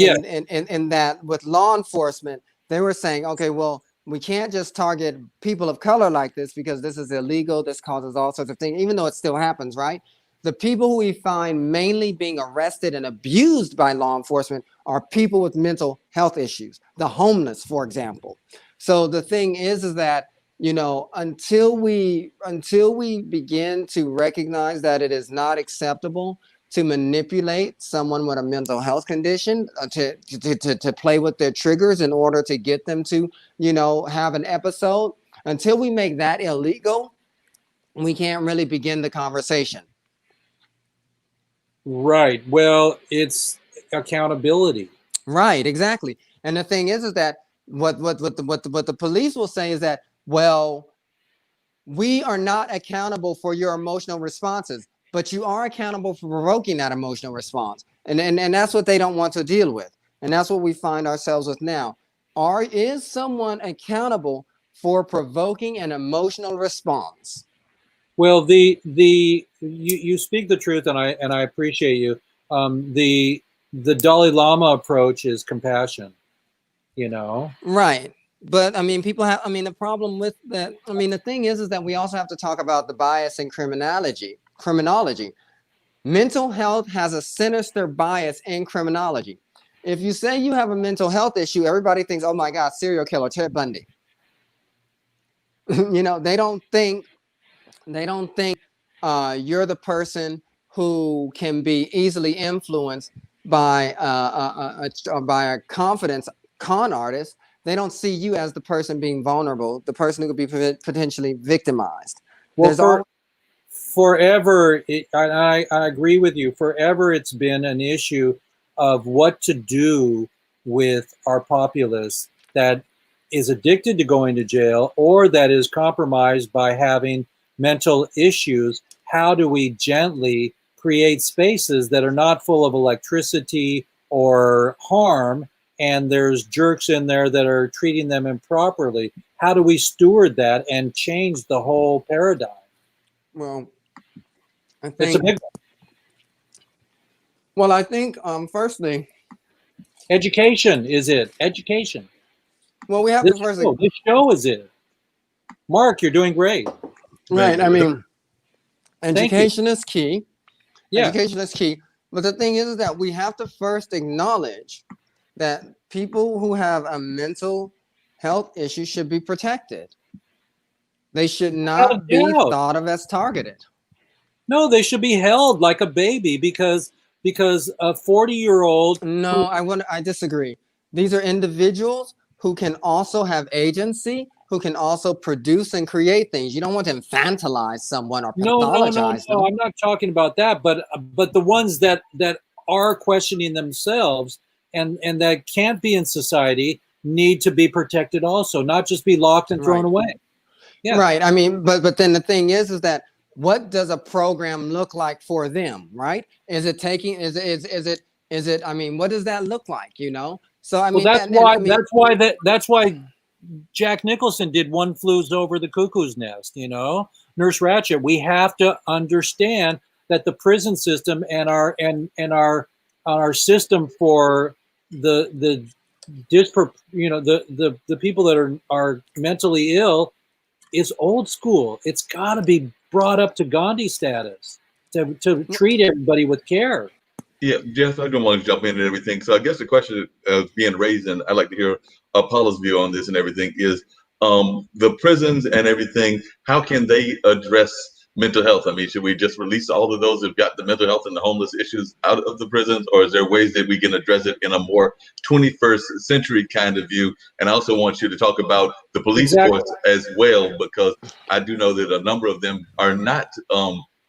that with law enforcement, they were saying, okay, well, we can't just target people of color like this because this is illegal. This causes all sorts of things, even though it still happens, right? The people who we find mainly being arrested and abused by law enforcement are people with mental health issues, the homeless, for example. So the thing is that, until we begin to recognize that it is not acceptable to manipulate someone with a mental health condition, to play with their triggers in order to get them to, have an episode, until we make that illegal, we can't really begin the conversation. Right. Well, it's accountability. Right. Exactly. And the thing is that what the police will say is that, well, we are not accountable for your emotional responses, but you are accountable for provoking that emotional response. And that's what they don't want to deal with. And that's what we find ourselves with now. Is someone accountable for provoking an emotional response? Well, you speak the truth, and I appreciate you. The Dalai Lama approach is compassion, Right. But I mean, the problem with that, the thing is that we also have to talk about the bias in criminology. Mental health has a sinister bias in criminology. If you say you have a mental health issue, everybody thinks, oh my God, serial killer, Ted Bundy. They don't think you're the person who can be easily influenced by a confidence con artist. They don't see you as the person being vulnerable, the person who could be potentially victimized. Well, forever, I agree with you. Forever, it's been an issue of what to do with our populace that is addicted to going to jail or that is compromised by having mental issues. How do we gently create spaces that are not full of electricity or harm, and there's jerks in there that are treating them improperly? How do we steward that and change the whole paradigm? Well, I think it's a big one. Well, I think firstly, education is it. Education. Well, we have this to first. This show is it. Mark, you're doing great. Right. I mean, education is key. Yeah. Education is key. But the thing is that we have to first acknowledge that people who have a mental health issue should be protected. They should not be thought of as targeted. No, they should be held like a baby because a 40-year-old. No, I disagree. These are individuals who can also have agency, who can also produce and create things. You don't want to infantilize someone or pathologize them. No, I'm not talking about that, but the ones that are questioning themselves and that can't be in society need to be protected also, not just be locked and thrown away. Yeah. Right. I mean, but then the thing is that what does a program look like for them, right? Is it taking, is it, I mean, what does that look like, you know? So, I Well, mean, that's why Jack Nicholson did One Flew Over the Cuckoo's Nest, you know, Nurse Ratched. We have to understand that the prison system and our system for the the people that are mentally ill is old school. It's got to be brought up to Gandhi status to treat everybody with care. Yeah, Jeff, I don't want to jump in and everything. So I guess the question being raised, and I'd like to hear Paula's view on this and everything, is the prisons and everything, how can they address mental health? I mean, should we just release all of those who've got the mental health and the homeless issues out of the prisons, or is there ways that we can address it in a more 21st century kind of view? And I also want you to talk about the police Exactly. force as well, because I do know that a number of them are not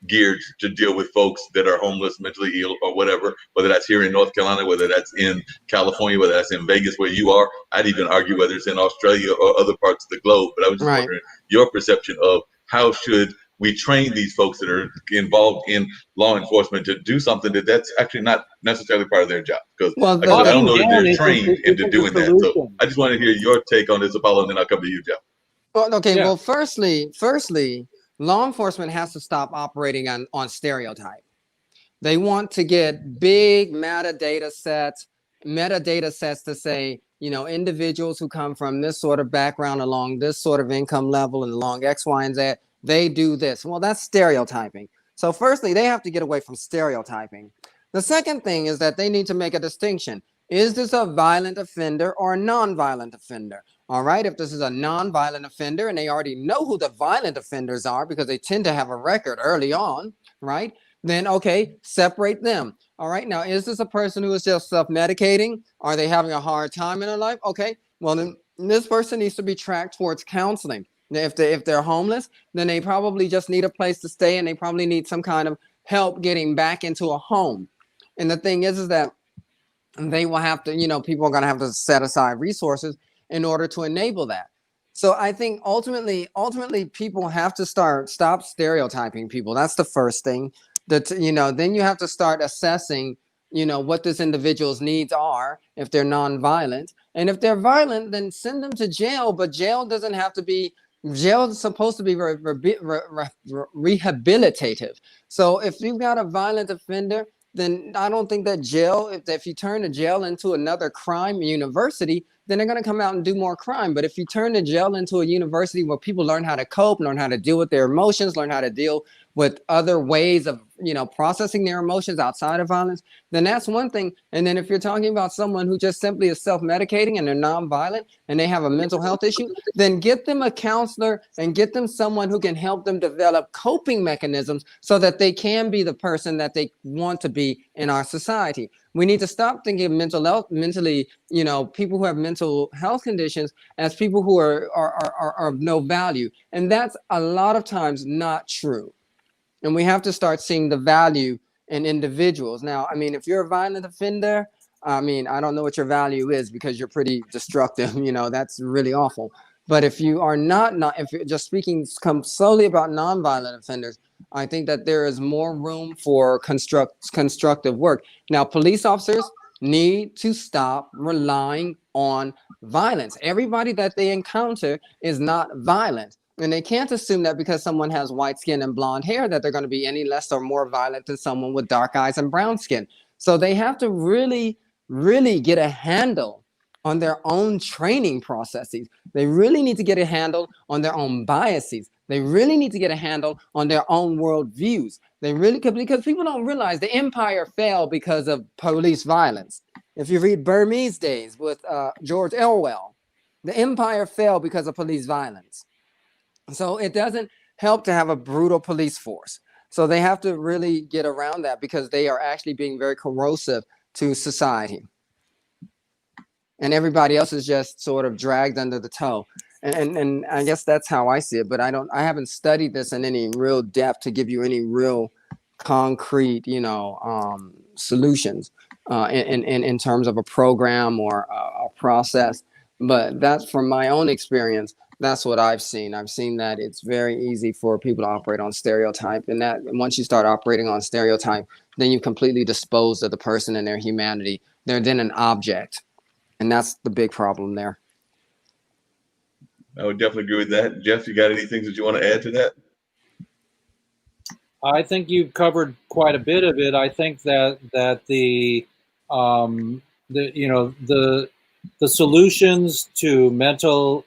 geared to deal with folks that are homeless, mentally ill, or whatever, whether that's here in North Carolina, whether that's in California, whether that's in Vegas where you are. I'd even argue whether it's in Australia or other parts of the globe. But I was just right. wondering your perception of how should we train these folks that are involved in law enforcement to do something that's actually not necessarily part of their job. Because Well, like I said, I don't know that they're it's trained into doing that. So I just want to hear your take on this, Apollo, and then I'll come to you, Jeff. Well, okay. Yeah. Well, firstly, law enforcement has to stop operating on stereotype. They want to get big metadata sets to say, you know, individuals who come from this sort of background along this sort of income level and along X, Y, and Z, they do this. Well, that's stereotyping. So firstly, they have to get away from stereotyping. The second thing is that they need to make a distinction. Is this a violent offender or a non-violent offender? All right, if this is a non-violent offender and they already know who the violent offenders are because they tend to have a record early on, right? Then, okay, separate them. All right, now, is this a person who is just self-medicating? Are they having a hard time in their life? Okay, well, then this person needs to be tracked towards counseling. If they're homeless, then they probably just need a place to stay and they probably need some kind of help getting back into a home. And the thing is that they will have to, you know, people are going to have to set aside resources in order to enable that. So I think ultimately people have to stop stereotyping people. That's the first thing. You know, then you have to start assessing, you know, what this individual's needs are if they're nonviolent. And if they're violent, then send them to jail. But jail doesn't have to be, jail is supposed to be rehabilitative. So if you've got a violent offender, then I don't think that jail, if you turn the jail into another crime university, then they're going to come out and do more crime. But if you turn the jail into a university where people learn how to cope, learn how to deal with their emotions, learn how to deal with other ways of, you know, processing their emotions outside of violence, then that's one thing. And then if you're talking about someone who just simply is self-medicating and they're nonviolent and they have a mental health issue, then get them a counselor and get them someone who can help them develop coping mechanisms so that they can be the person that they want to be in our society. We need to stop thinking of mentally, you know, people who have mental health conditions as people who are of no value. And that's a lot of times not true. And we have to start seeing the value in individuals. Now, I mean, if you're a violent offender, I mean, I don't know what your value is because you're pretty destructive, you know, that's really awful. But if you are not, if you're just speaking solely about nonviolent offenders, I think that there is more room for constructive work. Now, police officers need to stop relying on violence. Everybody that they encounter is not violent. And they can't assume that because someone has white skin and blonde hair that they're going to be any less or more violent than someone with dark eyes and brown skin. So they have to really, really get a handle on their own training processes. They really need to get a handle on their own biases. They really need to get a handle on their own worldviews. They really could, because people don't realize the empire fell because of police violence. If you read Burmese Days with George Orwell, the empire fell because of police violence. So it doesn't help to have a brutal police force. So they have to really get around that because they are actually being very corrosive to society. And everybody else is just sort of dragged under the toe. And I guess that's how I see it. But I haven't studied this in any real depth to give you any real concrete, you know, solutions in terms of a program or a process. But that's from my own experience. That's what I've seen. I've seen that it's very easy for people to operate on stereotype, and that once you start operating on stereotype, then you completely dispose of the person and their humanity. They're then an object, and that's the big problem there. I would definitely agree with that. Jeff, you got anything that you want to add to that? I think you've covered quite a bit of it. I think that the you know the solutions to mental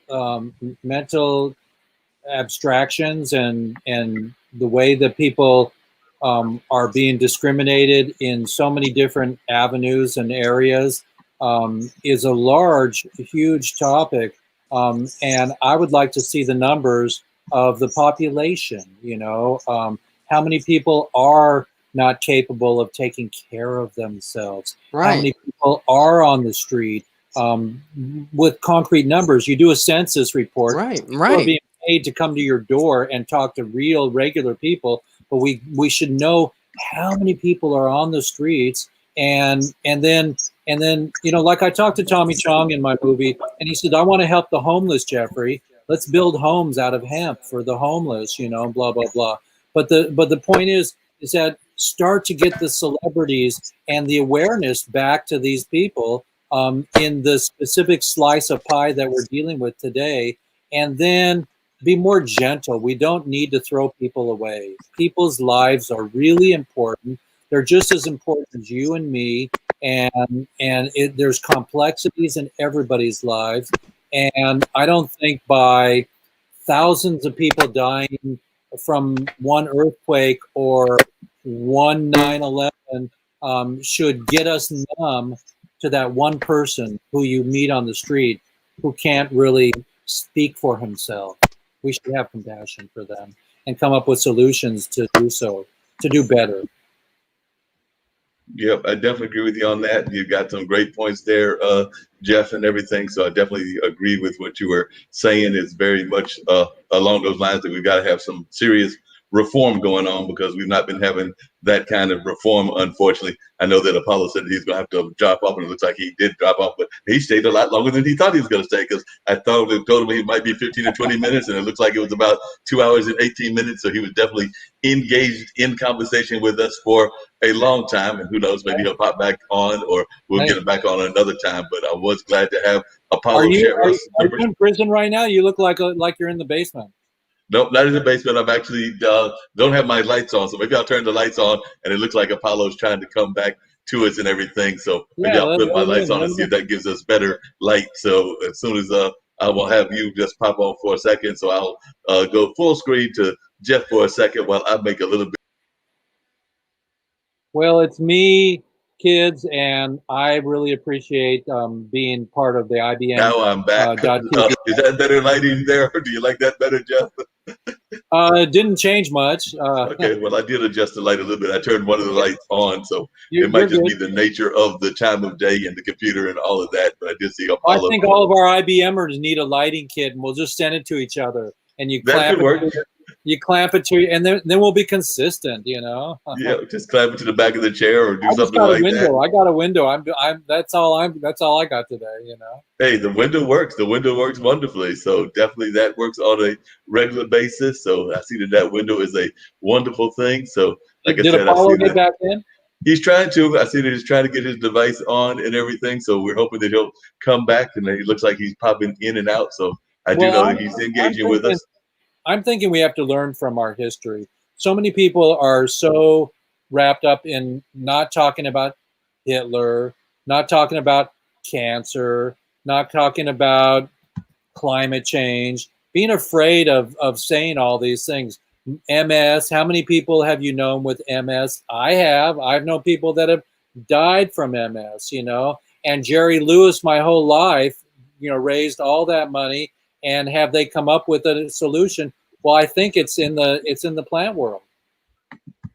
abstractions and the way that people are being discriminated in so many different avenues and areas is a large, huge topic. And I would like to see the numbers of the population, how many people are not capable of taking care of themselves? Right. How many people are on the street with concrete numbers? You do a census report. Right. People are being paid to come to your door and talk to real, regular people, but we should know how many people are on the streets, and then like I talked to Tommy Chong in my movie, and he said, I want to help the homeless, Jeffrey. Let's build homes out of hemp for the homeless, blah blah blah. But the point is that start to get the celebrities and the awareness back to these people in the specific slice of pie that we're dealing with today, and then be more gentle. We don't need to throw people away. People's lives are really important. They're just as important as you and me, and there's complexities in everybody's lives. And I don't think by thousands of people dying from one earthquake or one 9/11 should get us numb to that one person who you meet on the street who can't really speak for himself. We should have compassion for them and come up with solutions to do so, to do better. Yep, I definitely agree with you on that. You've got some great points there, Jeff, and everything. So I definitely agree with what you were saying. It's very much along those lines that we've got to have some serious reform going on, because we've not been having that kind of reform, unfortunately. I know that Apollo said he's going to have to drop off, and it looks like he did drop off, but he stayed a lot longer than he thought he was going to stay, because I thought it told him he might be 15 or 20 minutes, and it looks like it was about 2 hours and 18 minutes. So he was definitely engaged in conversation with us for a long time, and who knows, maybe he'll pop back on, or we'll get him back on another time. But I was glad to have Apollo share us. Are you in prison right now? You look like you're in the basement. Nope, not in the basement. I'm actually don't have my lights on, so maybe I'll turn the lights on, and it looks like Apollo's trying to come back to us and everything. So maybe I'll put my lights on and see if that gives us better light. So as soon as I will have you just pop on for a second, so I'll go full screen to Jeff for a second while I make a little bit. Well, it's me, kids, and I really appreciate being part of the IBM. Now I'm back. Is that better lighting there? Do you like that better, Jeff? It didn't change much. Okay, well, I did adjust the light a little bit. I turned one of the lights on, so it might just be the nature of the time of day and the computer and all of that. But I did see Apollo. I think all of our IBMers need a lighting kit, and we'll just send it to each other. And you clamp it. You clamp it to, and then we'll be consistent, Yeah, just clamp it to the back of the chair or do something like that. I got a window. That's all I got today, Hey, the window works. The window works wonderfully. So definitely that works on a regular basis. So I see that window is a wonderful thing. So like did I said, Apollo get back in? He's trying to. I see that he's trying to get his device on and everything. So we're hoping that he'll come back, and it looks like he's popping in and out. So I do know that he's engaging with us. I'm thinking we have to learn from our history. So many people are so wrapped up in not talking about Hitler, not talking about cancer, not talking about climate change, being afraid of saying all these things. MS, how many people have you known with MS? I have. I've known people that have died from MS, and Jerry Lewis my whole life, raised all that money. And have they come up with a solution? Well, I think it's in the plant world.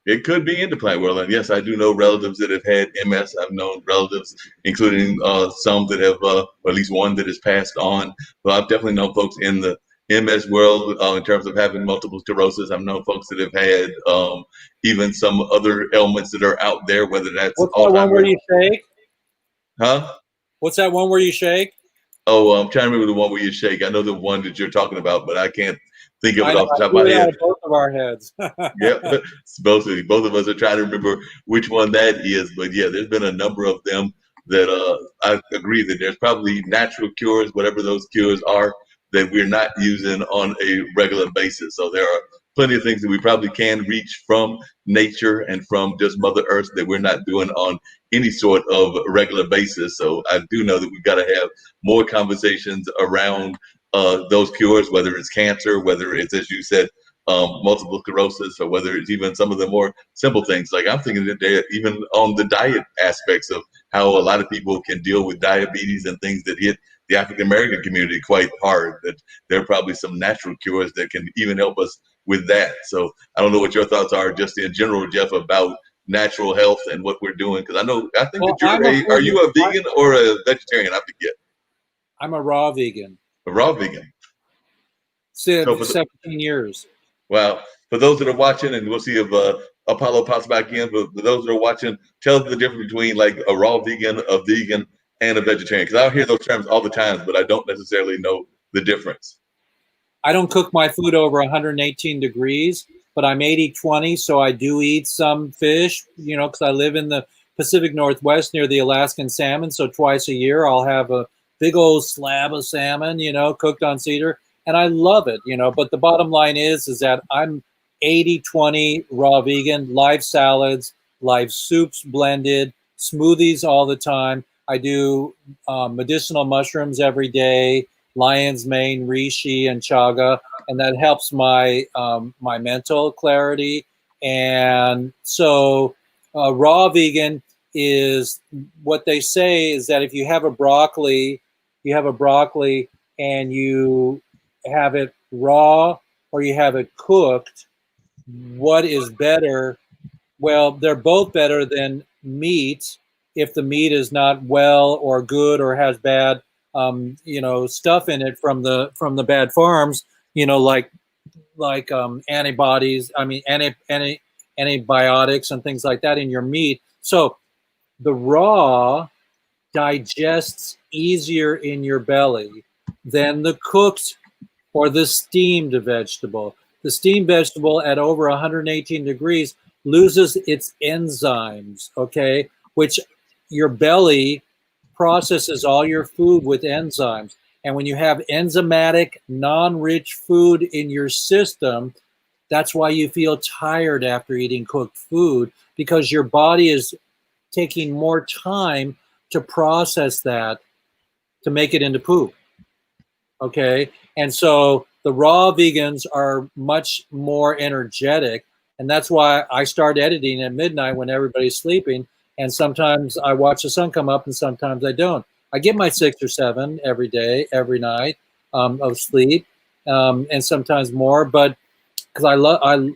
It could be in the plant world, and yes, I do know relatives that have had MS. I've known relatives, including some that have, or at least one that has passed on. But I've definitely known folks in the MS world in terms of having multiple sclerosis. I've known folks that have had even some other ailments that are out there, whether that's What's that one where you shake? Huh? What's that one where you shake? Oh, I'm trying to remember the one where you shake. I know the one that you're talking about, but I can't think of I it know, off the top of I my threw it out head. of both of our heads. Yeah, both of us are trying to remember which one that is. But yeah, there's been a number of them that I agree that there's probably natural cures, whatever those cures are, that we're not using on a regular basis. So there are plenty of things that we probably can reach from nature and from just Mother Earth that we're not doing on any sort of regular basis. So I do know that we've got to have more conversations around those cures, whether it's cancer, whether it's, as you said, multiple sclerosis, or whether it's even some of the more simple things. Like I'm thinking that they're even on the diet aspects of how a lot of people can deal with diabetes and things that hit the African American community quite hard. That there are probably some natural cures that can even help us with that. So I don't know what your thoughts are, just in general, Jeff, about natural health and what we're doing. Because I think Well, that are you a vegan or a vegetarian? I forget. I'm a raw vegan. A raw vegan. So for 17 years. Well, for those that are watching, and we'll see if Apollo pops back in, but for those that are watching, tell us the difference between like a raw vegan, a vegan, and a vegetarian. Because I hear those terms all the time, but I don't necessarily know the difference. I don't cook my food over 118 degrees, but I'm 80-20, so I do eat some fish, because I live in the Pacific Northwest near the Alaskan salmon. So twice a year, I'll have a big old slab of salmon, cooked on cedar. And I love it, but the bottom line is that I'm 80-20 raw vegan, live salads, live soups blended, smoothies all the time. I do medicinal mushrooms every day, lion's mane, reishi, and chaga, and that helps my my mental clarity. And so raw vegan is what they say is that if you have a broccoli and you have it raw or you have it cooked, what is better? Well, they're both better than meat if the meat is not well or good or has bad stuff in it from the bad farms, like antibodies, antibiotics and things like that in your meat. So the raw digests easier in your belly than the cooked or the steamed vegetable. The steamed vegetable at over 118 degrees loses its enzymes, okay, which your belly processes all your food with enzymes. And when you have enzymatic, non-rich food in your system, that's why you feel tired after eating cooked food, because your body is taking more time to process that to make it into poop. Okay. And so the raw vegans are much more energetic. And that's why I start editing at midnight when everybody's sleeping. And sometimes I watch the sun come up and sometimes I don't. I get my 6 or 7 every day, every night of sleep, and sometimes more, but because I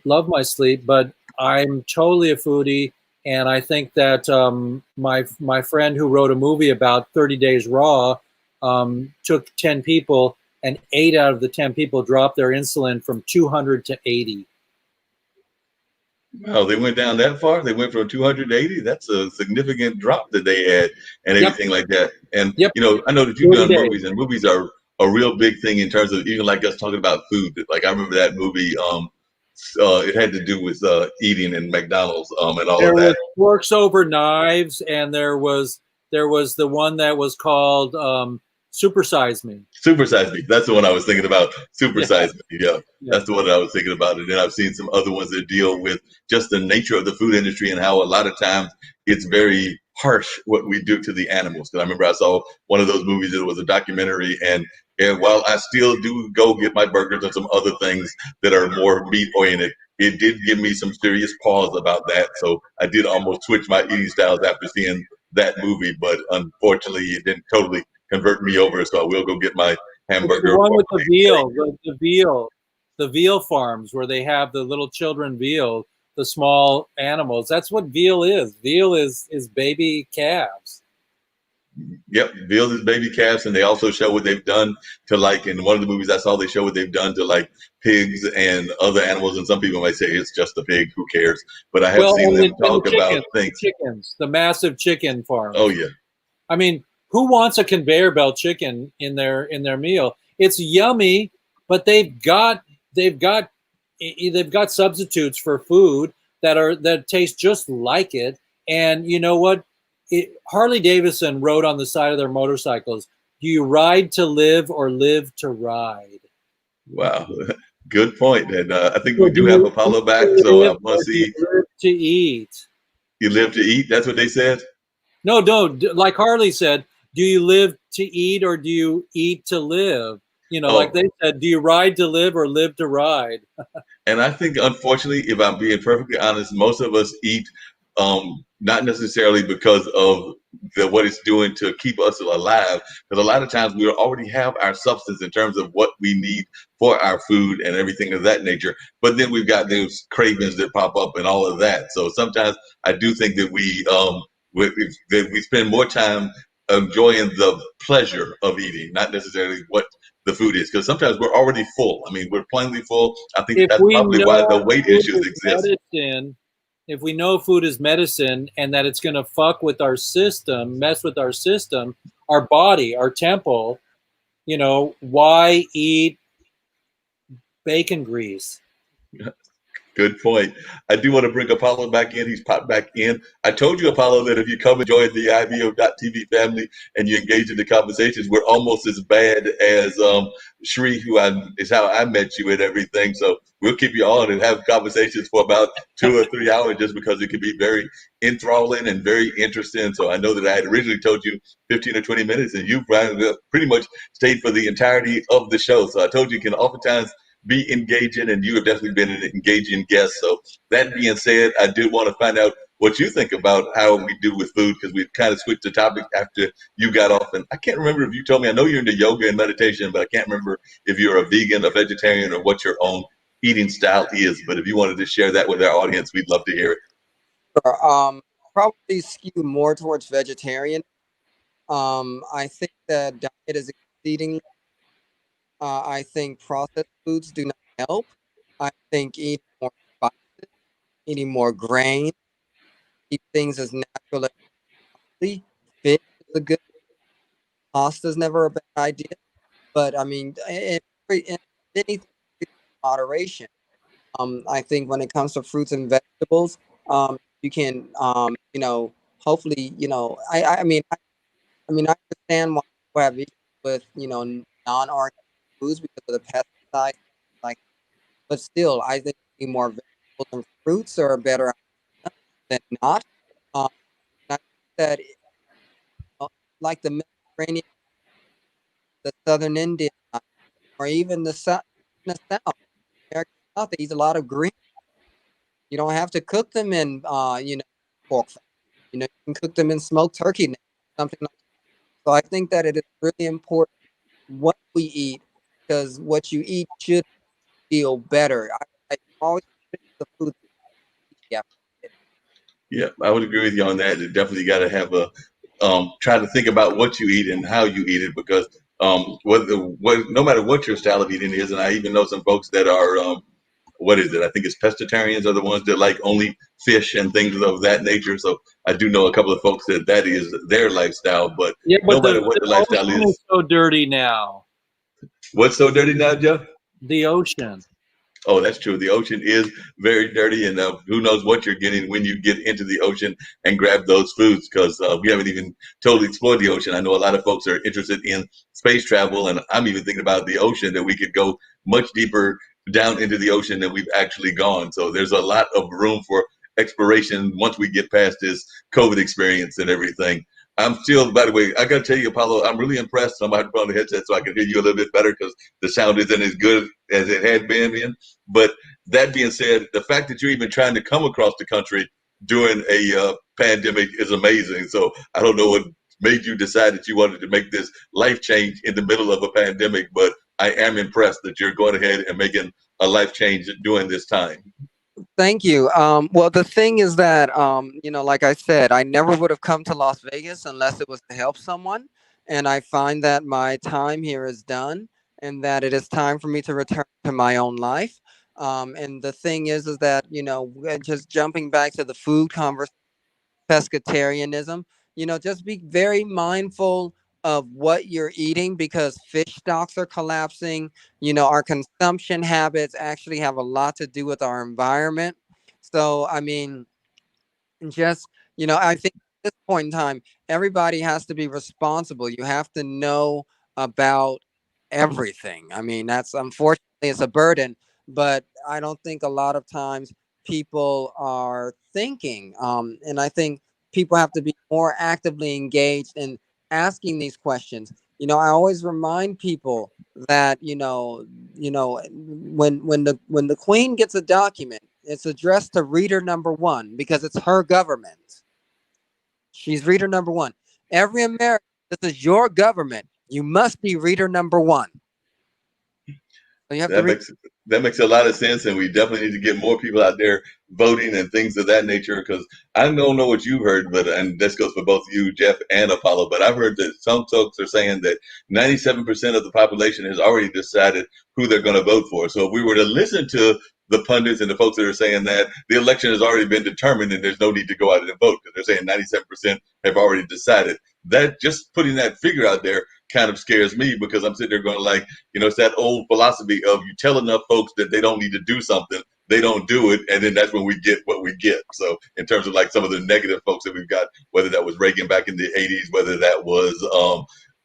love my sleep, but I'm totally a foodie. And I think that my friend who wrote a movie about 30 Days Raw took 10 people, and 8 out of the 10 people dropped their insulin from 200 to 80. Wow, they went down that far? They went from 280? That's a significant drop that they had and everything like that. And, I know that you've done movies, and movies are a real big thing in terms of even like us talking about food. Like I remember that movie, it had to do with eating and McDonald's and all of that. There was Forks Over Knives, and there was the one that was called Super Size Me. Super Size Me. That's the one I was thinking about. Super Size Me. Yeah, that's the one I was thinking about. And then I've seen some other ones that deal with just the nature of the food industry and how a lot of times it's very harsh what we do to the animals. Because I remember I saw one of those movies that was a documentary, and while I still do go get my burgers and some other things that are more meat oriented, it did give me some serious pause about that. So I did almost switch my eating styles after seeing that movie, but unfortunately it didn't totally convert me over. So I will go get my hamburger. The one with the veal farms where they have the little children veal, the small animals. That's what veal is. Veal is baby calves. Yep, veal is baby calves, and they also show what they've done to, like, in one of the movies I saw, they show what they've done to like pigs and other animals. And some people might say it's just a pig, who cares? But I have seen them talk about things. Chickens, the massive chicken farms. Oh yeah. I mean, who wants a conveyor belt chicken in their meal? It's yummy, but they've got substitutes for food that taste just like it. And you know what? Harley Davidson wrote on the side of their motorcycles, "Do you ride to live or live to ride?" Wow, good point. And I think So we do have Apollo back, so I want to do you see live to eat? you live to eat. That's what they said. No, like Harley said, do you live to eat or do you eat to live? Like Oh, they said, do you ride to live or live to ride? and I think, unfortunately, if I'm being perfectly honest, most of us eat not necessarily because of what it's doing to keep us alive, because a lot of times we already have our substance in terms of what we need for our food and everything of that nature. But then we've got those cravings that pop up and all of that. So sometimes I do think that we spend more time enjoying the pleasure of eating, not necessarily what the food is, because sometimes we're already full. I mean, we're plainly full. I think If that's we probably why know the weight food issues is exist. medicine, if we know food is medicine and that it's going to fuck with our system, mess with our system, our body, our temple, why eat bacon grease? Good point. I do want to bring Apollo back in. He's popped back in. I told you, Apollo, that if you come and join the IBO.TV family and you engage in the conversations, we're almost as bad as Shri, is how I met you and everything. So we'll keep you on and have conversations for about 2 or 3 hours just because it can be very enthralling and very interesting. So I know that I had originally told you 15 or 20 minutes, and you pretty much stayed for the entirety of the show. So I told you can oftentimes be engaging, and you have definitely been an engaging guest. So that being said, I did want to find out what you think about how we do with food, because we've kind of switched the topic after you got off. And I can't remember if you told me, I know you're into yoga and meditation, but I can't remember if you're a vegan, a vegetarian, or what your own eating style is. But if you wanted to share that with our audience, we'd love to hear it. Sure. Probably skew more towards vegetarian. I think that diet is exceedingly. I think processed foods do not help. I think eating more spices, eating more grain, keep things as natural as possible. Fish is a good. Pasta is never a bad idea, but I mean, in anything in moderation. I think when it comes to fruits and vegetables, you can, hopefully, I understand why people have issues with, non-organic foods because of the pesticides, like, but still, I think eating more vegetables and fruits are a better idea than not. Um, and I think that, like the Mediterranean, the Southern Indian, or even the South, American South, they eat a lot of green. You don't have to cook them in, pork fat. You can cook them in smoked turkey, something like that. So I think that it is really important what we eat, because what you eat should feel better. I always pick the food. Yeah. Yeah, I would agree with you on that. You definitely got to have a try to think about what you eat and how you eat it, because no matter what your style of eating is, and I even know some folks that are what is it? I think it's pescatarians are the ones that like only fish and things of that nature. So I do know a couple of folks that is their lifestyle. But Yeah, no but matter what the the lifestyle ocean is, is so dirty now. what's so dirty now, Jeff? The ocean. Oh, that's true. The ocean is very dirty, and who knows what you're getting when you get into the ocean and grab those foods, because we haven't even totally explored the ocean. I know a lot of folks are interested in space travel, and I'm even thinking about the ocean, that we could go much deeper down into the ocean than we've actually gone. So there's a lot of room for exploration once we get past this COVID experience and everything. I'm still, by the way, I got to tell you, Apollo, I'm really impressed. I'm about to put on the headset so I can hear you a little bit better, because the sound isn't as good as it had been. But that being said, the fact that you're even trying to come across the country during a pandemic is amazing. So I don't know what made you decide that you wanted to make this life change in the middle of a pandemic, but I am impressed that you're going ahead and making a life change during this time. Thank you. Well, the thing is that, like I said, I never would have come to Las Vegas unless it was to help someone. And I find that my time here is done and that it is time for me to return to my own life. And the thing is that, just jumping back to the food conversation, pescatarianism, just be very mindful of what you're eating, because fish stocks are collapsing. Our consumption habits actually have a lot to do with our environment. So, I mean, just, I think at this point in time, everybody has to be responsible. You have to know about everything. I mean, that's unfortunately it's a burden, but I don't think a lot of times people are thinking. And I think people have to be more actively engaged in asking these questions. I always remind people that when the queen gets a document, it's addressed to reader number one because it's her government. She's reader number one. Every American, this is your government. You must be reader number one. So you have to That read. makes a lot of sense, and we definitely need to get more people out there voting and things of that nature. Because I don't know what you've heard, but and this goes for both you, Jeff, and Apollo. But I've heard that some folks are saying that 97% of the population has already decided who they're going to vote for. So if we were to listen to the pundits and the folks that are saying that the election has already been determined and there's no need to go out and vote because they're saying 97% have already decided. That just putting that figure out there kind of scares me because I'm sitting there going like, it's that old philosophy of you tell enough folks that they don't need to do something, they don't do it, and then that's when we get what we get. So in terms of like some of the negative folks that we've got, whether that was Reagan back in the 80s, whether that was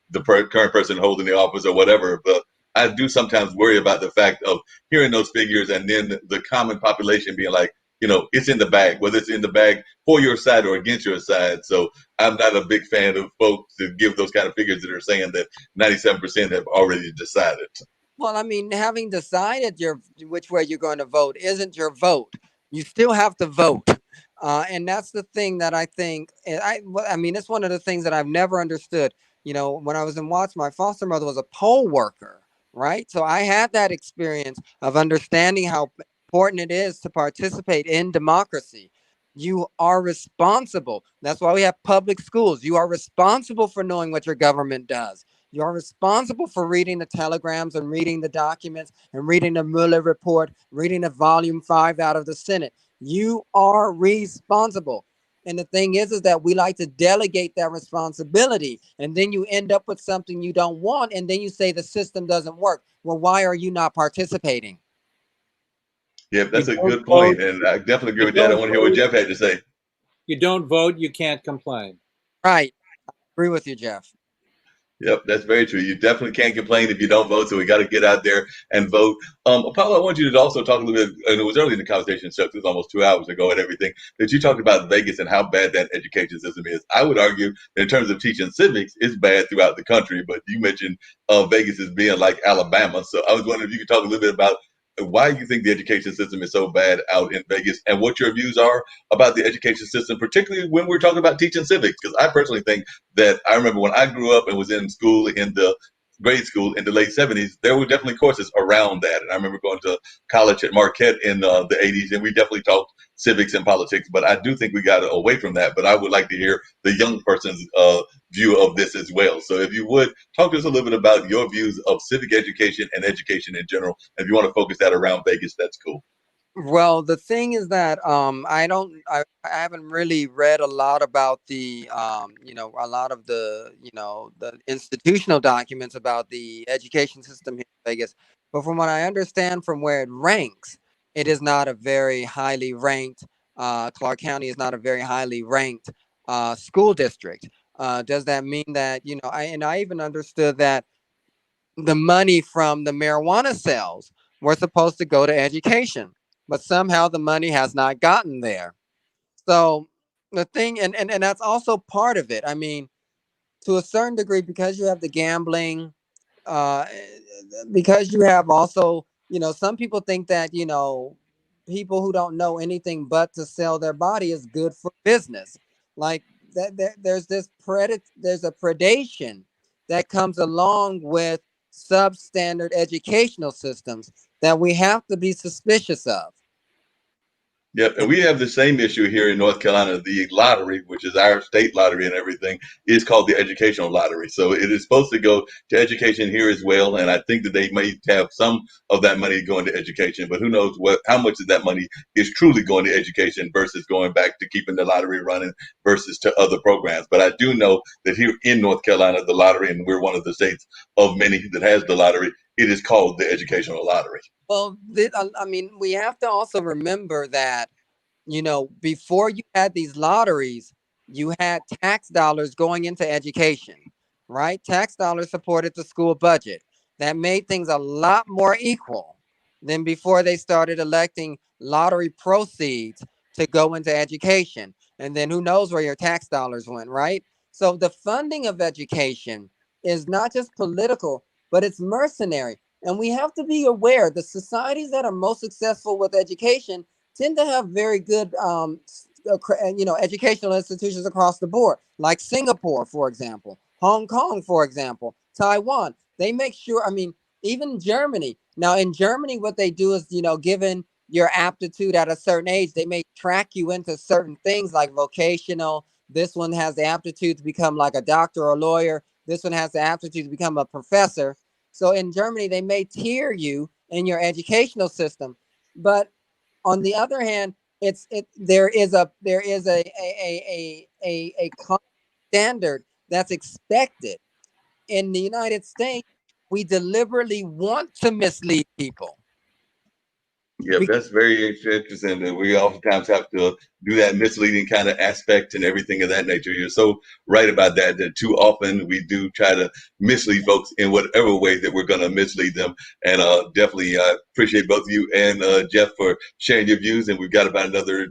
the current person holding the office or whatever, but I do sometimes worry about the fact of hearing those figures and then the common population being like, it's in the bag, whether it's in the bag for your side or against your side. So I'm not a big fan of folks that give those kind of figures that are saying that 97% have already decided. Well, I mean, having decided which way you're going to vote isn't your vote. You still have to vote. And that's the thing that I think, I mean, it's one of the things that I've never understood. When I was in Watts, my foster mother was a poll worker, right? So I had that experience of understanding how important it is to participate in democracy. You are responsible. That's why we have public schools. You are responsible for knowing what your government does. You're responsible for reading the telegrams and reading the documents and reading the Mueller report, reading the volume 5 out of the Senate. You are responsible. And the thing is that we like to delegate that responsibility. And then you end up with something you don't want. And then you say the system doesn't work. Well, why are you not participating? Yeah, that's You a don't good vote. point, and I definitely agree You with that. I don't want to hear what vote. Jeff had to say. You don't vote, you can't complain. Right. I agree with you, Jeff. Yep, that's very true. You definitely can't complain if you don't vote, so we got to get out there and vote. Apollo, I want you to also talk a little bit, and it was early in the conversation, so it was almost 2 hours ago and everything, that you talked about Vegas and how bad that education system is. I would argue that in terms of teaching civics, it's bad throughout the country, but you mentioned Vegas as being like Alabama. So I was wondering if you could talk a little bit about why you think the education system is so bad out in Vegas and what your views are about the education system, particularly when we're talking about teaching civics. Because I personally think that I remember when I grew up and was in school in the grade school in the late 70s, there were definitely courses around that. And I remember going to college at Marquette in the 80s, and we definitely talked civics and politics. But I do think we got away from that. But I would like to hear the young person's view of this as well. So if you would talk to us a little bit about your views of civic education and education in general. And if you want to focus that around Vegas, that's cool. Well, the thing is that I haven't really read a lot about a lot of the institutional documents about the education system here in Vegas. But from what I understand from where it ranks, it is not a very highly ranked Clark County is not a very highly ranked school district. Does that mean that, I even understood that the money from the marijuana sales were supposed to go to education, but somehow the money has not gotten there. So the thing, and that's also part of it. I mean, to a certain degree, because you have the gambling, uh, because you have also, some people think that, people who don't know anything but to sell their body is good for business. Like that, there's a predation that comes along with substandard educational systems that we have to be suspicious of. Yep, and we have the same issue here in North Carolina. The lottery, which is our state lottery and everything, is called the educational lottery. So it is supposed to go to education here as well. And I think that they may have some of that money going to education, but who knows how much of that money is truly going to education versus going back to keeping the lottery running versus to other programs. But I do know that here in North Carolina, the lottery, and we're one of the states of many that has the lottery, it is called the educational lottery. Well, I mean, we have to also remember that, you know, before you had these lotteries, you had tax dollars going into education, right? Tax dollars supported the school budget. That made things a lot more equal than before they started electing lottery proceeds to go into education. And then who knows where your tax dollars went, right? So the funding of education is not just political, but it's mercenary. And we have to be aware the societies that are most successful with education tend to have very good, you know, educational institutions across the board, like Singapore, for example, Hong Kong, for example, Taiwan. They make sure, I mean, even Germany. Now, in Germany, what they do is, you know, given your aptitude at a certain age, they may track you into certain things like vocational. This one has the aptitude to become like a doctor or a lawyer. This one has the aptitude to become a professor. So in Germany, they may tier you in your educational system. But on the other hand, there is a standard that's expected. In the United States, we deliberately want to mislead people. Yeah, that's very interesting that we oftentimes have to do that misleading kind of aspect and everything of that nature. You're so right about that, that too often we do try to mislead folks in whatever way that we're going to mislead them. And definitely appreciate both of you and Jeff for sharing your views. And we've got about another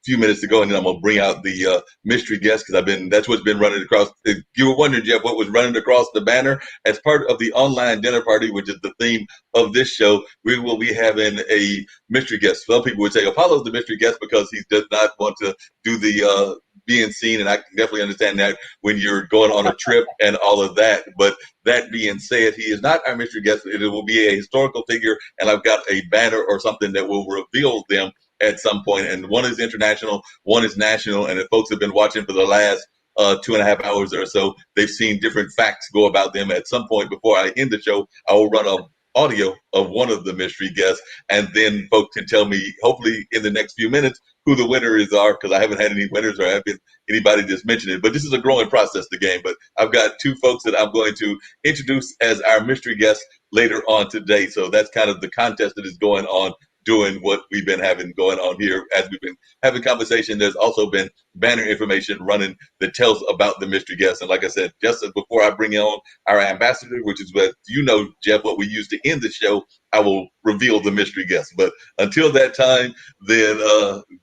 few minutes to go, and then I'm gonna bring out the mystery guest because that's what's been running across. If you were wondering, Jeff, what was running across the banner as part of the online dinner party, which is the theme of this show, we will be having a mystery guest. Some people would say Apollo's the mystery guest because he does not want to do the being seen, and I can definitely understand that when you're going on a trip and all of that. But that being said, he is not our mystery guest. It will be a historical figure, and I've got a banner or something that will reveal them at some point. And one is international, one is national. And if folks have been watching for the last 2.5 hours or so, they've seen different facts go about them. At some point before I end the show, I will run a audio of one of the mystery guests, and then folks can tell me, hopefully in the next few minutes, who the winners are, because I haven't had any winners or have been anybody just mentioned it. But this is a growing process, the game. But I've got two folks that I'm going to introduce as our mystery guests later on today. So that's kind of the contest that is going on doing what we've been having going on here as we've been having conversation. There's also been banner information running that tells about the mystery guests. And like I said, just before I bring on our ambassador, which is what you know, Jeff, what we use to end the show, I will reveal the mystery guest. But until that time, then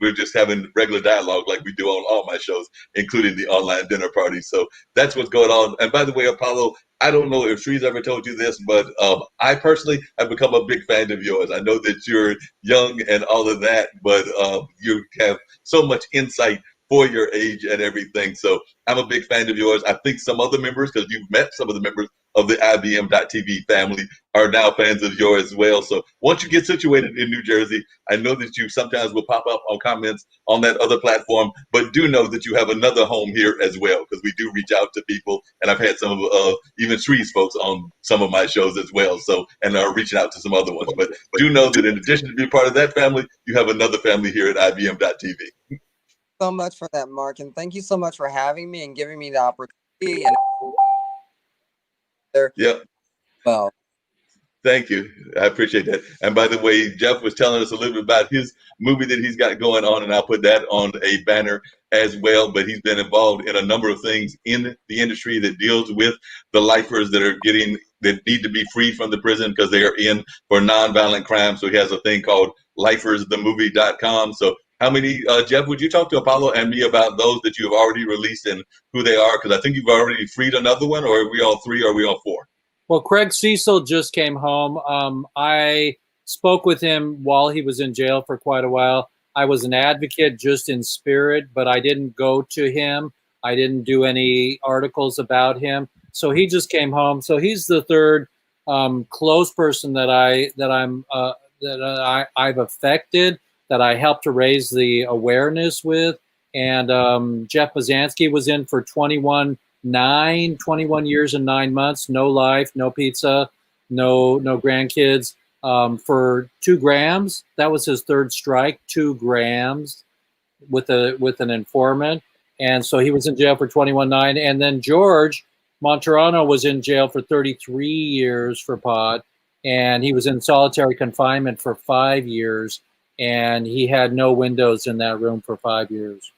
we're just having regular dialogue like we do on all my shows, including the online dinner party. So that's what's going on. And by the way, Apollo, I don't know if Shree's ever told you this, but I personally have become a big fan of yours. I know that you're young and all of that, but you have so much insight for your age and everything. So I'm a big fan of yours. I think some other members, because you've met some of the members of the IBM.TV family, are now fans of yours as well. So once you get situated in New Jersey, I know that you sometimes will pop up on comments on that other platform, but do know that you have another home here as well, because we do reach out to people, and I've had some of even Shree's folks on some of my shows as well. So, and are reaching out to some other ones. But do know that in addition to being part of that family, you have another family here at IBM.TV. So much for that, Mark, and thank you so much for having me and giving me the opportunity. And yeah, well, thank you. I appreciate that. And by the way, Jeff was telling us a little bit about his movie that he's got going on, and I'll put that on a banner as well. But he's been involved in a number of things in the industry that deals with the lifers that need to be freed from the prison because they are in for nonviolent crime. So he has a thing called lifersthemovie.com. So how many, Jeff, would you talk to Apollo and me about those that you have already released and who they are? Because I think you've already freed another one, or are we all three, or are we all four? Well, Craig Cecil just came home. I spoke with him while he was in jail for quite a while. I was an advocate just in spirit, but I didn't go to him. I didn't do any articles about him. So he just came home. So he's the third close person that I've affected. that I helped to raise the awareness with. And Jeff Bazansky was in for 21 years and 9 months, no life, no pizza, no grandkids, for 2 grams. That was his third strike, 2 grams with an informant. And so he was in jail for 21.9. And then George Monterano was in jail for 33 years for pot. And he was in solitary confinement for 5 years. And he had no windows in that room for 5 years.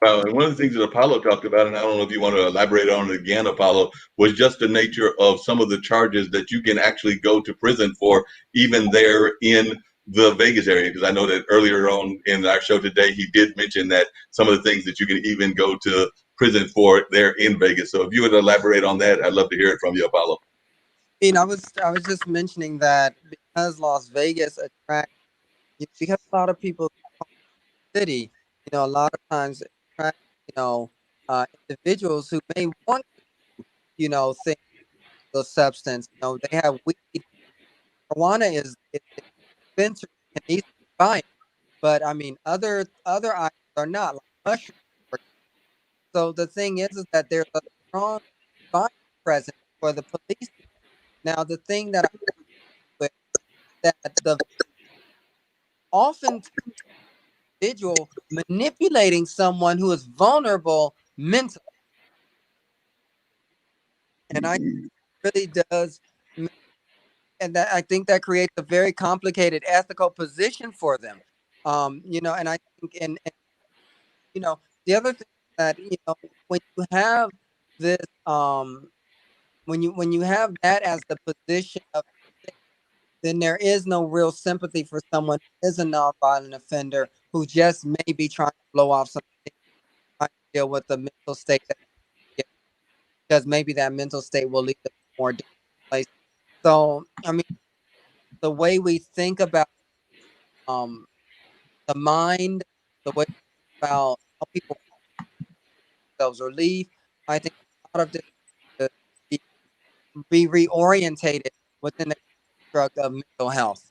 Well, and one of the things that Apollo talked about, and I don't know if you want to elaborate on it again, Apollo, was just the nature of some of the charges that you can actually go to prison for, even there in the Vegas area. Because I know that earlier on in our show today, he did mention that some of the things that you can even go to prison for there in Vegas. So if you would elaborate on that, I'd love to hear it from you, Apollo. I was just mentioning that because Las Vegas attracts, because a lot of people city, a lot of times it attracts, individuals who may want to, think the substance. They have weed. Marijuana is expensive and easy to buy, but I mean other items are not, like mushrooms. So the thing is that there's a strong body presence for the police. Now the thing that I with that the often individual manipulating someone who is vulnerable mentally, and I really does, and that I think that creates a very complicated ethical position for them. And I think, and the other thing that when you have this, when you have that as the position of, then there is no real sympathy for someone who is a nonviolent offender who just may be trying to blow off something, trying to deal with the mental state because maybe that mental state will lead to more difficult place. So, I mean, the way we think about the mind, the way about how people themselves or leave, I think a lot of this to be reorientated within the construct of mental health.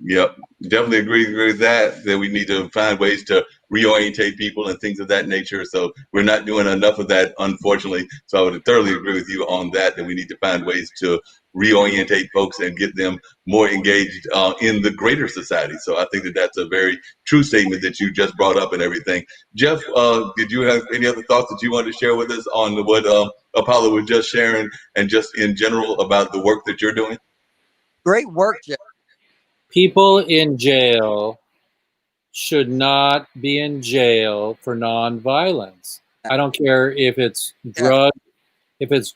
Yep, definitely agree with that we need to find ways to reorientate people and things of that nature. So we're not doing enough of that, unfortunately. So I would thoroughly agree with you on that we need to find ways to reorientate folks and get them more engaged in the greater society. So I think that that's a very true statement that you just brought up and everything. Jeff, did you have any other thoughts that you wanted to share with us on what Apollo was just sharing and just in general about the work that you're doing? Great work, Jeff. People in jail should not be in jail for nonviolence. I don't care if it's drug, if it's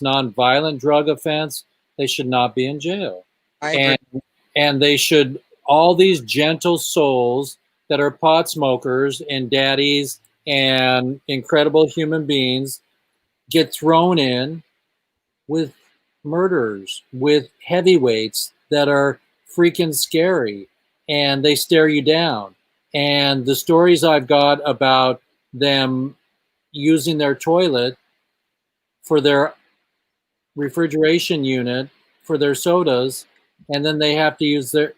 nonviolent drug offense, they should not be in jail. And they should, all these gentle souls that are pot smokers and daddies and incredible human beings get thrown in with murderers, with heavyweights that are freaking scary, and they stare you down. And the stories I've got about them using their toilet for their refrigeration unit for their sodas, and then they have to use their,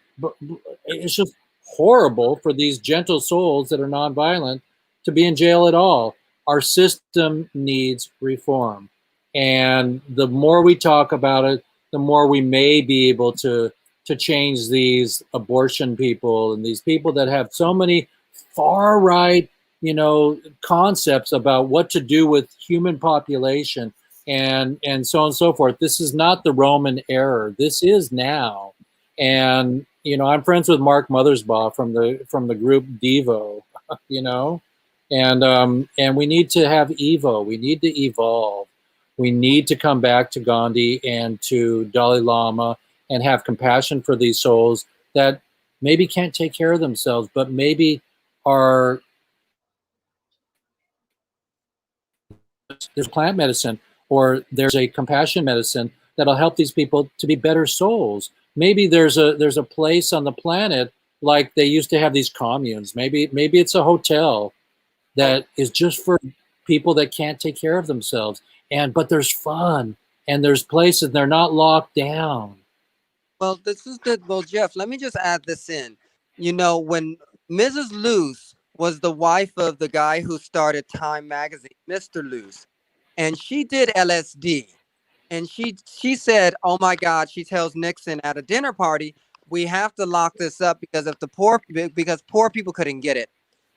it's just horrible for these gentle souls that are nonviolent to be in jail at all. Our system needs reform. And the more we talk about it, the more we may be able to change these abortion people and these people that have so many far right, concepts about what to do with human population and so on and so forth. This is not the Roman era. This is now. And, I'm friends with Mark Mothersbaugh from the group Devo, and we need to have Evo. We need to evolve. We need to come back to Gandhi and to Dalai Lama and have compassion for these souls that maybe can't take care of themselves, but maybe there's plant medicine or there's a compassion medicine that'll help these people to be better souls. Maybe there's a place on the planet like they used to have these communes. Maybe it's a hotel that is just for people that can't take care of themselves. But there's fun and there's places, they're not locked down. Well, this is good. Well, Jeff, let me just add this in. when Mrs. Luce was the wife of the guy who started Time magazine, Mr. Luce, and she did LSD. And she said, "Oh my God!" She tells Nixon at a dinner party, "We have to lock this up because poor people couldn't get it."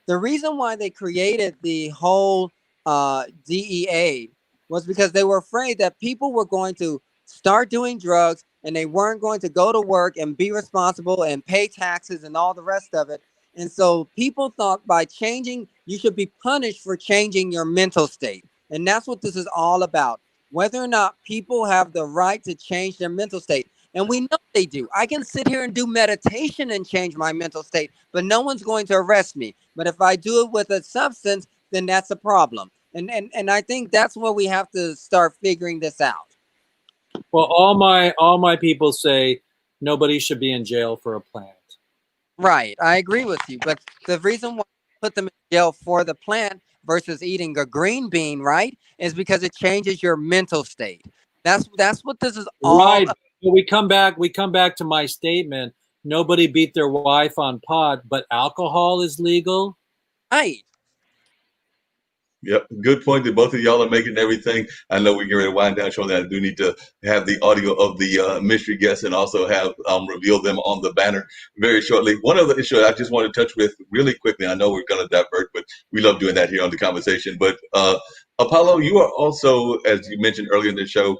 The reason why they created the whole DEA was because they were afraid that people were going to start doing drugs and they weren't going to go to work and be responsible and pay taxes and all the rest of it. And so people thought by changing, you should be punished for changing your mental state. And that's what this is all about. Whether or not people have the right to change their mental state. And we know they do. I can sit here and do meditation and change my mental state, but no one's going to arrest me. But if I do it with a substance, then that's a problem. And I think that's where we have to start figuring this out. Well, all my people say nobody should be in jail for a plant. Right. I agree with you. But the reason why I put them in jail for the plant versus eating a green bean, right, is because it changes your mental state. That's what this is all Right. about. We come back to my statement. Nobody beat their wife on pot, but alcohol is legal. Right. Yep, good point that both of y'all are making and everything. I know we're getting ready to wind down shortly. I do need to have the audio of the mystery guests and also have reveal them on the banner very shortly. One other issue I just want to touch with really quickly. I know we're going to divert, but we love doing that here on the conversation. But Apollo, you are also, as you mentioned earlier in the show,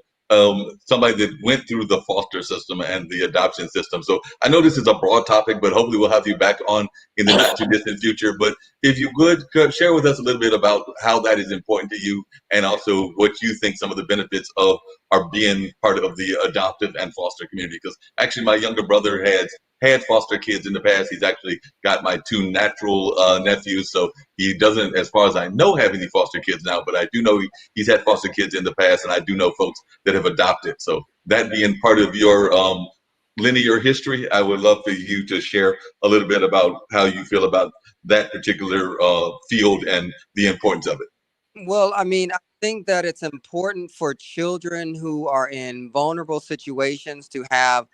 somebody that went through the foster system and the adoption system. So I know this is a broad topic, but hopefully we'll have you back on in the not too distant future. But if you could share with us a little bit about how that is important to you and also what you think some of the benefits of are being part of the adoptive and foster community. Because actually my younger brother had foster kids in the past. He's actually got my two natural nephews. So he doesn't, as far as I know, have any foster kids now, but I do know he's had foster kids in the past, and I do know folks that have adopted. So that being part of your linear history, I would love for you to share a little bit about how you feel about that particular field and the importance of it. Well, I mean, I think that it's important for children who are in vulnerable situations to have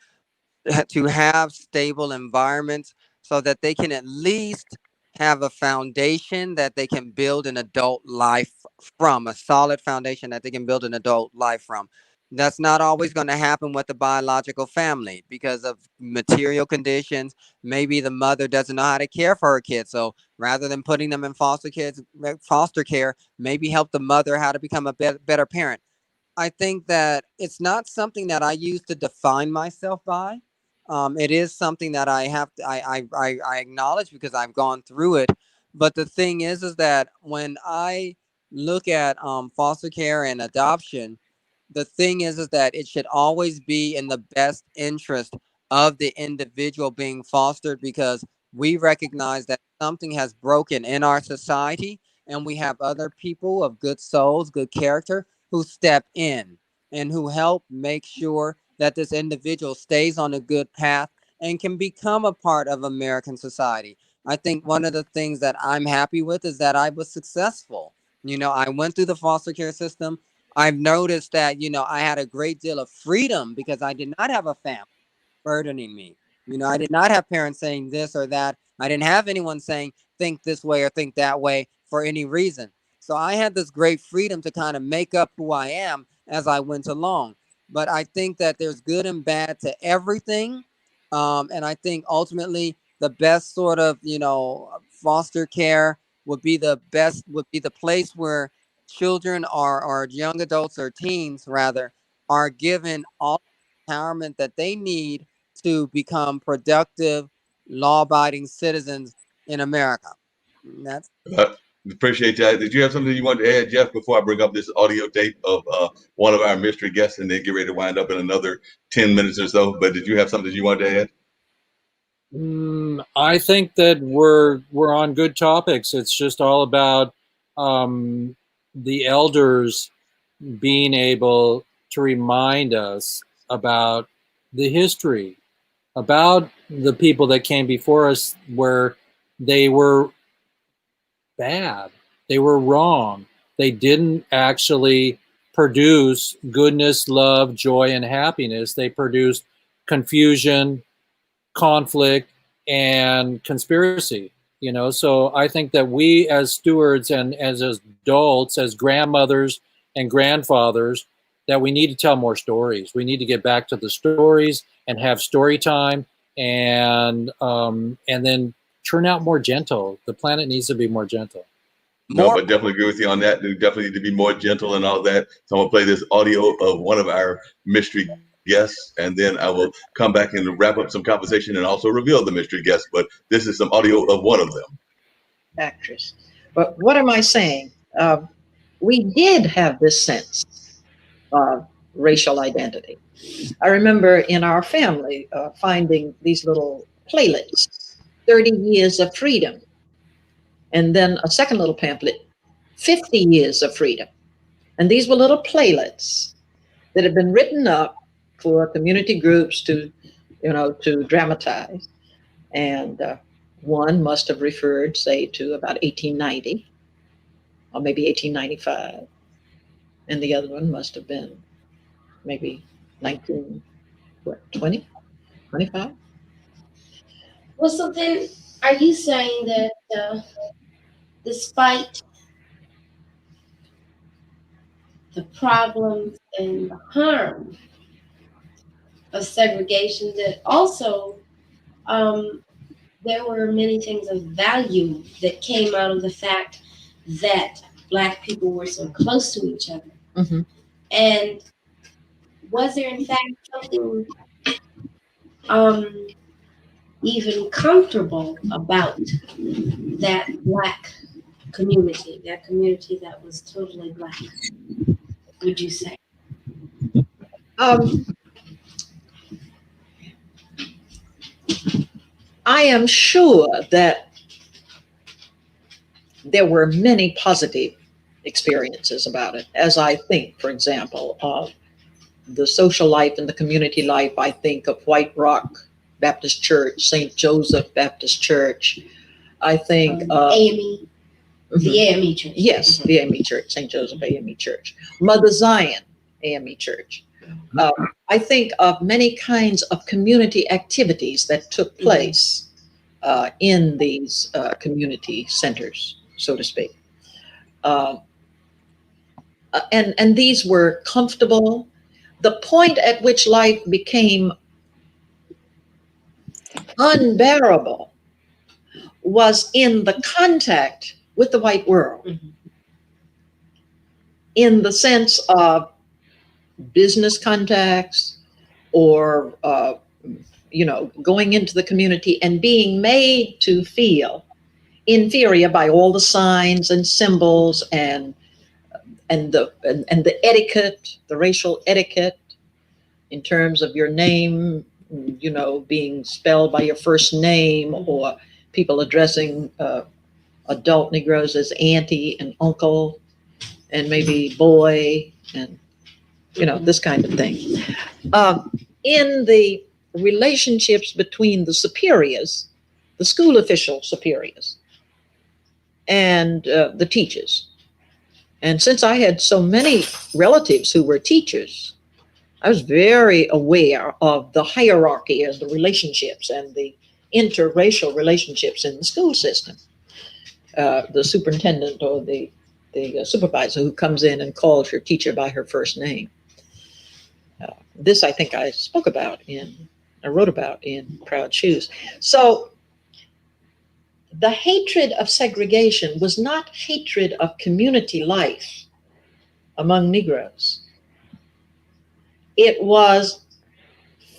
stable environments so that they can at least have a foundation that they can build an adult life from, a solid foundation that they can build an adult life from. That's not always going to happen with the biological family because of material conditions. Maybe the mother doesn't know how to care for her kids. So rather than putting them in foster care, maybe help the mother how to become a better parent. I think that it's not something that I use to define myself by. It is something that I have to, I acknowledge because I've gone through it. But the thing is that when I look at foster care and adoption, the thing is that it should always be in the best interest of the individual being fostered because we recognize that something has broken in our society and we have other people of good souls, good character who step in and who help make sure that this individual stays on a good path and can become a part of American society. I think one of the things that I'm happy with is that I was successful. I went through the foster care system. I've noticed that, I had a great deal of freedom because I did not have a family burdening me. I did not have parents saying this or that. I didn't have anyone saying, think this way or think that way for any reason. So I had this great freedom to kind of make up who I am as I went along. But I think that there's good and bad to everything. And I think ultimately the best sort of, foster care would be the place where children or young adults or teens rather are given all the empowerment that they need to become productive, law-abiding citizens in America. That's Appreciate that. Did you have something you wanted to add, Jeff, before I bring up this audio tape of one of our mystery guests and then get ready to wind up in another 10 minutes or so? But did you have something you wanted to add? I think that we're on good topics. It's just all about the elders being able to remind us about the history, about the people that came before us where they were bad, they were wrong, they didn't actually produce goodness, love, joy, and happiness. They produced confusion, conflict, and conspiracy. So I think that we as stewards and as adults, as grandmothers and grandfathers, that we need to tell more stories. We need to get back to the stories and have story time, and then turn out more gentle. The planet needs to be more gentle. No, More but definitely agree with you on that. We definitely need to be more gentle and all that. So I'm gonna play this audio of one of our mystery guests, and then I will come back and wrap up some conversation and also reveal the mystery guest. But this is some audio of one of them. Actress. But what am I saying? We did have this sense of racial identity. I remember in our family finding these little playlets, 30 Years of Freedom. And then a second little pamphlet, 50 Years of Freedom. And these were little playlets that had been written up for community groups to dramatize. And one must have referred, say, to about 1890 or maybe 1895. And the other one must have been maybe 1920, 25? Well, so then are you saying that despite the problems and the harm of segregation, that also there were many things of value that came out of the fact that Black people were so close to each other? Mm-hmm. And was there in fact something even comfortable about that Black community, that community that was totally Black, would you say? I am sure that there were many positive experiences about it, as I think, for example, of the social life and the community life. I think of White Rock Baptist Church, St. Joseph Baptist Church. I think AME, the AME Church. Yes, the AME Church, St. Joseph AME Church. Mother Zion AME Church. I think of many kinds of community activities that took place in these community centers, so to speak. And these were comfortable. The point at which life became unbearable was in the contact with the white world, in the sense of business contacts or going into the community and being made to feel inferior by all the signs and symbols and the etiquette, the racial etiquette, in terms of your name, being spelled by your first name, or people addressing adult Negroes as auntie and uncle and maybe boy, and this kind of thing. In the relationships between the superiors, the school official superiors, and the teachers. And since I had so many relatives who were teachers, I was very aware of the hierarchy of the relationships and the interracial relationships in the school system. The superintendent or the supervisor who comes in and calls your teacher by her first name. This I think I wrote about in Proud Shoes. So the hatred of segregation was not hatred of community life among Negroes. It was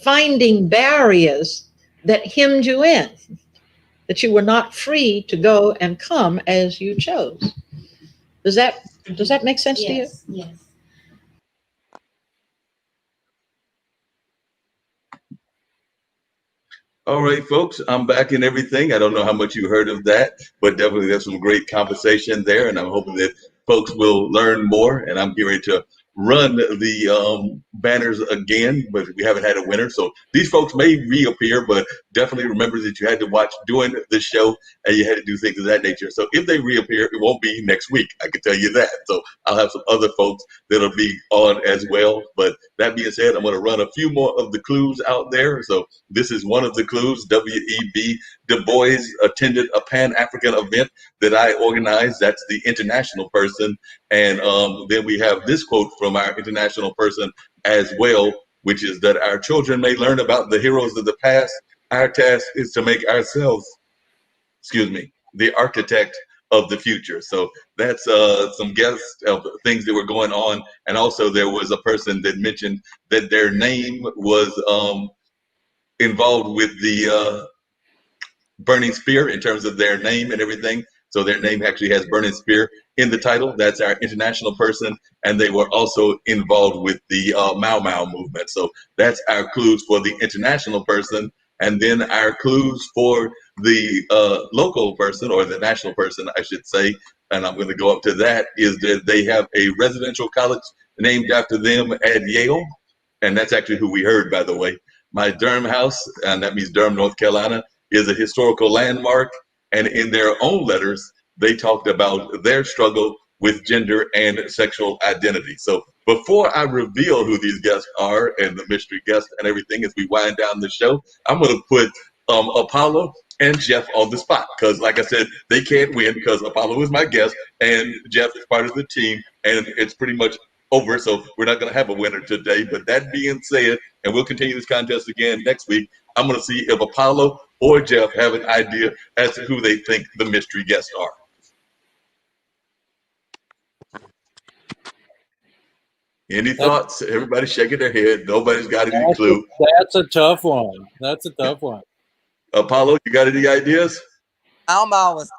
finding barriers that hemmed you in, that you were not free to go and come as you chose. Does that make sense to you? Yes. All right, folks, I'm back in everything. I don't know how much you heard of that, but definitely there's some great conversation there, and I'm hoping that folks will learn more. And I'm getting ready to run the banners again, but we haven't had a winner. So these folks may reappear, but definitely remember that you had to watch doing the show and you had to do things of that nature. So if they reappear, it won't be next week. I can tell you that. So I'll have some other folks that'll be on as well. But that being said, I'm going to run a few more of the clues out there. So this is one of the clues, WEB the boys attended a Pan-African event that I organized. That's the international person. And then we have this quote from our international person as well, which is that our children may learn about the heroes of the past. Our task is to make ourselves, the architect of the future. So that's some guests of things that were going on. And also there was a person that mentioned that their name was involved with the Burning Spear in terms of their name and everything. So their name actually has Burning Spear in the title. That's our international person. And they were also involved with the Mau Mau movement. So that's our clues for the international person. And then our clues for the local person, or the national person, I should say, and I'm going to go up to that, is that they have a residential college named after them at Yale. And that's actually who we heard, by the way. My Durham house, and that means Durham, North Carolina, is a historical landmark. And in their own letters, they talked about their struggle with gender and sexual identity. So before I reveal who these guests are and the mystery guests and everything, as we wind down the show, I'm going to put Apollo and Jeff on the spot, because like I said, they can't win because Apollo is my guest and Jeff is part of the team, and it's pretty much over. So we're not going to have a winner today. But that being said, and we'll continue this contest again next week, I'm going to see if Apollo or Jeff have an idea as to who they think the mystery guests are. Any thoughts? Everybody shaking their head. Nobody's got any clue. That's a tough one. That's a tough one. Apollo, you got any ideas? Mau Mau was,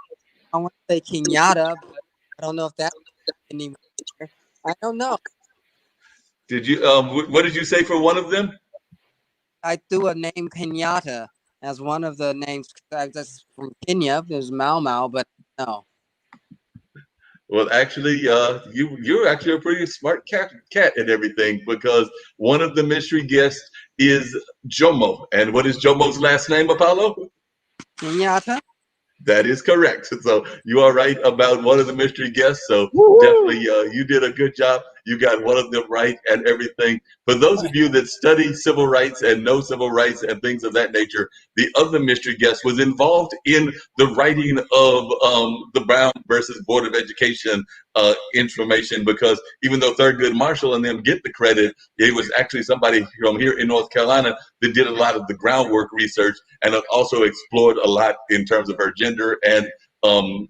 I want to say Kenyatta, but I don't know if that's anymore. I don't know. Did you? What did you say for one of them? I threw a name Kenyatta as one of the names. That's from Kenya. There's Mau Mau, but no. Well, actually, you're actually a pretty smart cat and everything, because one of the mystery guests is Jomo. And what is Jomo's last name, Apollo? Kenyatta. That is correct. So you are right about one of the mystery guests. So definitely you did a good job. You got one of them right and everything. For those of you that study civil rights and know civil rights and things of that nature, the other mystery guest was involved in the writing of the Brown versus Board of Education information, because even though Thurgood Marshall and them get the credit, it was actually somebody from here in North Carolina that did a lot of the groundwork research, and also explored a lot in terms of her gender and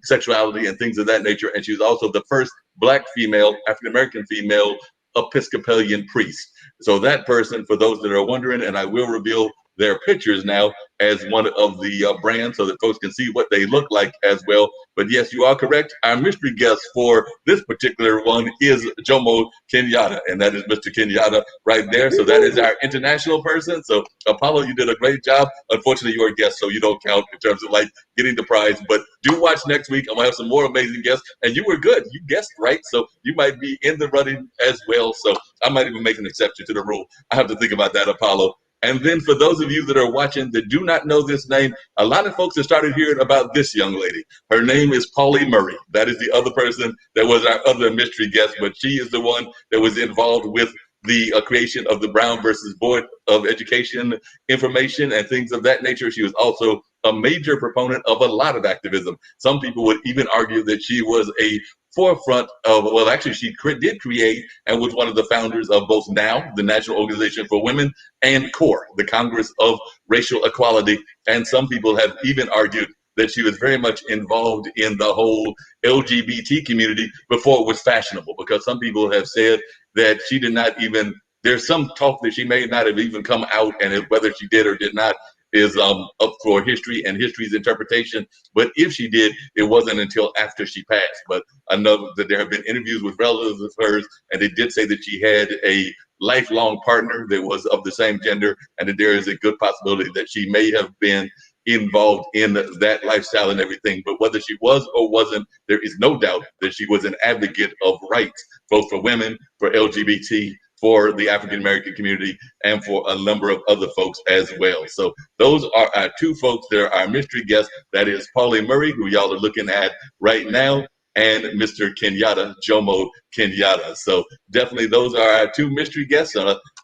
sexuality and things of that nature. And she was also the first Black female, African-American female Episcopalian priest. So that person, for those that are wondering, and I will reveal their pictures now as one of the brands so that folks can see what they look like as well. But yes, you are correct. Our mystery guest for this particular one is Jomo Kenyatta, and that is Mr. Kenyatta right there. So that is our international person. So Apollo, you did a great job. Unfortunately, you're a guest, so you don't count in terms of like getting the prize. But do watch next week. I'm gonna have some more amazing guests, and you were good. You guessed right, so you might be in the running as well. So I might even make an exception to the rule. I have to think about that, Apollo. And then for those of you that are watching that do not know this name, a lot of folks have started hearing about this young lady. Her name is Pauli Murray. That is the other person that was our other mystery guest, but she is the one that was involved with the creation of the Brown versus Board of Education information and things of that nature. She was also a major proponent of a lot of activism. Some people would even argue that she was a forefront of, well, actually she did create and was one of the founders of both NOW, the National Organization for Women, and CORE, the Congress of Racial Equality. And some people have even argued that she was very much involved in the whole LGBT community before it was fashionable, because some people have said that she did not even, there's some talk that she may not have even come out, and whether she did or did not is up for history and history's interpretation. But if she did, it wasn't until after she passed. But I know that there have been interviews with relatives of hers, and they did say that she had a lifelong partner that was of the same gender, and that there is a good possibility that she may have been involved in that lifestyle and everything. But whether she was or wasn't, there is no doubt that she was an advocate of rights, both for women, for LGBT, for the African-American community, and for a number of other folks as well. So those are our two folks. They're our mystery guests. That is Pauli Murray, who y'all are looking at right now, and Mr. Kenyatta, Jomo Kenyatta. So definitely those are our two mystery guests.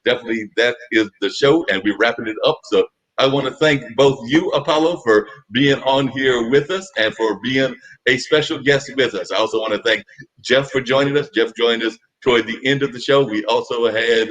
Definitely that is the show, and we're wrapping it up. So I want to thank both you, Apollo, for being on here with us and for being a special guest with us. I also want to thank Jeff for joining us. Jeff joined us toward the end of the show. We also had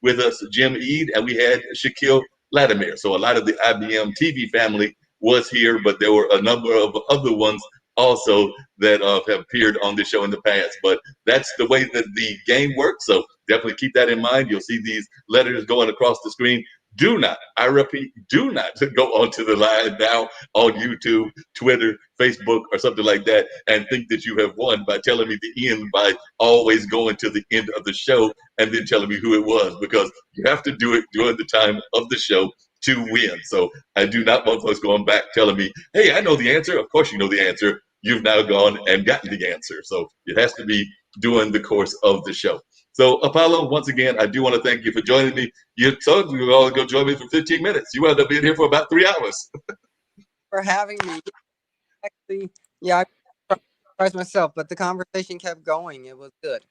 with us Jim Eade, and we had Shaquille Latimer. So a lot of the IBM TV family was here, but there were a number of other ones also that have appeared on the show in the past. But that's the way that the game works. So definitely keep that in mind. You'll see these letters going across the screen. Do not, I repeat, do not go onto the live now on YouTube, Twitter, Facebook, or something like that and think that you have won by telling me the end by always going to the end of the show and then telling me who it was, because you have to do it during the time of the show to win. So I do not want folks going back telling me, hey, I know the answer. Of course you know the answer. You've now gone and gotten the answer. So it has to be during the course of the show. So Apollo, once again, I do want to thank you for joining me. You told me you were all going to join me for 15 minutes. You wound up being here for about 3 hours. For having me. Actually, yeah, I surprised myself, but the conversation kept going. It was good.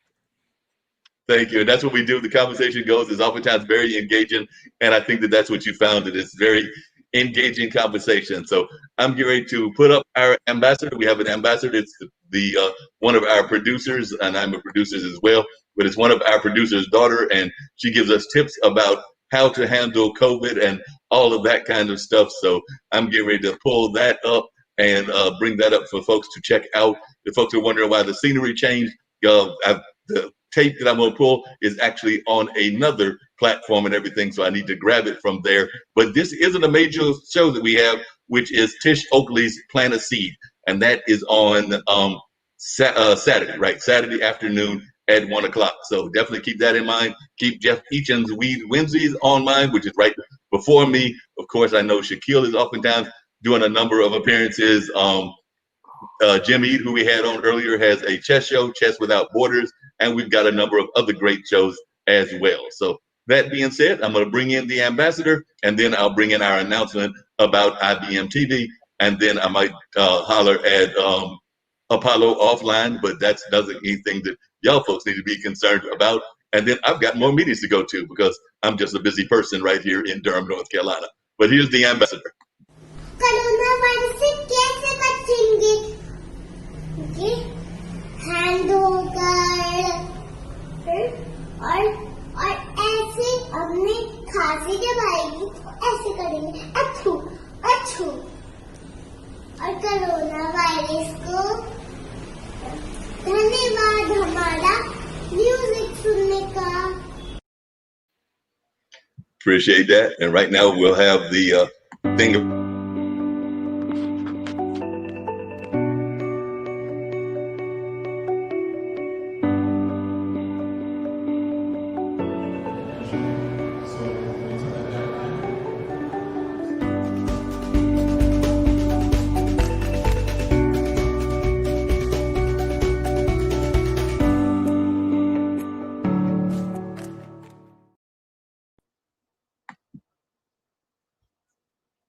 Thank you. And that's what we do. The conversation goes is oftentimes very engaging. And I think that that's what you found, that it's very engaging conversation. So I'm getting ready to put up our ambassador. We have an ambassador. It's the one of our producers, and I'm a producer as well, but it's one of our producers' daughter, and she gives us tips about how to handle COVID and all of that kind of stuff. So I'm getting ready to pull that up and bring that up for folks to check out. If folks are wondering why the scenery changed, the tape that I'm going to pull is actually on another platform and everything, so I need to grab it from there. But this isn't a major show that we have, which is Tish Oakley's Plant a Seed, and that is on Saturday, right? Saturday afternoon at 1 o'clock. So definitely keep that in mind. Keep Jeff Eachin's Weed Wednesdays on mind, which is right before me. Of course, I know Shaquille is oftentimes doing a number of appearances. Jim Eade, who we had on earlier, has a chess show, Chess Without Borders, and we've got a number of other great shows as well. So that being said, I'm going to bring in the ambassador, and then I'll bring in our announcement about IBM TV, and then I might holler at Apollo offline, but that doesn't anything that y'all folks need to be concerned about. And then I've got more meetings to go to because I'm just a busy person right here in Durham, North Carolina. But here's the ambassador. Corona virus से कैसे बचेंगे? Okay, hand होकर और ऐसे अपने खांसी जब आएगी तो ऐसे करेंगे, अच्छू अच्छू, और कोरोना वायरस को धन्यवाद हमारा म्यूजिक सुनने का. Appreciate that. And right now we'll have the thing